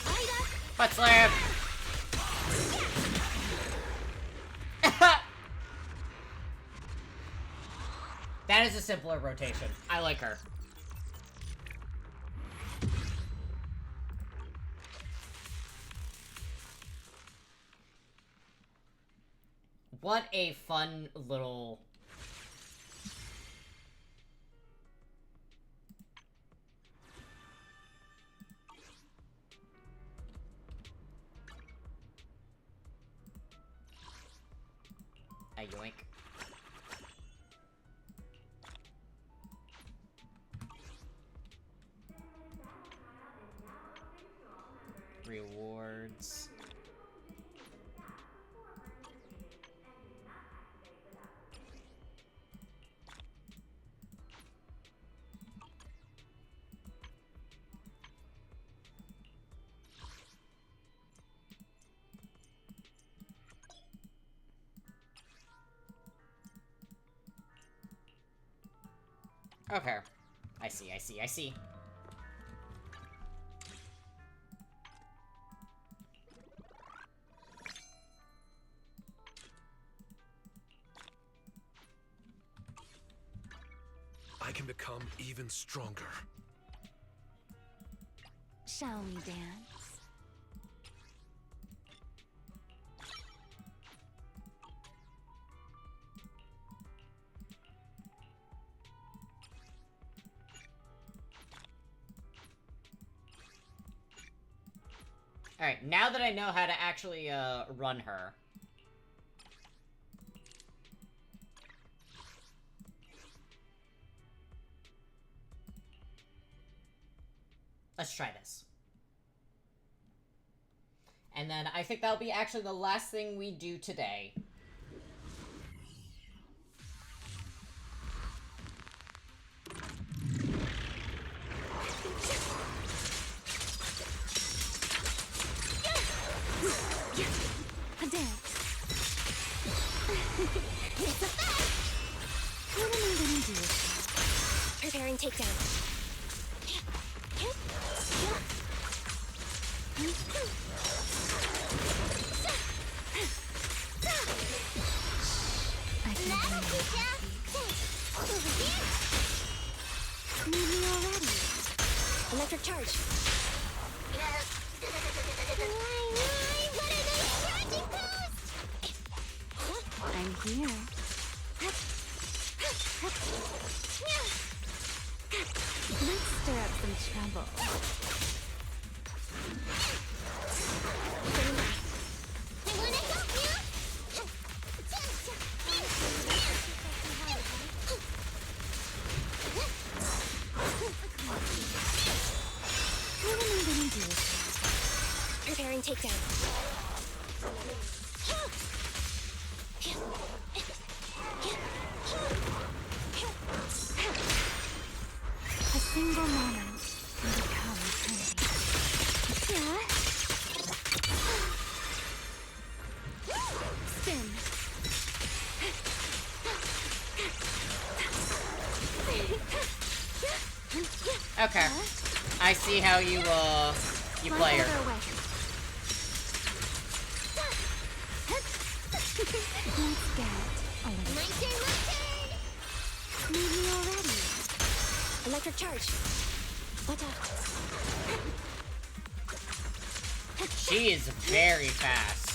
Light up! Butt slam! That is a simpler rotation. I like her. What a fun little... A yoink. Rewards. Okay. I see, I see, I see. I can become even stronger. Shall we dance? Alright, now that I know how to actually, run her. Let's try this. And then I think that'll be actually the last thing we do today. A dance. It's a fact! What am I gonna do? Preparing takedown. I can hear you. Over here. Need me already. Electric charge. What are those charging posts? I'm here. Let's stir up some trouble. I wanna help you. What am I gonna do? Preparing takedown. A single moment can become eternity. Spin. Okay. I see how you play her. Let's get a little. My turn. Need me already. Electric charge. What up? She is very fast.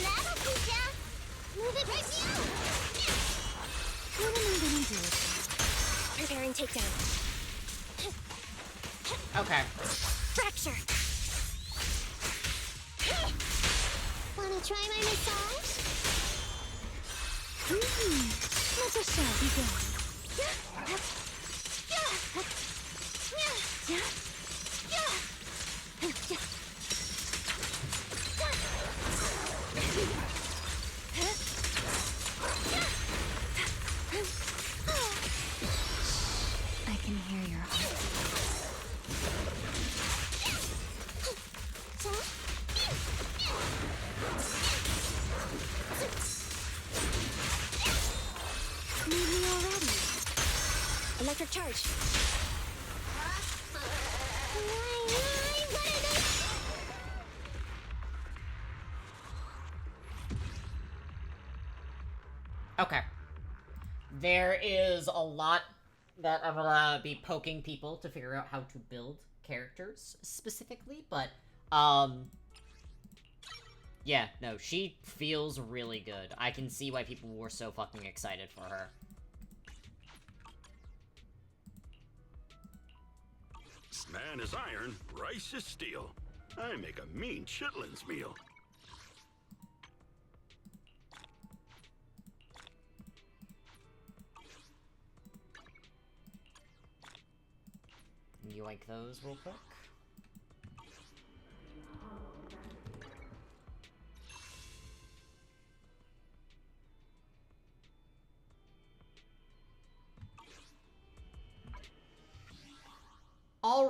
That'll teach ya. Move it right now. What am I gonna do? Preparing takedown. Okay. Fracture. Wanna try my massage? Let the show begin. I can hear your heart. Need me already. Electric charge. What are those? Okay. There is a lot that I'm gonna be poking people to figure out how to build characters specifically, but, yeah, no, she feels really good. I can see why people were so fucking excited for her. Man is iron, rice is steel. I make a mean chitlins meal. Can you like those real quick?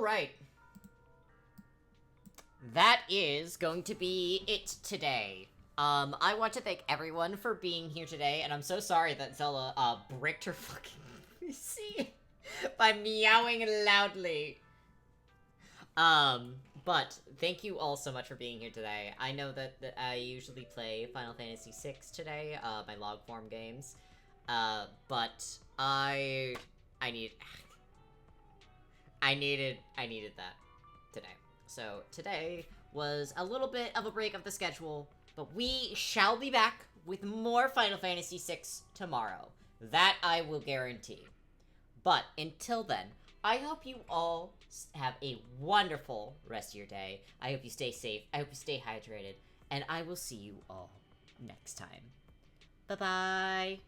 Alright. That is going to be it today. I want to thank everyone for being here today, and I'm so sorry that Zella, bricked her fucking PC by meowing loudly. But thank you all so much for being here today. I know that I usually play Final Fantasy VI today, my log form games. But I needed that today. So today was a little bit of a break of the schedule, but we shall be back with more Final Fantasy VI tomorrow. That I will guarantee. But until then, I hope you all have a wonderful rest of your day. I hope you stay safe. I hope you stay hydrated. And I will see you all next time. Bye-bye.